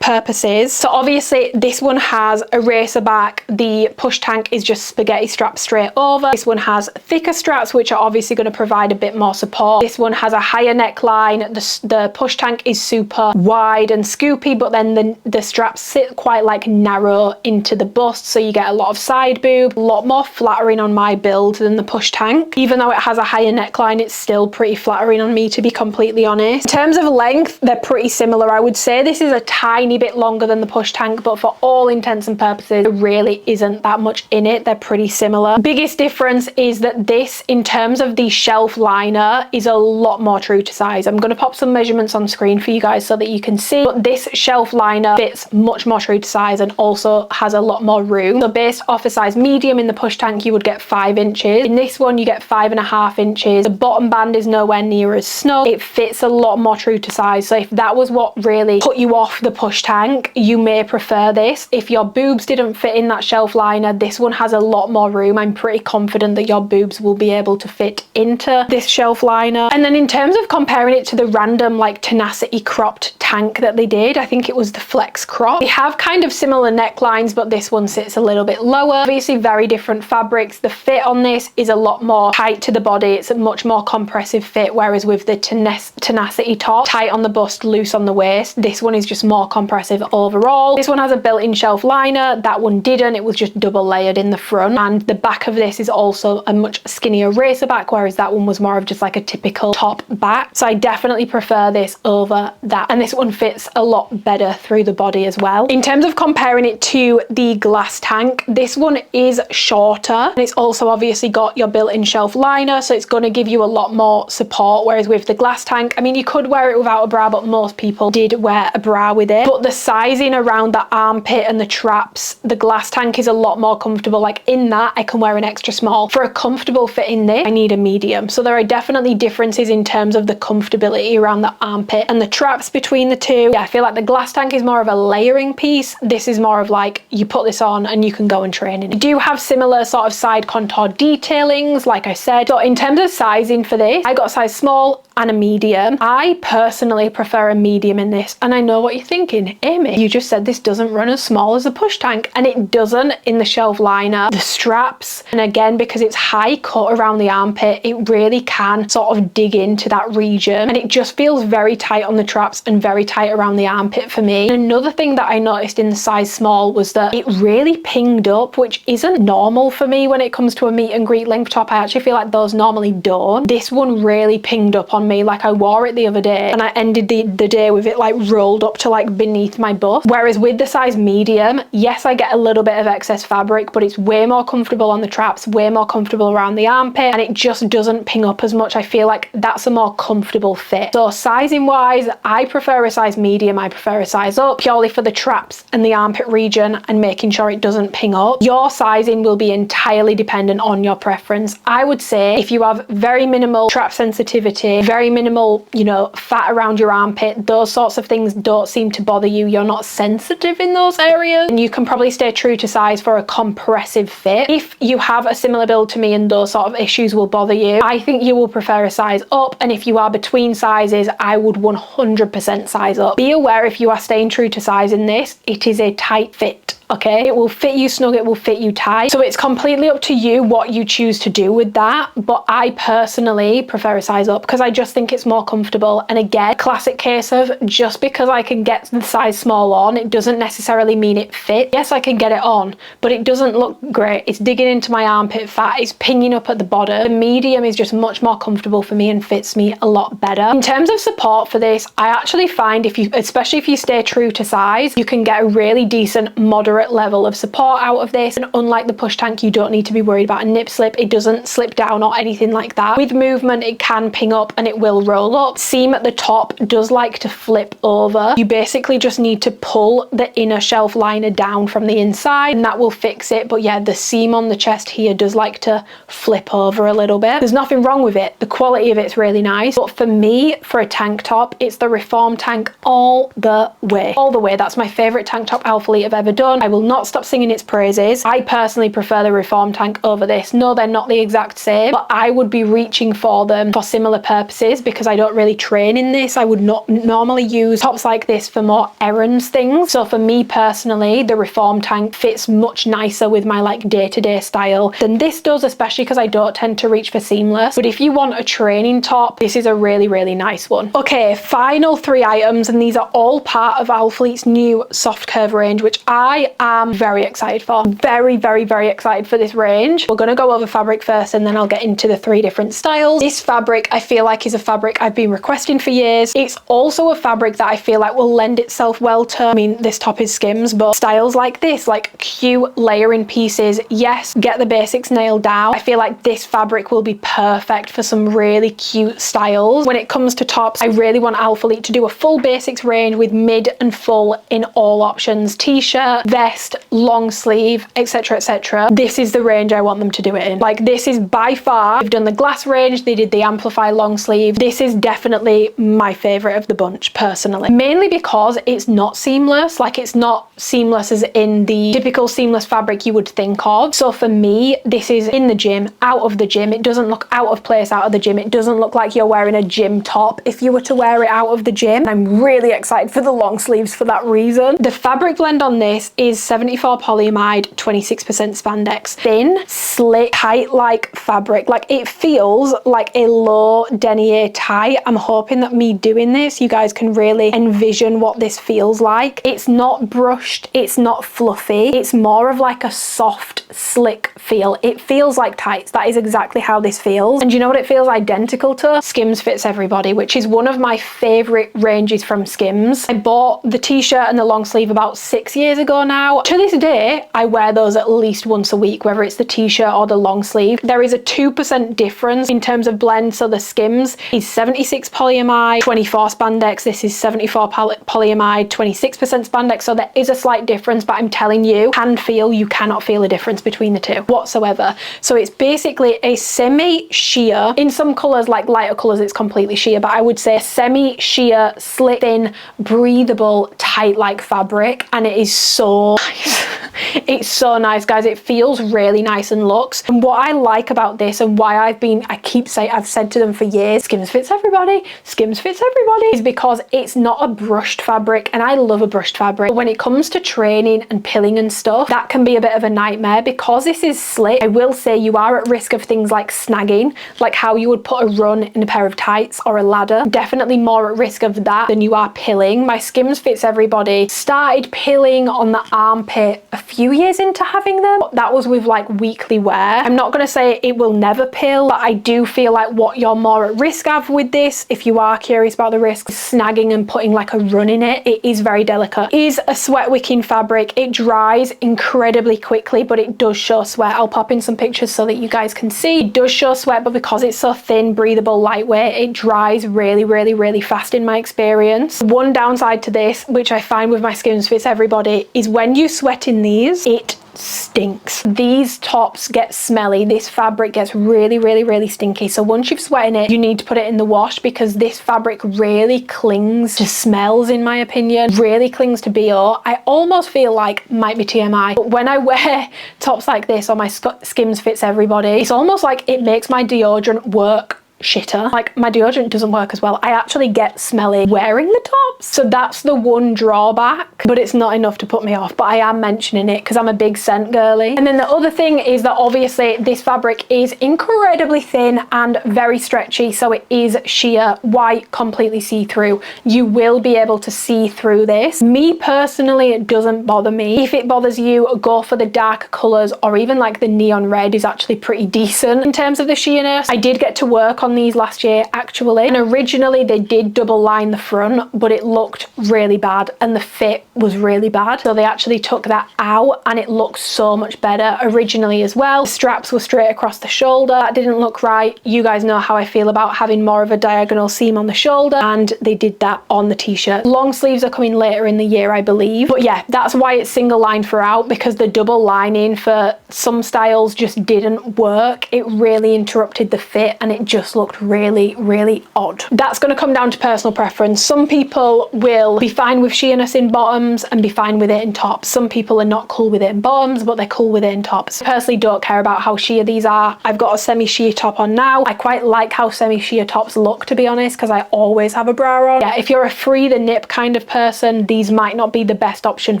purposes. So obviously this one has a racer back. The push tank is just spaghetti strap straight over. This one has thicker straps, which are obviously going to provide a bit more support. This one has a higher neckline. The push tank is super wide and scoopy, but then the straps sit quite like narrow into the bust, so you get a lot of side boob, a lot more flattering on my build than the push tank. Even though it has a higher neckline, it's still pretty flattering on me, to be completely honest. In terms of length, they're pretty similar. I would say this is a tiny bit longer than the push tank, but for all intents and purposes, there really isn't that much in it. They're pretty similar. Biggest difference is that this, in terms of the shelf liner, is a lot more true to size. I'm going to pop some measurements on screen for you guys so that you can see, but this shelf liner fits much more true to size and also has a lot more room. So based off a size medium in the push tank, you would get 5 inches. In this one, you get 5.5 inches. The bottom band is nowhere near as snug. It fits a lot more true to size. So if that was what really put you off the push tank, you may prefer this. If your boobs didn't fit in that shelf liner, this one has a lot more room. I'm pretty confident that your boobs will be able to fit into this shelf liner. And then in terms of comparing it to the random like tenacity cropped tank that they did, I think it was the flex crop. They have kind of similar necklines, but this one sits a little bit lower. Obviously very different fabrics. The fit on this is a lot more tight to the body. It's a much more compressive fit, whereas with the tenacity top, tight on the bust, loose on the waist, this one is just more compressive overall. This one has a built-in shelf liner. That one didn't. It was just double layered in the front, and the back of this is also a much skinnier racer back, whereas that one was more of just like a typical top back. So I definitely prefer this over that, and this one fits a lot better through the body as well. In terms of comparing it to the glass tank, this one is shorter and it's also obviously got your built-in shelf liner, so it's going to give you a lot more support, whereas with the glass tank, I mean, you could wear it without a bra, but most people did wear a bra with it. But the sizing around the armpit and the traps, the glass tank is a lot more comfortable. Like in that, I can wear an extra small. For a comfortable fit in this, I need a medium. So there are definitely differences in terms of the comfortability around the armpit and the traps between the two. Yeah, I feel like the glass tank is more of a layering piece. This is more of like, you put this on and you can go and train in it. You do have similar sort of side contour detailings, like I said. So in terms of sizing for this, I got a size small and a medium. I personally prefer a medium in this, and I know what you're thinking, Amy, you just said this doesn't run as small as a push tank, and it doesn't in the shelf liner. The straps, and again, because it's high cut around the armpit, it really can sort of dig into that region, and it just feels very tight on the traps and very very tight around the armpit for me. And another thing that I noticed in the size small was that it really pinged up, which isn't normal for me when it comes to a meet and greet length top. I actually feel like those normally don't. This one really pinged up on me. Like, I wore it the other day and I ended the day with it like rolled up to like beneath my bust. Whereas with the size medium, yes, I get a little bit of excess fabric, but it's way more comfortable on the traps, way more comfortable around the armpit, and it just doesn't ping up as much. I feel like that's a more comfortable fit. So sizing wise, I prefer a size medium. I prefer a size up purely for the traps and the armpit region and making sure it doesn't ping up. Your sizing will be entirely dependent on your preference. I would say if you have very minimal trap sensitivity, very minimal, you know, fat around your armpit, those sorts of things don't seem to bother you, you're not sensitive in those areas, and you can probably stay true to size for a compressive fit. If you have a similar build to me and those sort of issues will bother you, I think you will prefer a size up. And if you are between sizes, I would 100% size up. Be aware, if you are staying true to size in this, it is a tight fit. Okay, it will fit you snug, it will fit you tight, so it's completely up to you what you choose to do with that. But I personally prefer a size up because I just think it's more comfortable. And again, classic case of, just because I can get the size small on, it doesn't necessarily mean it fits. Yes, I can get it on, but it doesn't look great. It's digging into my armpit fat, it's pinging up at the bottom. The medium is just much more comfortable for me and fits me a lot better. In terms of support for this, I actually find if you, especially if you stay true to size, you can get a really decent moderate level of support out of this. And unlike the push tank, you don't need to be worried about a nip slip. It doesn't slip down or anything like that. With movement, it can ping up and it will roll up. Seam at the top does like to flip over. You basically just need to pull the inner shelf liner down from the inside and that will fix it. But yeah, the seam on the chest here does like to flip over a little bit. There's nothing wrong with it. The quality of it's really nice. But for me, for a tank top, it's the Reform tank all the way. All the way. That's my favorite tank top alphalete I've ever done. I will not stop singing its praises. I personally prefer the Reform tank over this. No, they're not the exact same, but I would be reaching for them for similar purposes because I don't really train in this. I would not normally use tops like this for more errands things. So for me personally, the Reform tank fits much nicer with my like day-to-day style than this does, especially because I don't tend to reach for seamless. But if you want a training top, this is a really, really nice one. Okay, final 3 items, and these are all part of Alphalete's new soft curve range, which I am very excited for. Very, very, very excited for this range. We're going to go over fabric first and then I'll get into the 3 different styles. This fabric I feel like is a fabric I've been requesting for years. It's also a fabric that I feel like will lend itself well to, I mean, this top is Skims, but styles like this, like cute layering pieces. Yes, get the basics nailed down. I feel like this fabric will be perfect for some really cute styles. When it comes to tops, I really want Alphalete to do a full basics range with mid and full in all options. T-shirt, vest, long sleeve, etc, etc. This is the range I want them to do it in. Like, this is by far, they've done the glass range, they did the Amplify long sleeve. This is definitely my favorite of the bunch personally, mainly because it's not seamless. Like, it's not seamless as in the typical seamless fabric you would think of. So for me, this is in the gym, out of the gym. It doesn't look out of place out of the gym. It doesn't look like you're wearing a gym top if you were to wear it out of the gym. I'm really excited for the long sleeves for that reason. The fabric blend on this is 74 polyamide, 26% spandex. Thin, slick, tight-like fabric. Like, it feels like a low denier tie. I'm hoping that me doing this, you guys can really envision what this feels like. It's not brushed, it's not fluffy. It's more of like a soft, slick feel. It feels like tights. That is exactly how this feels. And you know what it feels identical to? Skims Fits Everybody, which is one of my favorite ranges from Skims. I bought the t-shirt and the long sleeve about 6 years ago now. To this day, I wear those at least once a week, whether it's the t-shirt or the long sleeve. There is a 2% difference in terms of blend. So the Skims is 76 polyamide, 24 spandex. This is 74 polyamide, 26% spandex. So there is a slight difference, but I'm telling you, hand feel, you cannot feel a difference between the two whatsoever. So it's basically a semi-sheer, in some colors, like lighter colors, it's completely sheer, but I would say semi-sheer, slick, thin, breathable, tight-like fabric, and it is so nice. It's so nice, guys. It feels really nice and looks. And what I like about this, and why I've said to them for years, Skims fits everybody, Skims fits everybody, is because it's not a brushed fabric, and I love a brushed fabric. But when it comes to training and pilling and stuff, that can be a bit of a nightmare. Because this is slit, I will say you are at risk of things like snagging, like how you would put a run in a pair of tights or a ladder. Definitely more at risk of that than you are pilling. My Skims fits everybody started pilling on the armpit a few years into having them. That was with like weekly wear. I'm not going to say it will never pill, but I do feel like what you're more at risk of with this, if you are curious about the risk, snagging and putting like a run in it. It is very delicate. It is a sweat wicking fabric. It dries incredibly quickly, but it does show sweat. I'll pop in some pictures so that you guys can see. It does show sweat, but because it's so thin, breathable, lightweight, it dries really, really, really fast in my experience. One downside to this, which I find with my Skims fits everybody, is when you sweat in these, it stinks. These tops get smelly. This fabric gets really, really, really stinky. So once you've sweat in it, you need to put it in the wash, because this fabric really clings to smells, in my opinion, really clings to BO. I almost feel like, might be TMI, but when I wear tops like this on my Skims fits everybody, it's almost like it makes my deodorant work shitter. Like, my deodorant doesn't work as well. I actually get smelly wearing the tops. So that's the one drawback, but it's not enough to put me off. But I am mentioning it because I'm a big scent girly. And then the other thing is that obviously this fabric is incredibly thin and very stretchy. So it is sheer, white, completely see-through. You will be able to see through this. Me personally, it doesn't bother me. If it bothers you, go for the dark colors, or even like the neon red is actually pretty decent in terms of the sheerness. I did get to work on these last year actually, and originally they did double line the front, but it looked really bad and the fit was really bad, so they actually took that out and it looks so much better originally as well. The straps were straight across the shoulder. That didn't look right. You guys know how I feel about having more of a diagonal seam on the shoulder, and they did that on the t-shirt. Long sleeves are coming later in the year, I believe, but yeah, that's why it's single line throughout, because the double lining for some styles just didn't work. It really interrupted the fit and it just looked really, really odd. That's going to come down to personal preference. Some people will be fine with sheerness in bottoms and be fine with it in tops. Some people are not cool with it in bottoms, but they're cool with it in tops. I personally don't care about how sheer these are. I've got a semi-sheer top on now. I quite like how semi-sheer tops look, to be honest, because I always have a bra on. Yeah, if you're a free the nip kind of person, these might not be the best option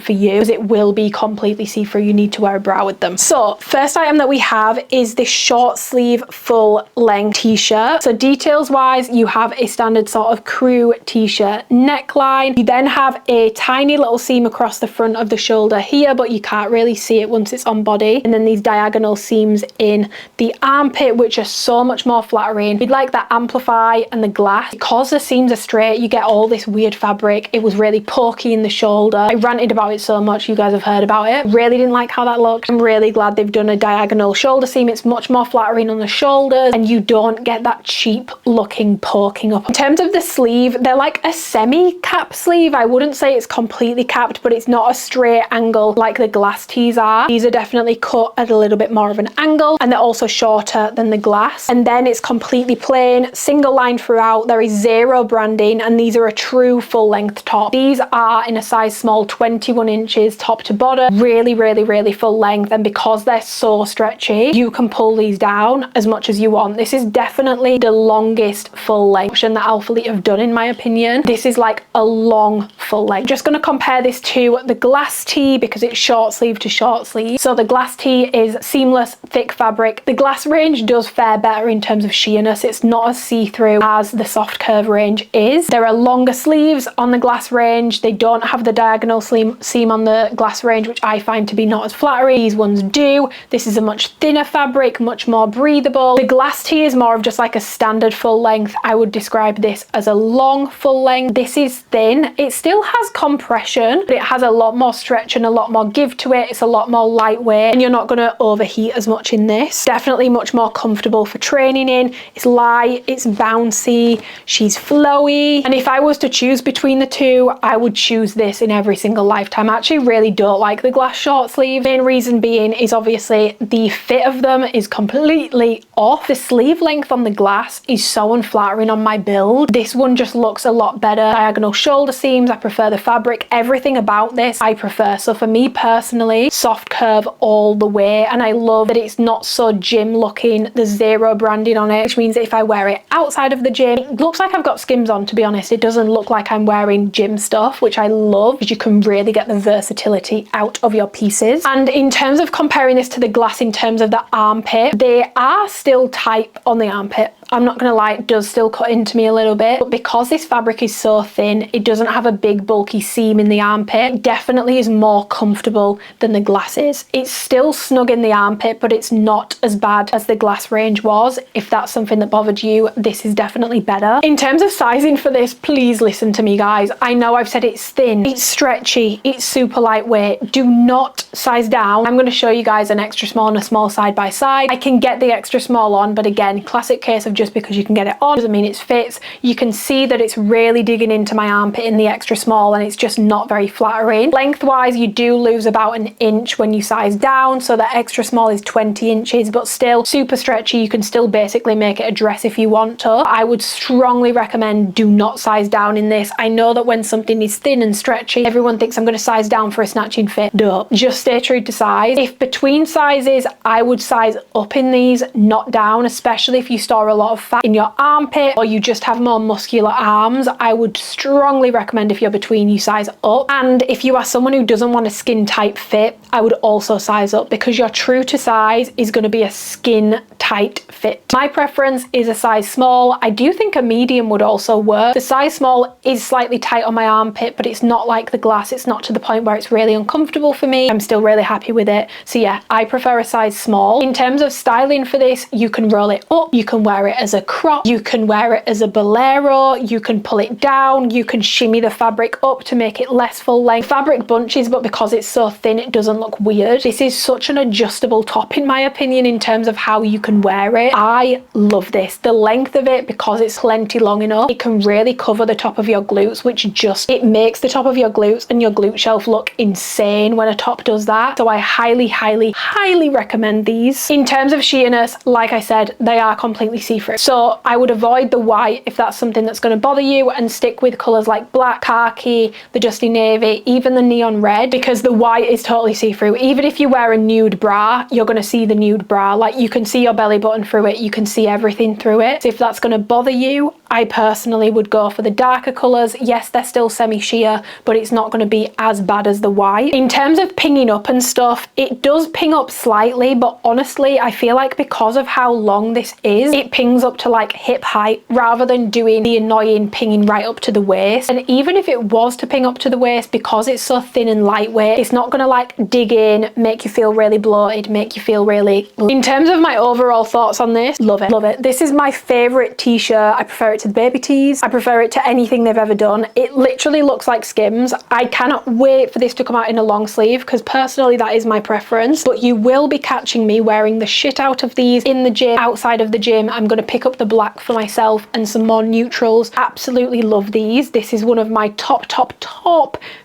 for you, because it will be completely see-through. You need to wear a bra with them. So first item that we have is this short sleeve full length t-shirt. So details wise, you have a standard sort of crew t-shirt neckline. You then have a tiny little seam across the front of the shoulder here, but you can't really see it once it's on body. And then these diagonal seams in the armpit, which are so much more flattering. You'd like that amplify and the glass. Because the seams are straight, you get all this weird fabric. It was really pokey in the shoulder. I ranted about it so much, you guys have heard about it. Really didn't like how that looked. I'm really glad they've done a diagonal shoulder seam. It's much more flattering on the shoulders and you don't get that cheap looking poking up. In terms of the sleeve, they're like a semi-cap sleeve. I wouldn't say it's completely capped, but it's not a straight angle like the glass tees are. These are definitely cut at a little bit more of an angle, and they're also shorter than the glass. And then it's completely plain, single line throughout. There is zero branding, and these are a true full length top. These are in a size small, 21 inches top to bottom. Really, really, really full length, and because they're so stretchy, you can pull these down as much as you want. This is definitely the longest full length option that alphalete have done, in my opinion. This is like a long full length. Just going to compare this to the glass tee because it's short sleeve to short sleeve. So the glass tee is seamless, thick fabric. The glass range does fare better in terms of sheerness. It's not as see-through as the soft curve range is. There are longer sleeves on the glass range. They don't have the diagonal seam on the glass range, which I find to be not as flattering. These ones do. This is a much thinner fabric, much more breathable. The glass tee is more of just like a standard full length. I would describe this as a long full length. This is thin. It still has compression, but it has a lot more stretch and a lot more give to it. It's a lot more lightweight and you're not going to overheat as much in this. Definitely much more comfortable for training in. It's light, it's bouncy, she's flowy. And if I was to choose between the two, I would choose this in every single lifetime. I actually really don't like the glass short sleeve. Main reason being is obviously the fit of them is completely off. The sleeve length on the glass is so unflattering on my build. This one just looks a lot better. Diagonal shoulder seams. I prefer the fabric, everything about this I prefer. So for me personally, soft curve all the way, and I love that it's not so gym looking. There's zero branding on it, which means that if I wear it outside of the gym, it looks like I've got Skims on, to be honest. It doesn't look like I'm wearing gym stuff, which I love, because you can really get the versatility out of your pieces. And in terms of comparing this to the glass in terms of the armpit, they are still tight on the armpit. I'm not gonna lie, it does still cut into me a little bit, but because this fabric is so thin, it doesn't have a big bulky seam in the armpit. It definitely is more comfortable than the glass is. It's still snug in the armpit, but it's not as bad as the glass range was. If that's something that bothered you, this is definitely better. In terms of sizing for this, please listen to me, guys. I know I've said it's thin, it's stretchy, it's super lightweight. Do not size down. I'm gonna show you guys an extra small and a small side by side. I can get the extra small on, but again, classic case of just because you can get it on doesn't mean it fits. You can see that it's really digging into my armpit in the extra small, and it's just not very flattering. Lengthwise, you do lose about an inch when you size down, so the extra small is 20 inches, but still super stretchy. You can still basically make it a dress if you want to. I would strongly recommend do not size down in this. I know that when something is thin and stretchy, everyone thinks I'm going to size down for a snatching fit. Duh. Just stay true to size. If between sizes, I would size up in these, not down, especially if you store a lot of fat in your armpit or you just have more muscular arms. I would strongly recommend, if you're between, you size up. And if you are someone who doesn't want a skin tight fit, I would also size up, because your true to size is going to be a skin tight fit. My preference is a size small. I do think a medium would also work. The size small is slightly tight on my armpit, but it's not like the glass. It's not to the point where it's really uncomfortable for me. I'm still really happy with it. So yeah, I prefer a size small. In terms of styling for this, you can roll it up, you can wear it as a crop, you can wear it as a bolero, you can pull it down, you can shimmy the fabric up to make it less full length. Fabric bunches, but because it's so thin, it doesn't look weird. This is such an adjustable top, in my opinion, in terms of how you can wear it. I love this. The length of it, because it's plenty long enough, it can really cover the top of your glutes, which just, it makes the top of your glutes and your glute shelf look insane when a top does that. So I highly, highly, highly recommend these. In terms of sheerness, like I said, they are completely see-through. So I would avoid the white if that's something that's going to bother you, and stick with colors like black, khaki, the dusty navy, even the neon red, because the white is totally see-through. Even if you wear a nude bra, you're going to see the nude bra. Like, you can see your belly button through it, you can see everything through it. So if that's going to bother you, I personally would go for the darker colors. Yes, they're still semi-sheer, but it's not going to be as bad as the white. In terms of pinging up and stuff, it does ping up slightly, but honestly, I feel like because of how long this is, it pings up to like hip height rather than doing the annoying pinging right up to the waist. And even if it was to ping up to the waist, because it's so thin and lightweight, it's not going to like dig in, make you feel really bloated, make you feel really... In terms of my overall thoughts on this, love it, love it. This is my favorite t-shirt. I prefer it to the baby tees. I prefer it to anything they've ever done. It literally looks like Skims. I cannot wait for this to come out in a long sleeve, because personally that is my preference. But you will be catching me wearing the shit out of these in the gym, outside of the gym. I'm going to pick up the black for myself and some more neutrals. Absolutely love these. This is one of my top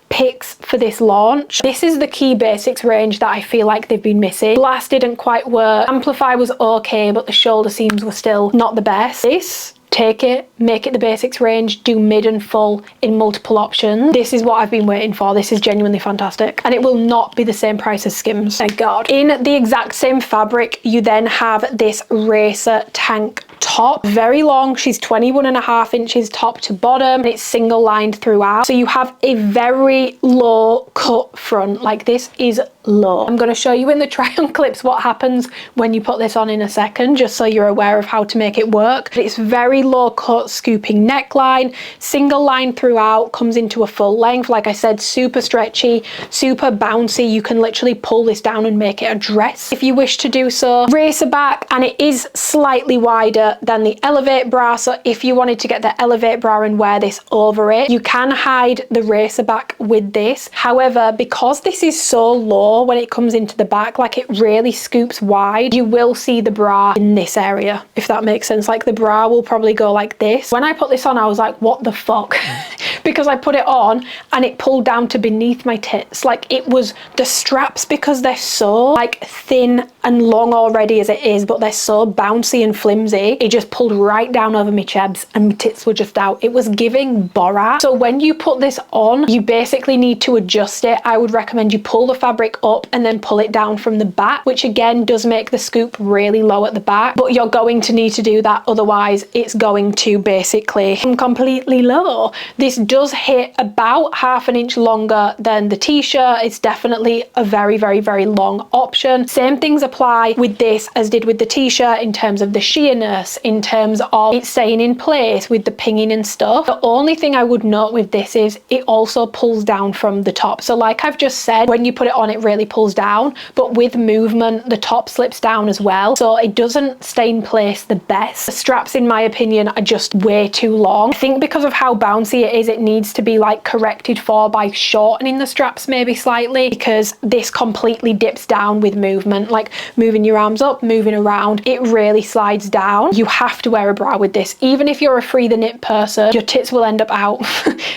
picks for this launch. This is the key basics range that I feel like they've been missing. Blast didn't quite work. Amplify was okay, but the shoulder seams were still not the best. This, take it, make it the basics range, do mid and full in multiple options. This is what I've been waiting for. This is genuinely fantastic, and it will not be the same price as Skims, thank God. In the exact same fabric, you then have this racer tank top, very long. She's 21.5 inches top to bottom, and it's single lined throughout, so you have a very low cut front. Like, this is low. I'm going to show you in the try on clips what happens when you put this on in a second, just so you're aware of how to make it work. But it's very low cut, scooping neckline, single line throughout, comes into a full length. Like I said, super stretchy, super bouncy. You can literally pull this down and make it a dress if you wish to do so. Racer back, and it is slightly wider than the elevate bra, so if you wanted to get the elevate bra and wear this over it, you can hide the racer back with this. However, because this is so low when it comes into the back, like, it really scoops wide, you will see the bra in this area, if that makes sense. Like, the bra will probably go like this. When I put this on, I was like, what the fuck? because I put it on and it pulled down to beneath my tits. Like, it was the straps, because they're so like thin and long already as it is, but they're so bouncy and flimsy, it just pulled right down over my chebs and my tits were just out. It was giving Borat. So when you put this on, you basically need to adjust it. I would recommend you pull the fabric up and then pull it down from the back, which again does make the scoop really low at the back, but you're going to need to do that, otherwise it's going to basically come completely low. This does hit about half an inch longer than the t-shirt. It's definitely a very, very, very long option. Same things apply with this as did with the t-shirt in terms of the sheerness, in terms of it staying in place with the pinging and stuff. The only thing I would note with this is it also pulls down from the top. So like I've just said, when you put it on, it really pulls down, but with movement, the top slips down as well. So it doesn't stay in place the best. The straps, in my opinion, are just way too long. I think because of how bouncy it is, it needs to be like corrected for by shortening the straps maybe slightly, because this completely dips down with movement, like moving your arms up, moving around, it really slides down. You have to wear a bra with this. Even if you're a free the knit person, your tits will end up out.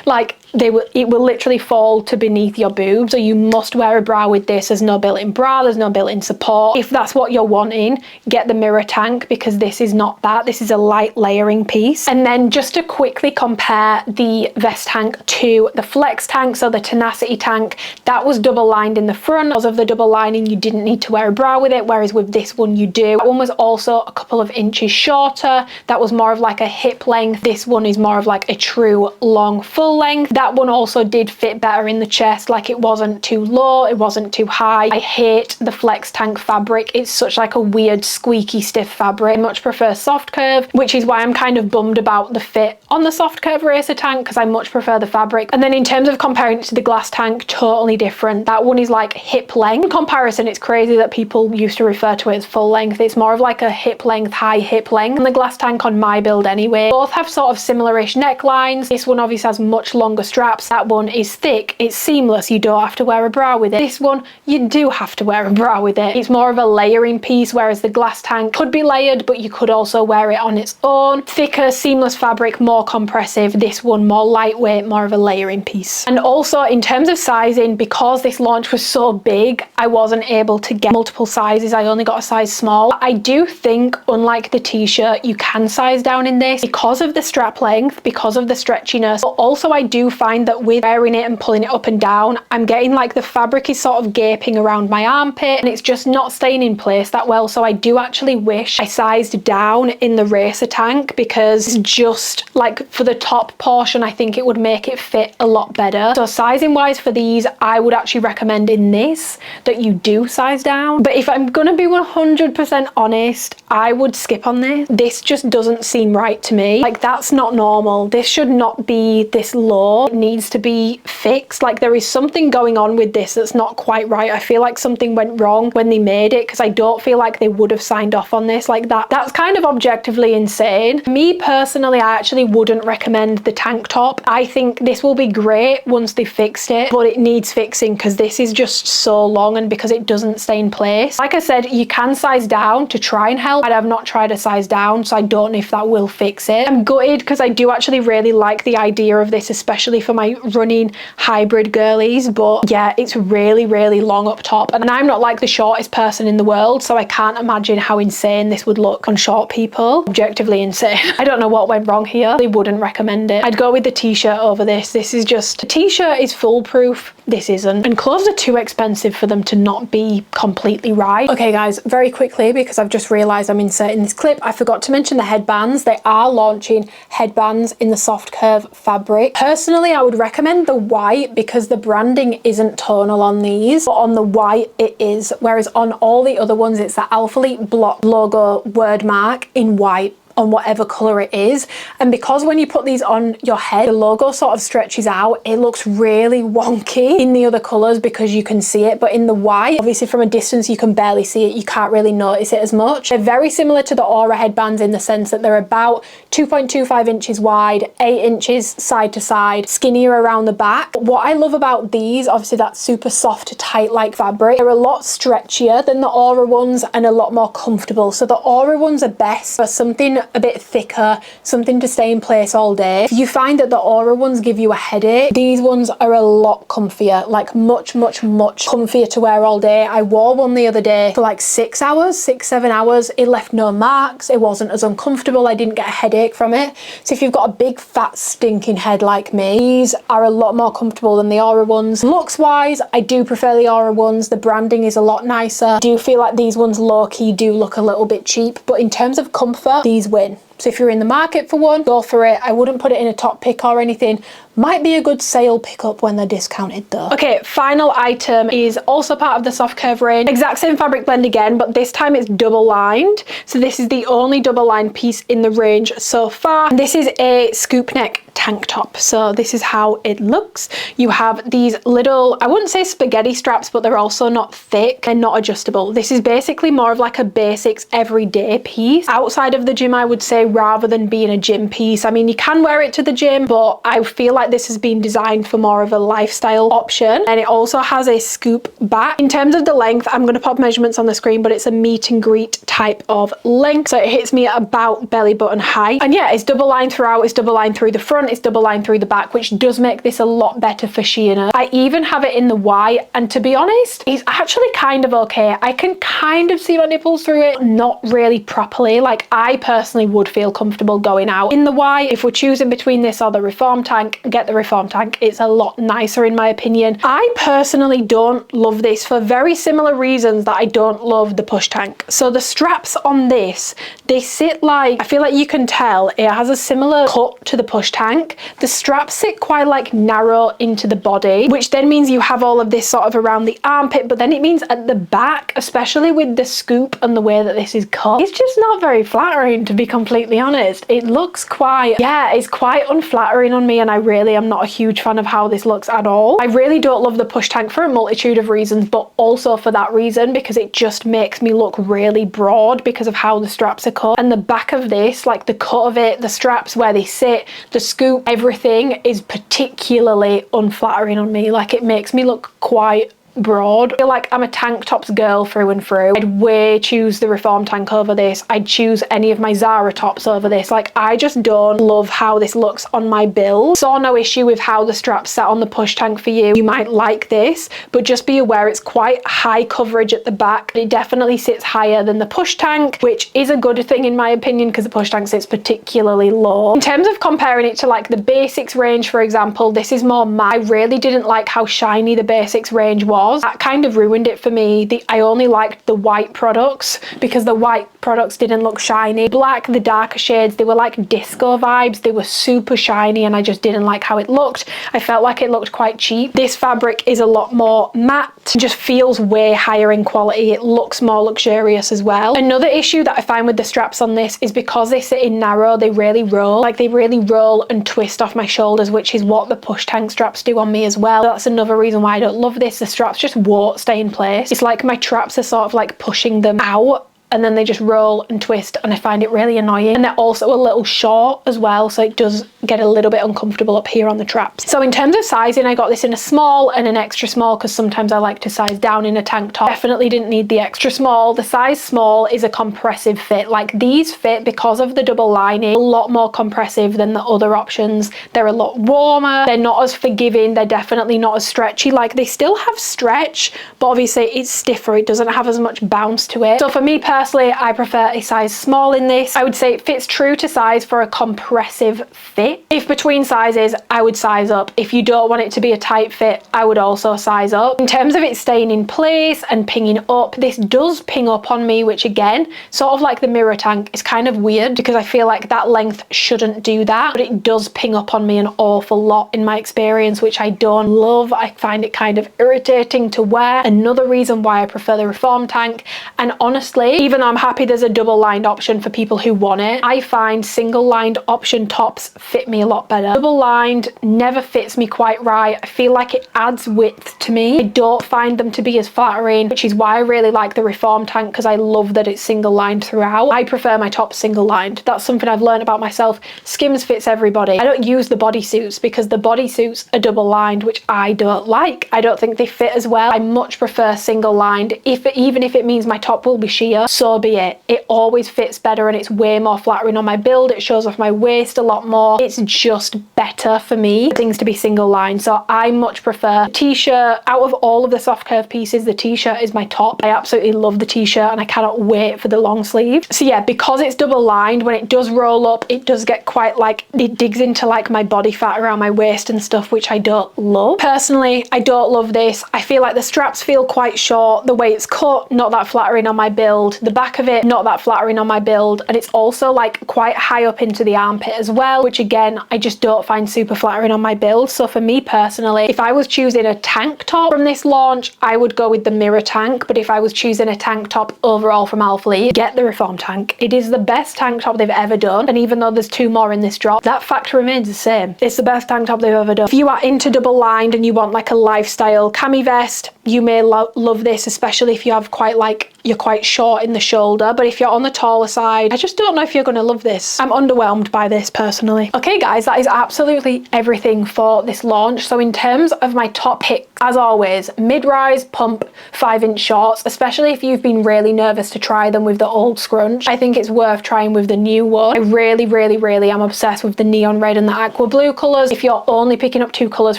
Like, it will literally fall to beneath your boobs, so you must wear a bra with this. There's no built-in bra, there's no built-in support. If that's what you're wanting, get the mirror tank, because this is not that. This is a light layering piece. And then just to quickly compare the vest tank to the flex tank, so the tenacity tank, that was double lined in the front. Because of the double lining, you didn't need to wear a bra with it, whereas with this one you do. That one was also a couple of inches shorter. That was more of like a hip length. This one is more of like a true long full length. That one also did fit better in the chest, like it wasn't too low, it wasn't too high. I hate the flex tank fabric. It's such like a weird squeaky stiff fabric. I much prefer soft curve, which is why I'm kind of bummed about the fit on the soft curve racer tank, because I much prefer the fabric. And then in terms of comparing it to the glass tank, totally different. That one is like hip length. In comparison, it's crazy that people used to refer to it as full length. It's more of like a hip length, high hip length. And the glass tank on my build anyway. Both have sort of similar-ish necklines. This one obviously has much longer straps. That one is thick, it's seamless, you don't have to wear a bra with it. This one, you do have to wear a bra with it. It's more of a layering piece, whereas the glass tank could be layered, but you could also wear it on its own. Thicker, seamless fabric, more compressive. This one more lightweight, more of a layering piece. And also in terms of sizing, because this launch was so big, I wasn't able to get multiple sizes. I only got a size small. I do think, unlike the t-shirt, you can size down in this because of the strap length, because of the stretchiness, but also I do find that with wearing it and pulling it up and down, I'm getting like the fabric is sort of gaping around my armpit and it's just not staying in place that well. So I do actually wish I sized down in the racer tank, because just like for the top portion, I think it would make it fit a lot better. So sizing wise for these, I would actually recommend in this that you do size down. But if I'm gonna be 100% honest, I would skip on this. This just doesn't seem right to me. Like, that's not normal. This should not be this low. It needs to be fixed. Like, there is something going on with this that's not quite right. I feel like something went wrong when they made it, because I don't feel like they would have signed off on this like that. That's kind of objectively insane. Me personally, I actually wouldn't recommend the tank top. I think this will be great once they fixed it, but it needs fixing because this is just so long and because it doesn't stay in place. Like I said, you can size down to try and help. I have not tried a size down, so I don't know if that will fix it. I'm gutted because I do actually really like the idea of this, especially for my running hybrid girlies, but yeah, it's really, really long up top, and I'm not like the shortest person in the world, so I can't imagine how insane this would look on short people. Objectively insane. I don't know what went wrong here. They wouldn't recommend it. I'd go with the t-shirt over this. This is just, the t-shirt is foolproof, this isn't, and clothes are too expensive for them to not be completely right. Okay guys, very quickly, because I've just realized I'm inserting this clip, I forgot to mention the headbands. They are launching headbands in the soft curve fabric. Personally, I would recommend the white because the branding isn't tonal on these, but on the white it is, whereas on all the other ones it's the alphalete block logo word mark in white on whatever color it is. And because when you put these on your head, the logo sort of stretches out, it looks really wonky in the other colors because you can see it, but in the white, obviously from a distance you can barely see it, you can't really notice it as much. They're very similar to the Aura headbands in the sense that they're about 2.25 inches wide, 8 inches side to side, skinnier around the back. But what I love about these, obviously that super soft tight like fabric, they're a lot stretchier than the Aura ones and a lot more comfortable. So the Aura ones are best for something a bit thicker, something to stay in place all day. If you find that the Aura ones give you a headache, these ones are a lot comfier, like much comfier to wear all day. I wore one the other day for like 6 hours, 6-7 hours. It left no marks. It wasn't as uncomfortable. I didn't get a headache from it. So if you've got a big fat stinking head like me, these are a lot more comfortable than the Aura ones. Looks wise, I do prefer the Aura ones. The branding is a lot nicer. I do feel like these ones low-key do look a little bit cheap, but in terms of comfort, these win. So if you're in the market for one, go for it. I wouldn't put it in a top pick or anything. Might be a good sale pickup when they're discounted though. Okay, final item is also part of the soft curve range. Exact same fabric blend again, but this time it's double lined. So this is the only double lined piece in the range so far. And this is a scoop neck tank top. So this is how it looks. You have these little, I wouldn't say spaghetti straps, but they're also not thick and not adjustable. This is basically more of like a basics everyday piece. Outside of the gym, I would say, rather than being a gym piece. I mean, you can wear it to the gym, but I feel like this has been designed for more of a lifestyle option. And it also has a scoop back. In terms of the length, I'm going to pop measurements on the screen, but it's a meet and greet type of length. So it hits me at about belly button height. And yeah, it's double lined throughout. It's double lined through the front. It's double lined through the back, which does make this a lot better for sheerness. I even have it in the Y, and to be honest, it's actually kind of okay. I can kind of see my nipples through it, not really properly. Like, I personally would feel comfortable going out in the Y. If we're choosing between this or the Reform tank, get the Reform tank. It's a lot nicer in my opinion. I personally don't love this for very similar reasons that I don't love the push tank. So the straps on this, they sit like, I feel like you can tell it has a similar cut to the push tank. The straps sit quite like narrow into the body, which then means you have all of this sort of around the armpit, but then it means at the back, especially with the scoop and the way that this is cut, it's just not very flattering, to be completely honest. It looks quite, yeah, it's quite unflattering on me, and I really am not a huge fan of how this looks at all. I really don't love the push tank for a multitude of reasons, but also for that reason, because it just makes me look really broad because of how the straps are cut. And the back of this, like the cut of it, the straps where they sit, the scoop, everything is particularly unflattering on me. Like, it makes me look quite broad. I feel like I'm a tank tops girl through and through. I'd way choose the Reform tank over this. I'd choose any of my Zara tops over this. Like, I just don't love how this looks on my build. Saw no issue with how the straps sat on the push tank for you. You might like this, but just be aware it's quite high coverage at the back. It definitely sits higher than the push tank, which is a good thing in my opinion, because the push tank sits particularly low. In terms of comparing it to like the basics range, for example, this is more matte. I really didn't like how shiny the basics range was. That kind of ruined it for me. I only liked the white products because the white products didn't look shiny. Black, the darker shades, they were like disco vibes. They were super shiny and I just didn't like how it looked. I felt like it looked quite cheap. This fabric is a lot more matte. It just feels way higher in quality. It looks more luxurious as well. Another issue that I find with the straps on this is because they sit in narrow, they really roll. Like, they really roll and twist off my shoulders, which is what the push tank straps do on me as well. That's another reason why I don't love this. The straps just won't stay in place. It's like my traps are sort of like pushing them out, and then they just roll and twist, and I find it really annoying. And they're also a little short as well, so it does get a little bit uncomfortable up here on the traps. So in terms of sizing, I got this in a small and an extra small, because sometimes I like to size down in a tank top. Definitely didn't need the extra small. The size small is a compressive fit. Like, these fit, because of the double lining, a lot more compressive than the other options. They're a lot warmer. They're not as forgiving. They're definitely not as stretchy. Like, they still have stretch, but obviously it's stiffer. It doesn't have as much bounce to it. So for me personally, I prefer a size small in this. I would say it fits true to size for a compressive fit. If between sizes, I would size up. If you don't want it to be a tight fit, I would also size up. In terms of it staying in place and pinging up, this does ping up on me, which again, sort of like the mirror tank, is kind of weird because I feel like that length shouldn't do that, but it does ping up on me an awful lot in my experience, which I don't love. I find it kind of irritating to wear. Another reason why I prefer the Reform tank. And honestly, even though I'm happy there's a double lined option for people who want it, I find single lined option tops fit me a lot better. Double lined never fits me quite right. I feel like it adds width to me. I don't find them to be as flattering, which is why I really like the Reform tank, because I love that it's single lined throughout. I prefer my top single lined. That's something I've learned about myself. Skims fits everybody. I don't use the bodysuits because the bodysuits are double lined, which I don't like. I don't think they fit as well. I much prefer single lined, even if it means my top will be sheer. so be it. It always fits better and it's way more flattering on my build. It shows off my waist a lot more. It's just better for me for things to be single line. So I much prefer t-shirt. Out of all of the soft curve pieces, the t-shirt is my top. I absolutely love the t-shirt and I cannot wait for the long sleeve. So yeah, because it's double lined, when it does roll up, it does get quite like, it digs into like my body fat around my waist and stuff, which I don't love. Personally, I don't love this. I feel like the straps feel quite short. The way it's cut, not that flattering on my build. The back of it, not that flattering on my build. And it's also like quite high up into the armpit as well, which again, I just don't find super flattering on my build. So for me personally, if I was choosing a tank top from this launch, I would go with the mirror tank. But if I was choosing a tank top overall from alphalete, get the reform tank. It is the best tank top they've ever done. And even though there's 2 more in this drop, that fact remains the same. It's the best tank top they've ever done. If you are into double lined and you want like a lifestyle cami vest, you may love this, especially if you have quite like, you're quite short in the shoulder. But if you're on the taller side, I just don't know if you're going to love this. I'm underwhelmed by this personally. Okay guys, that is absolutely everything for this launch. So in terms of my top pick, as always, mid-rise pump 5-inch shorts, especially if you've been really nervous to try them with the old scrunch. I think it's worth trying with the new one. I really am obsessed with the neon red and the aqua blue colours. If you're only picking up 2 colours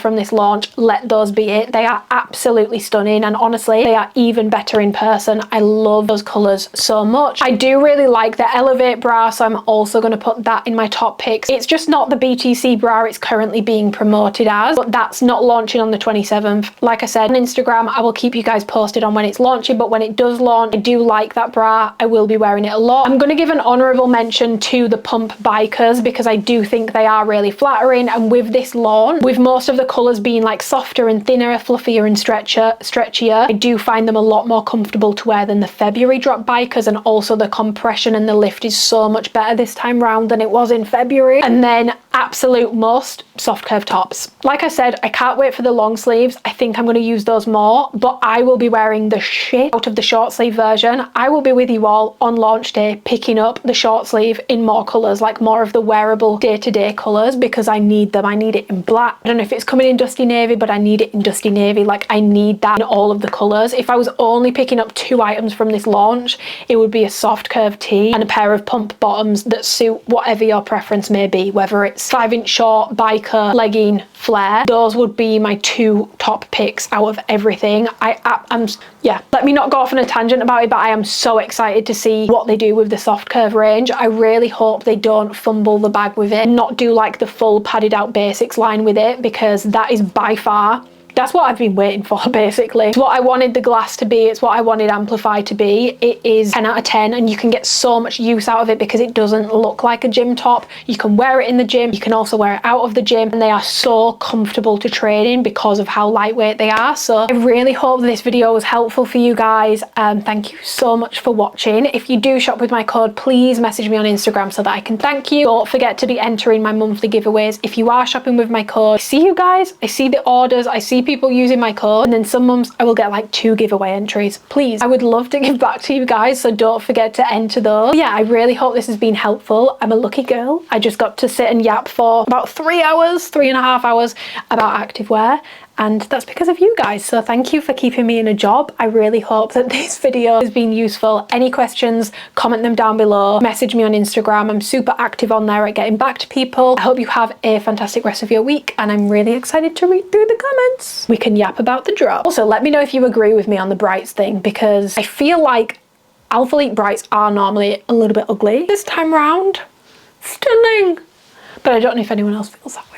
from this launch, let those be it. They are absolutely stunning and honestly, they are even better in person. I love those colours so much. I do really like the Elevate bra, so I'm also going to put that in my top picks. It's just not the BTC bra it's currently being promoted as, but that's not launching on the 27th. Like I said on Instagram, I will keep you guys posted on when it's launching, but when it does launch, I do like that bra. I will be wearing it a lot. I'm going to give an honourable mention to the pump bikers because I do think they are really flattering, and with this launch, with most of the colours being like softer and thinner, fluffier and stretchier, I do find them a lot more comfortable to wear than the February drop bikers, and also the compression and the lift is so much better this time round than it was in February. And then absolute must, soft curve tops. Like I said, I can't wait for the long sleeves. I think I'm going to use those more, but I will be wearing the shit out of the short sleeve version. I will be with you all on launch day picking up the short sleeve in more colours, like more of the wearable day-to-day colours, because I need them. I need it in black. I don't know if it's coming in dusty navy, but I need it in dusty navy. Like I need that in all of the colours. If I was only picking up 2 items from this launch, it would be a soft curve tee and a pair of pump bottoms that suit whatever your preference may be, whether it's 5-inch short, biker, legging, flare. Those would be my 2 top picks out of everything. Yeah, let me not go off on a tangent about it, but I am so excited to see what they do with the soft curve range. I really hope they don't fumble the bag with it, not do like the full padded out basics line with it, because that is by far, that's what I've been waiting for basically. It's what I wanted the glass to be, it's what I wanted Amplify to be. It is 10 out of 10 and you can get so much use out of it because it doesn't look like a gym top. You can wear it in the gym, you can also wear it out of the gym, and they are so comfortable to train in because of how lightweight they are. So I really hope this video was helpful for you guys. Thank you so much for watching. If you do shop with my code, please message me on Instagram so that I can thank you. Don't forget to be entering my monthly giveaways if you are shopping with my code. I see you guys, I see the orders, I see people using my code, and then some months I will get like 2 giveaway entries. Please, I would love to give back to you guys, so don't forget to enter those. But yeah, I really hope this has been helpful. I'm a lucky girl. I just got to sit and yap for about 3.5 hours about activewear, and that's because of you guys, so thank you for keeping me in a job. I really hope that this video has been useful. Any questions, comment them down below, message me on Instagram. I'm super active on there at getting back to people. I hope you have a fantastic rest of your week, and I'm really excited to read through the comments. We can yap about the drop. Also, let me know if you agree with me on the brights thing, because I feel like alphalete brights are normally a little bit ugly. This time round, stunning, but I don't know if anyone else feels that way.